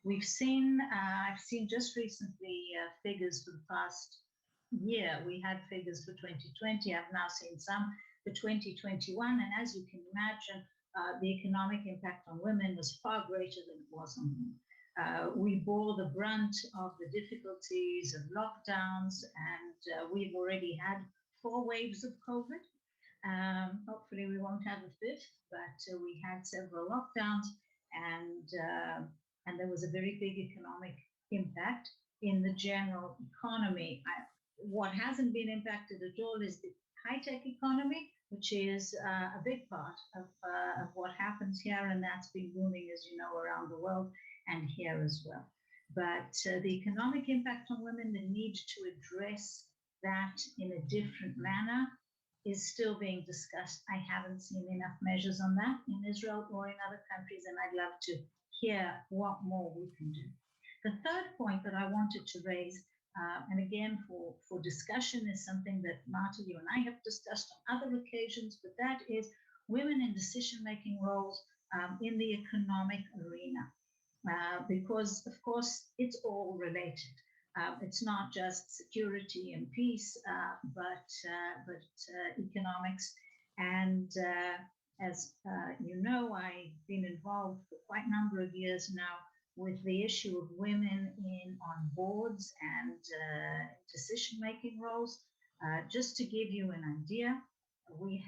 We've seen, I've seen just recently figures for the past year. We had figures for 2020. I've now seen some for 2021. And as you can imagine, the economic impact on women was far greater than it was on men. We bore the brunt of the difficulties of lockdowns, and we've already had 4 waves of COVID. Hopefully we won't have a 5th, but we had several lockdowns, and there was a very big economic impact in the general economy. What hasn't been impacted at all is the high-tech economy, which is a big part of what happens here, and that's been booming, as you know, around the world and here as well. But the economic impact on women, the need to address that in a different manner is still being discussed. I haven't seen enough measures on that in Israel or in other countries, and I'd love to hear what more we can do. The third point that I wanted to raise, and again for discussion, is something that Marta, you and I have discussed on other occasions, but that is women in decision-making roles in the economic arena. Because of course it's all related. It's not just security and peace, but economics. And as you know, I've been involved for quite a number of years now with the issue of women on boards and decision-making roles. Just to give you an idea, we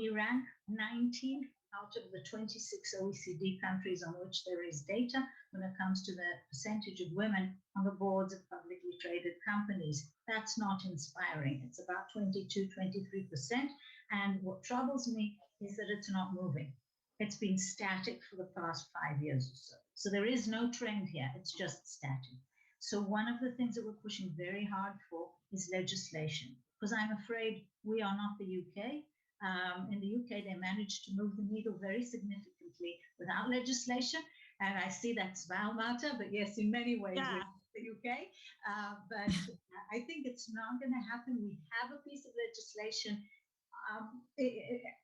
rank 19 out of the 26 OECD countries on which there is data when it comes to the percentage of women on the boards of publicly traded companies. That's not inspiring. It's about 22, 23%. And what troubles me is that it's not moving. It's been static for the past 5 years or so. So there is no trend here. It's just static. So one of the things that we're pushing very hard for is legislation, because I'm afraid we are not the UK. In the UK, they managed to move the needle very significantly without legislation. And I see that's Val, Marta, but yes, in many ways, yeah, the UK. But I think it's not going to happen. We have a piece of legislation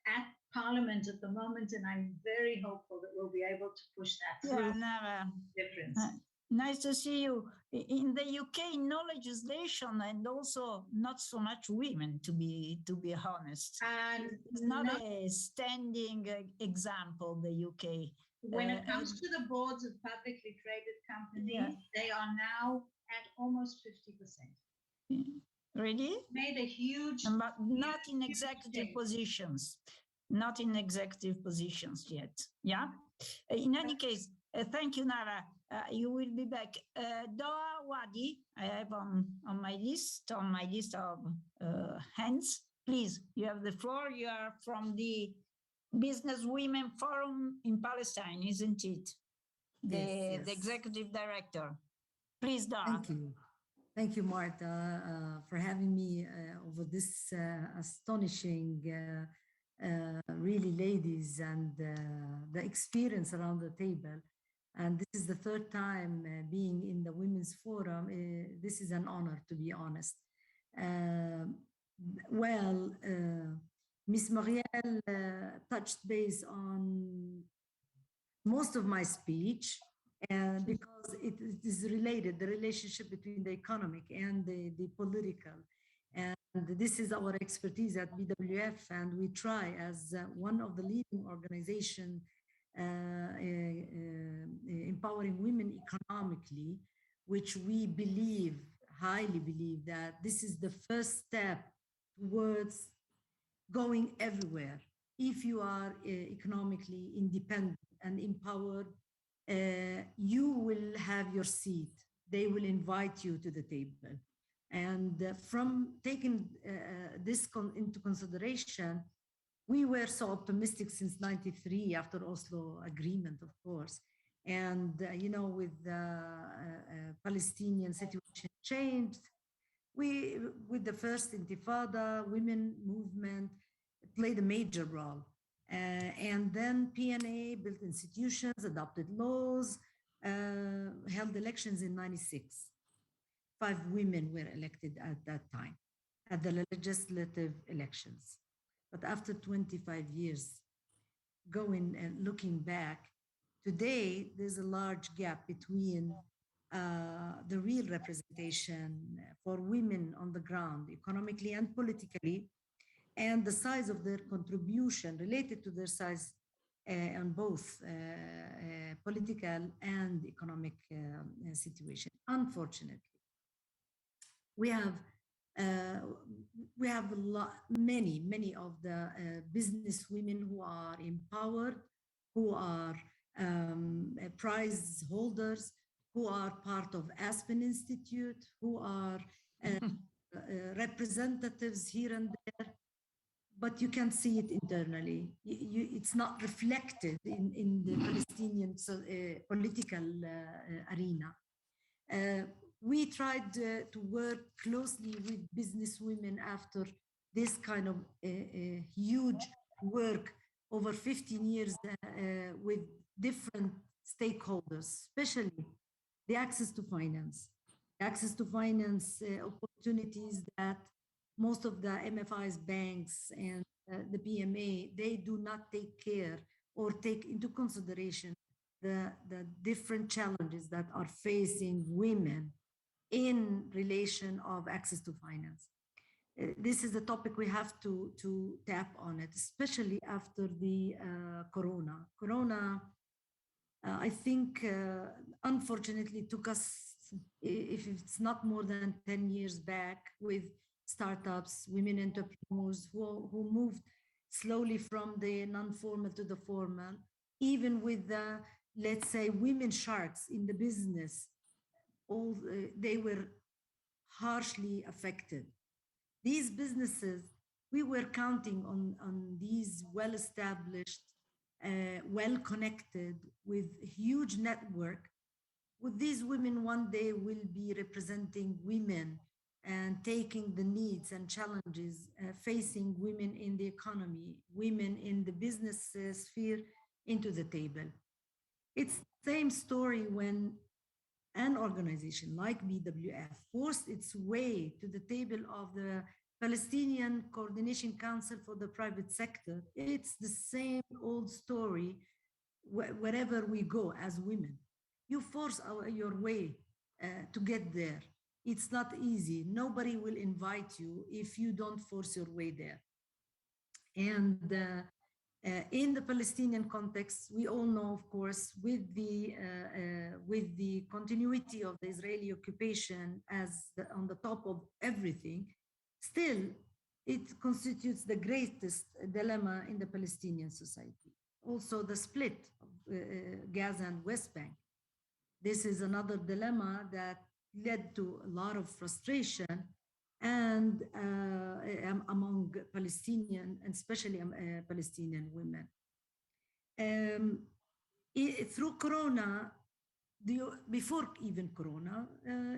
at Parliament at the moment, and I'm very hopeful that we'll be able to push that through. Yeah, Difference. Nice to see you. In the UK, no legislation, and also not so much women, to be honest. And it's not a standing example, the UK. When it comes to the boards of publicly traded companies, they are now at almost 50%. Really? Made a huge, but not in executive positions. Not in executive positions yet. Yeah. In any case, thank you, Nara. You will be back. Doa Wadi, I have on my list of hands. Please, you have the floor. You are from the Business Women Forum in Palestine, isn't it? The executive director. Please, Doa. Thank you. Thank you, Marta, for having me over this astonishing, really ladies, and the experience around the table. And this is the 3rd time being in the Women's Forum. This is an honor, to be honest. Ms. Marielle touched base on most of my speech, because it is related, the relationship between the economic and the political. And this is our expertise at BWF, and we try as one of the leading organizations empowering women economically, which we highly believe that this is the first step towards going everywhere. If you are economically independent and empowered, you will have your seat. They will invite you to the table. And from taking this into consideration, we were so optimistic since '93 after Oslo Agreement, of course. And, you know, with the Palestinian situation changed, with the first Intifada, women movement played a major role. And then PNA built institutions, adopted laws, held elections in '96. 5 women were elected at that time at the legislative elections. But after 25 years, going and looking back, today there's a large gap between the real representation for women on the ground, economically and politically, and the size of their contribution related to their size on both political and economic situation. Unfortunately, we have many of the business women who are empowered, who are prize holders, who are part of Aspen Institute, who are representatives here and there, but you can see it internally. It's not reflected in the Palestinian political arena. We tried to work closely with business women after this kind of huge work over 15 years with different stakeholders, especially the access to finance. Access to finance opportunities that most of the MFIs, banks, and the PMA, they do not take care or take into consideration the different challenges that are facing women in relation of access to finance. This is a topic we have to tap on it, especially after the Corona. Corona, I think, unfortunately took us, if it's not more than 10 years back, with startups, women entrepreneurs who moved slowly from the non-formal to the formal, even with the, let's say, women sharks in the business, they were harshly affected. These businesses, we were counting on these well-established, well-connected, with huge network. With these women, one day will be representing women and taking the needs and challenges facing women in the economy, women in the business sphere into the table. It's the same story when an organization like BWF forced its way to the table of the Palestinian Coordination Council for the Private Sector. It's the same old story wherever we go as women. You force your way to get there. It's not easy. Nobody will invite you if you don't force your way there. And in the Palestinian context, we all know, of course, with the continuity of the Israeli occupation as on the top of everything, still it constitutes the greatest dilemma in the Palestinian society. Also, the split of Gaza and West Bank. This is another dilemma that led to a lot of frustration and among Palestinian, and especially Palestinian women. Through Corona, before even Corona,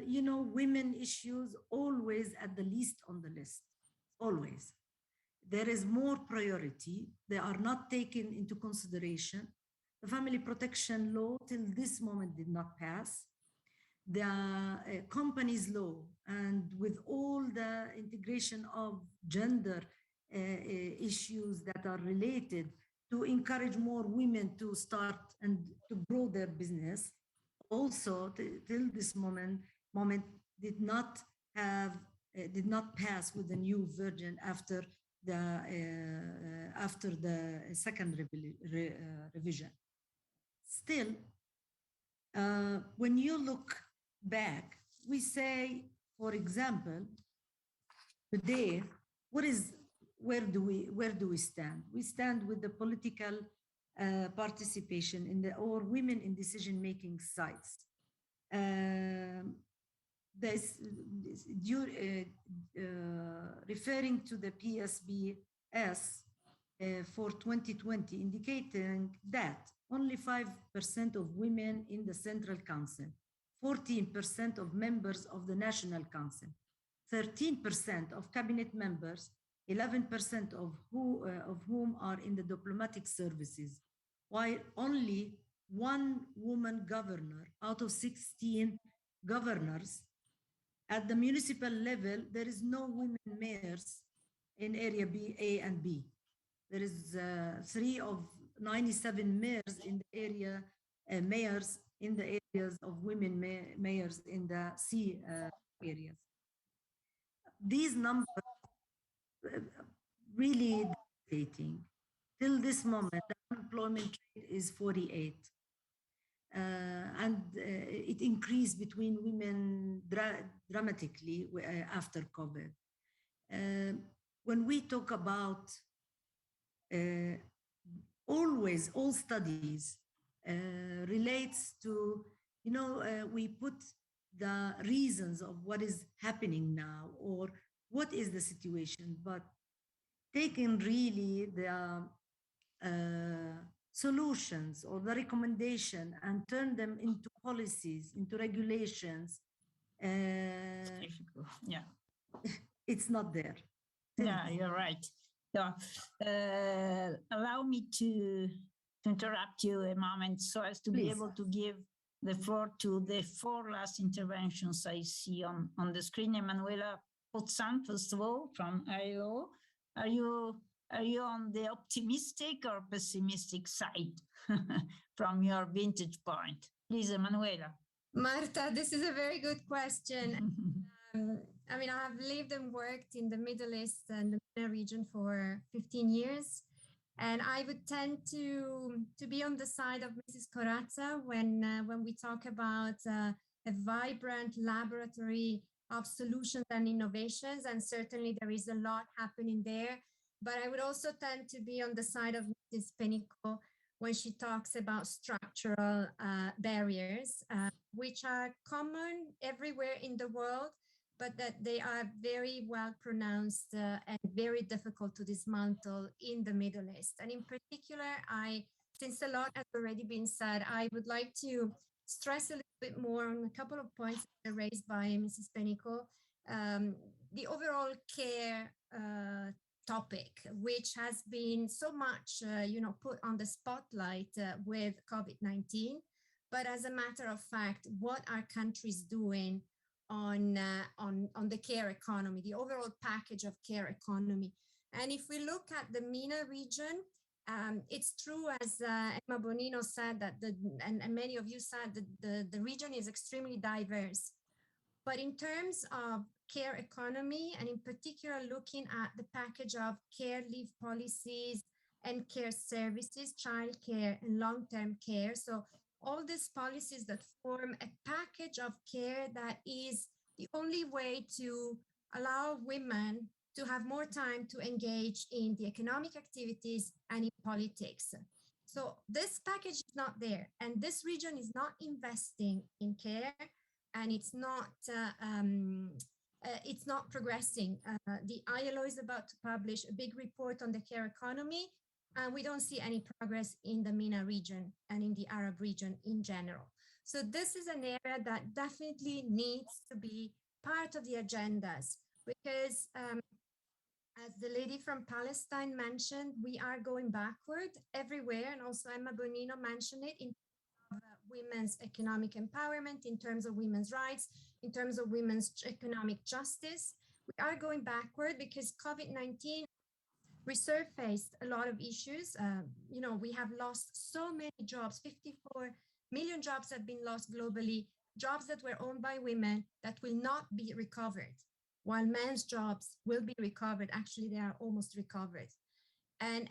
you know, women issues always at the least on the list, always. There is more priority. They are not taken into consideration. The family protection law till this moment did not pass. The companies law, and with all the integration of gender issues that are related to encourage more women to start and to grow their business, also till this moment did not pass with the new version after the second revision. Still, when you look back, we say, for example, today, where do we stand? We stand with the political participation in or women in decision-making sites. referring to the PSBS for 2020, indicating that only 5% of women in the Central Council, 14% of members of the National Council, 13% of cabinet members, 11% of whom are in the diplomatic services, while only one woman governor out of 16 governors. At the municipal level, there is no women mayors in area B, A, and B. There is 3 of 97 mayors in the area, mayors in the areas of women mayors in the C areas. These numbers really devastating. Till this moment, the unemployment rate is 48. And it increased between women dramatically after COVID. When we talk about always, all studies relates to, we put the reasons of what is happening now or what is the situation, but taking really the solutions or the recommendation and turn them into policies, into regulations. Yeah, it's not there. Yeah, you're right. So, allow me to interrupt you a moment so as to be able to give the floor to the 4 last interventions I see on the screen. Emanuela Pozzan, first of all, from ILO. Are you on the optimistic or pessimistic side from your vantage point? Please, Emanuela. Marta, this is a very good question. I mean, I have lived and worked in the Middle East and the MENA region for 15 years. And I would tend to be on the side of Mrs. Corazza when we talk about a vibrant laboratory of solutions and innovations. And certainly there is a lot happening there. But I would also tend to be on the side of Mrs. Penico when she talks about structural barriers, which are common everywhere in the world, but that they are very well pronounced and very difficult to dismantle in the Middle East. And in particular, since a lot has already been said, I would like to stress a little bit more on a couple of points that were raised by Mrs. Penico. The overall care topic, which has been so much, put on the spotlight with COVID-19. But as a matter of fact, what are countries doing on the care economy, the overall package of care economy? And if we look at the MENA region, it's true, as Emma Bonino said, that and many of you said, that the region is extremely diverse. But in terms of care economy, and in particular looking at the package of care leave policies and care services, childcare and long-term care, so all these policies that form a package of care that is the only way to allow women to have more time to engage in the economic activities and in politics. So this package is not there, and this region is not investing in care, and it's not progressing. The ILO is about to publish a big report on the care economy, and we don't see any progress in the MENA region and in the Arab region in general. So this is an area that definitely needs to be part of the agendas, because as the lady from Palestine mentioned, we are going backward everywhere, and also Emma Bonino mentioned it, in terms of women's economic empowerment, in terms of women's rights, in terms of women's economic justice. We are going backward because COVID-19 resurfaced a lot of issues. We have lost so many jobs. 54 million jobs have been lost globally, jobs that were owned by women that will not be recovered, while men's jobs will be recovered. Actually, they are almost recovered. And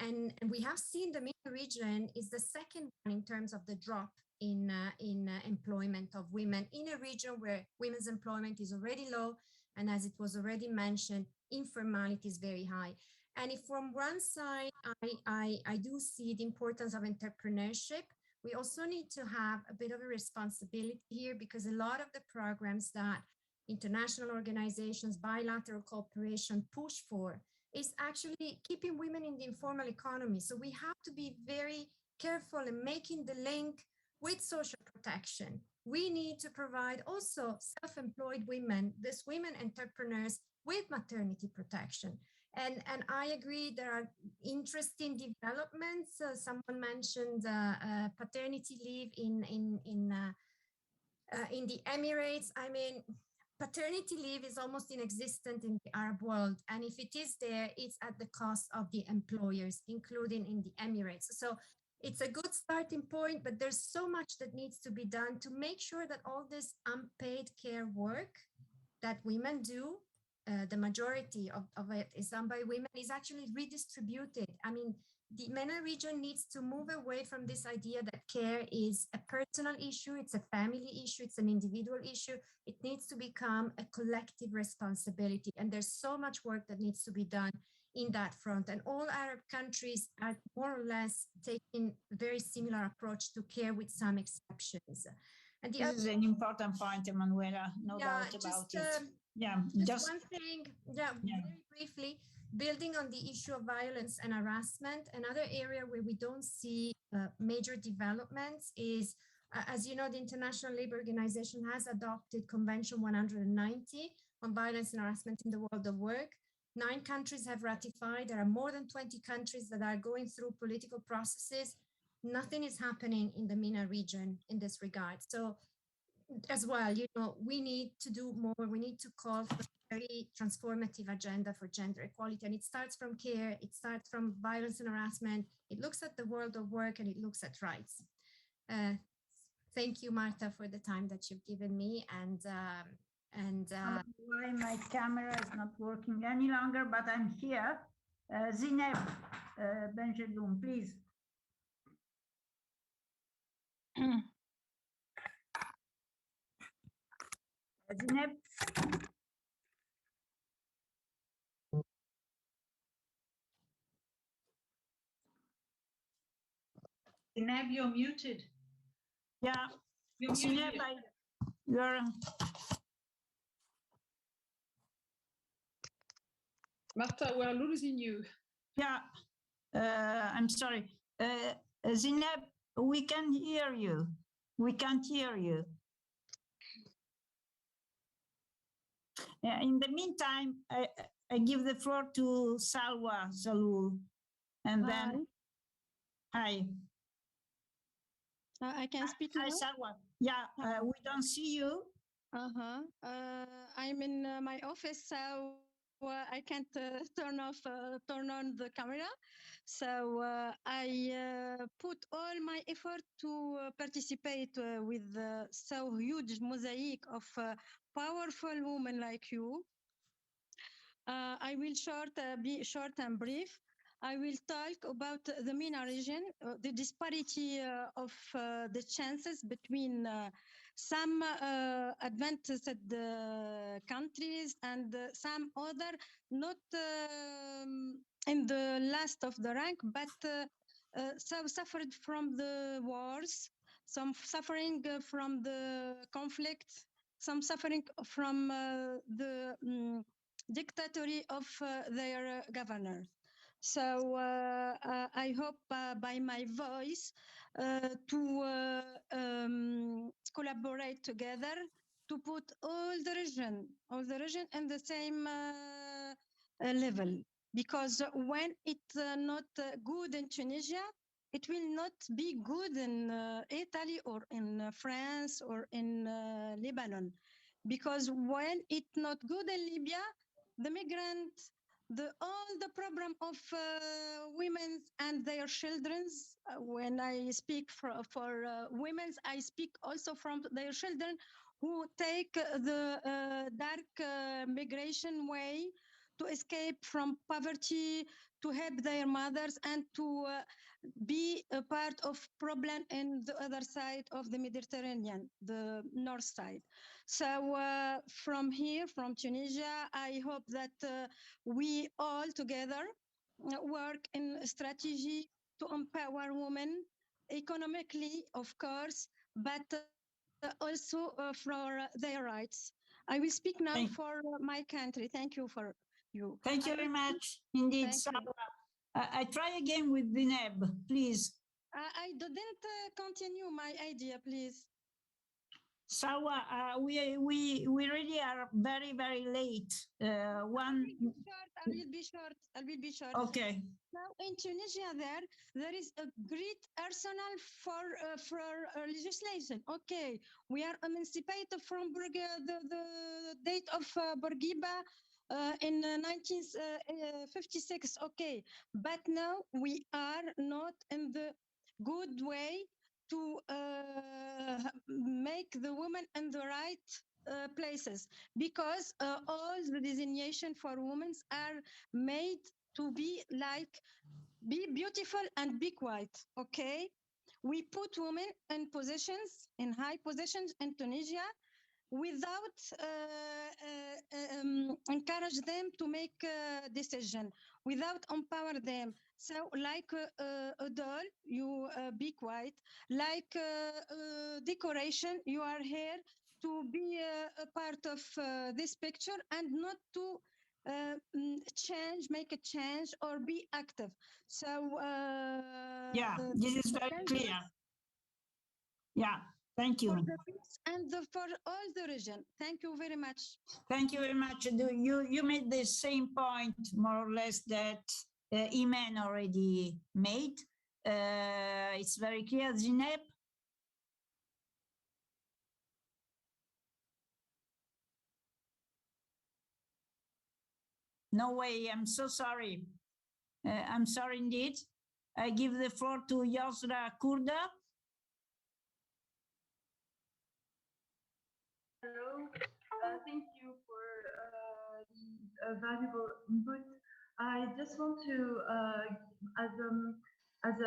we have seen the MENA region is the second one in terms of the drop in employment of women, in a region where women's employment is already low. And as it was already mentioned, informality is very high. And if from one side, I do see the importance of entrepreneurship, we also need to have a bit of a responsibility here, because a lot of the programs that international organizations, bilateral cooperation push for is actually keeping women in the informal economy. So we have to be very careful in making the link with social protection. We need to provide also self-employed women, these women entrepreneurs, with maternity protection. And I agree, there are interesting developments. Someone mentioned paternity leave in the Emirates. I mean, paternity leave is almost inexistent in the Arab world. And if it is there, it's at the cost of the employers, including in the Emirates. So it's a good starting point, but there's so much that needs to be done to make sure that all this unpaid care work that women do, the majority of it is done by women, is actually redistributed. I mean, the MENA region needs to move away from this idea that care is a personal issue, it's a family issue, it's an individual issue. It needs to become a collective responsibility. And there's so much work that needs to be done in that front. And all Arab countries are more or less taking a very similar approach to care, with some exceptions. And this is an important point, Emanuela, no doubt about it. Just one thing, very briefly, building on the issue of violence and harassment, another area where we don't see major developments is, as you know, the International Labour Organization has adopted Convention 190 on violence and harassment in the world of work. 9 countries have ratified. There are more than 20 countries that are going through political processes. Nothing is happening in the MENA region in this regard. So as well, you know, we need to do more. We need to call for a very transformative agenda for gender equality. And it starts from care, it starts from violence and harassment. It looks at the world of work, and it looks at rights. Thank you, Marta, for the time that you've given me. And why my camera is not working any longer, but I'm here. Zineb Benjeloun, please. Zineb. Zineb, you're muted. Yeah. You're Zineb, muted. you're... Marta, we're losing you. Yeah, I'm sorry. Zineb, we can hear you. We can't hear you. In the meantime, I give the floor to Salwa Zalul. And then, hi. I can speak now? Hi, now? Salwa. Yeah, we don't see you. I'm in my office, so I can't turn on the camera. So I put all my effort to participate with so huge mosaic of powerful women like you. I will be short and brief. I will talk about the MENA region, the disparity of the chances between some advanced countries and some other, not in the last of the rank, but some suffered from the wars, some suffering from the conflict, some suffering from the dictatorship of their governor. So I hope by my voice to collaborate together to put all the region in the same level. Because when it's not good in Tunisia, it will not be good in Italy or in France or in Lebanon. Because when it's not good in Libya, the migrant, all the problem of women and their children, when I speak for women, I speak also from their children who take the dark migration way to escape from poverty, to help their mothers, and to be a part of problem in the other side of the Mediterranean, the north side. So from here, from Tunisia, I hope that we all together work in a strategy to empower women economically, of course, but also for their rights. I will speak now for my country. Thank you for you. Thank you very much indeed. I try again with Zineb, please. I didn't continue my idea, please. Sawa, we really are very, very late. I will be short. Okay. Now in Tunisia, there is a great arsenal for legislation. Okay, we are emancipated from the date of Bourguiba in 1956. Okay, but now we are not in the good way to make the women in the right places, because all the designation for women are made to be beautiful and be quiet. Okay, we put women in positions, in high positions in Tunisia, without encourage them to make a decision, without empower them. So like a doll, you be quiet. Like decoration, you are here to be a part of this picture and not to make a change or be active. So yeah, this is very clear. Yeah, thank you. For the peace and for all the region. Thank you very much. Thank you very much. You made the same point, more or less, that Iman already made. It's very clear. Zineb? No way, I'm so sorry. I'm sorry indeed. I give the floor to Yosra Kurda. Hello, thank you for valuable input. I just want to, as a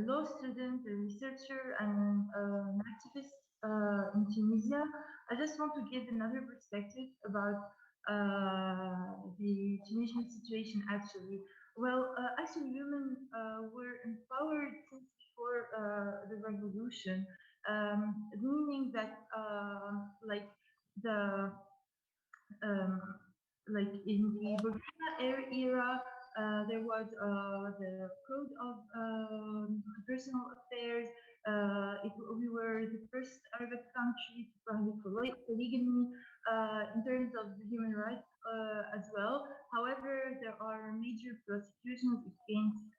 law student, a researcher, and an activist in Tunisia, I just want to give another perspective about the Tunisian situation. Actually, well, actually, women were empowered since before the revolution. Meaning that like the like in the Bourguiba era, there was the code of personal affairs. We were the first Arabic country to prohibit polygamy in terms of human rights as well. However, there are major prosecutions against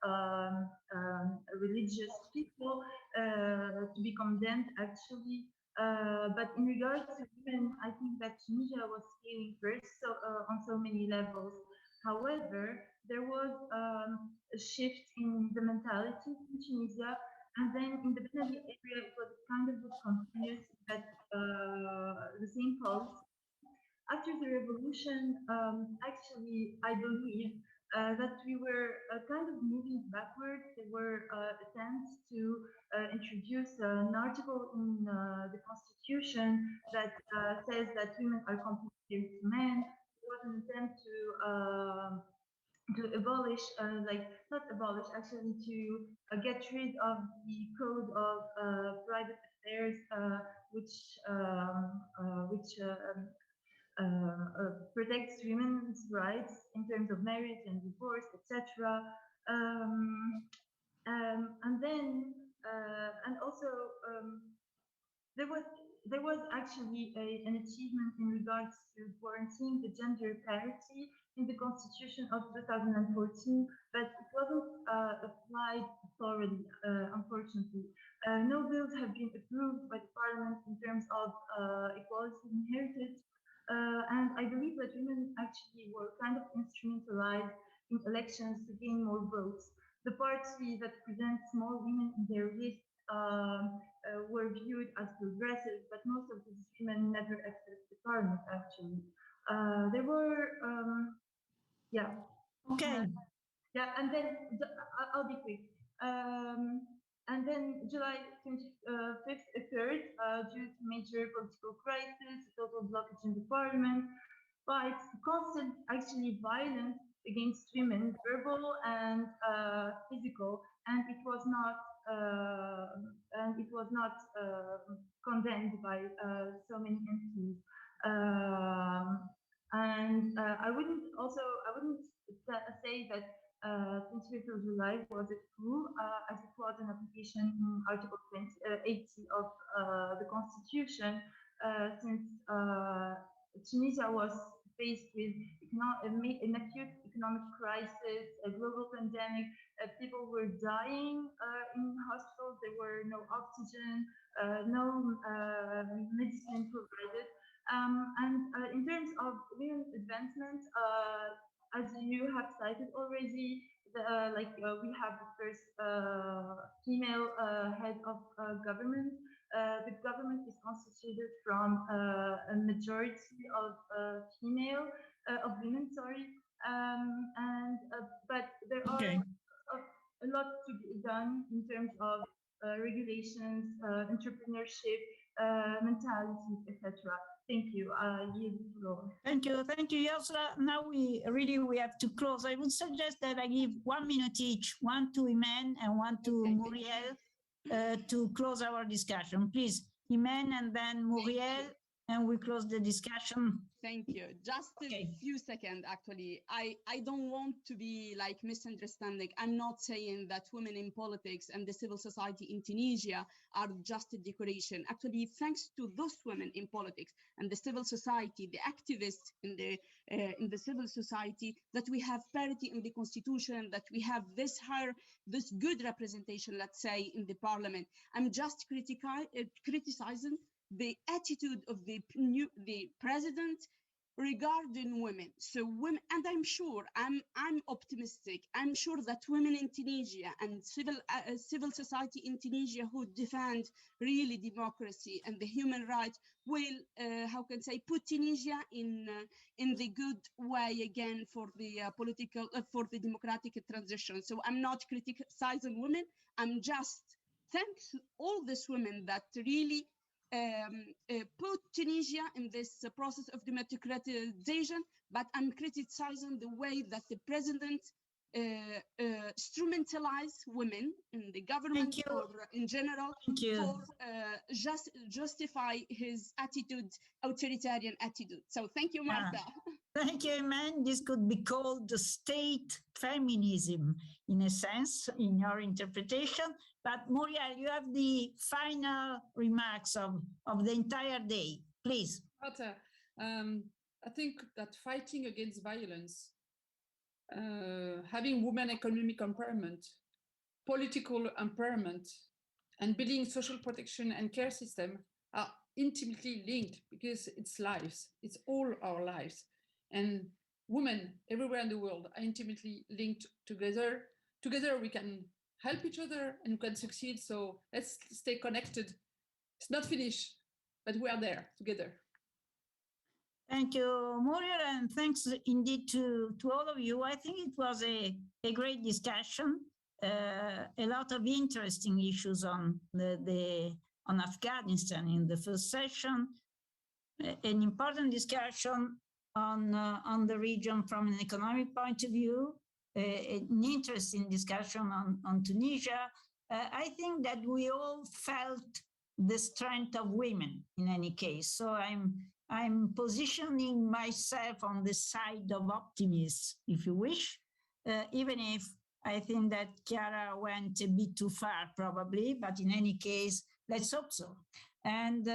religious people to be condemned, actually. But in regards to women, I think that Tunisia was failing first, on so many levels. However, there was a shift in the mentality in Tunisia, and then in the Benali area, it was kind of continuous that the same policy. After the revolution, actually, I believe that we were kind of moving backwards. There were attempts to introduce an article in the constitution that says that women are complementary to men. There was an attempt to abolish, like not abolish, actually to get rid of the code of private affairs, which protects women's rights in terms of marriage and divorce, etc. And then, and also, there was actually an achievement in regards to guaranteeing the gender parity in the Constitution of 2014, but it wasn't applied thoroughly, unfortunately. No bills have been approved by the Parliament in terms of equality in heritage. And I believe that women actually were kind of instrumentalized in elections to gain more votes. The party that presents more women in their list were viewed as progressive, but most of these women never accessed the parliament, actually. There were, yeah. Okay. Yeah, and then I'll be quick. And then July 25th occurred due to major political crisis, total blockage in the parliament, fights, constant actually violence against women, verbal and physical, and it was not and it was not condemned by so many entities. And I wouldn't say that 25th of July was a coup, as it was an application in Article 80 of the Constitution, since Tunisia was faced with an acute economic crisis, a global pandemic. People were dying in hospitals. There were no oxygen, no medicine provided. And in terms of women's advancement, as you have cited already, we have the first female head of government. The government is constituted from a majority of women, sorry, but there are a lot to be done in terms of regulations, entrepreneurship, mentalities, etc. Thank you. Yield the floor. Thank you, Yosra. Now we have to close. I would suggest that I give 1 minute each, one to Imen and one to Muriel, to close our discussion. Please, Imen and then Muriel, and we close the discussion. Thank you. Just a few seconds, actually. I don't want to be like misunderstanding. I'm not saying that women in politics and the civil society in Tunisia are just a decoration. Actually, thanks to those women in politics and the civil society, the activists in the civil society, that we have parity in the constitution, that we have this good representation, let's say, in the parliament. I'm just criticizing the attitude of the president regarding women. So women, and I'm sure, I'm optimistic. I'm sure that women in Tunisia and civil society in Tunisia who defend really democracy and the human rights will, put Tunisia in the good way again for the for the democratic transition. So I'm not criticizing women. I'm just thanks all these women that really put Tunisia in this process of democratization, but I'm criticizing the way that the president instrumentalize women in the government or in general for justify his authoritarian attitude. So thank you, Martha. Thank you, Imen. This could be called the state feminism in a sense, in your interpretation. But Muriel, you have the final remarks of the entire day, please. Martha, I think that fighting against violence, having women economic empowerment, political empowerment, and building social protection and care system are intimately linked because it's lives, it's all our lives. And women everywhere in the world are intimately linked together. Together we can help each other and we can succeed. So let's stay connected. It's not finished, but we are there together. Thank you, Muriel, and thanks indeed to all of you. I think it was a great discussion, a lot of interesting issues on on Afghanistan in the first session, an important discussion on the region from an economic point of view, an interesting discussion on Tunisia. I think that we all felt the strength of women in any case. So I'm positioning myself on the side of optimists, if you wish, even if I think that Chiara went a bit too far probably, but in any case, let's hope so. And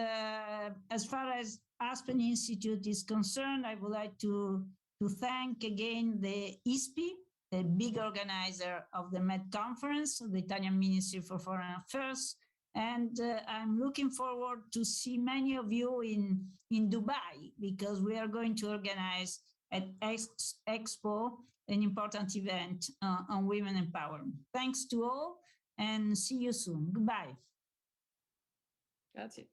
as far as Aspen Institute is concerned, I would like to thank again the ISPI, the big organizer of the Med Conference, the Italian Ministry for Foreign Affairs. And I'm looking forward to see many of you in Dubai, because we are going to organize at Expo an important event on women empowerment. Thanks to all and see you soon. Goodbye. Grazie.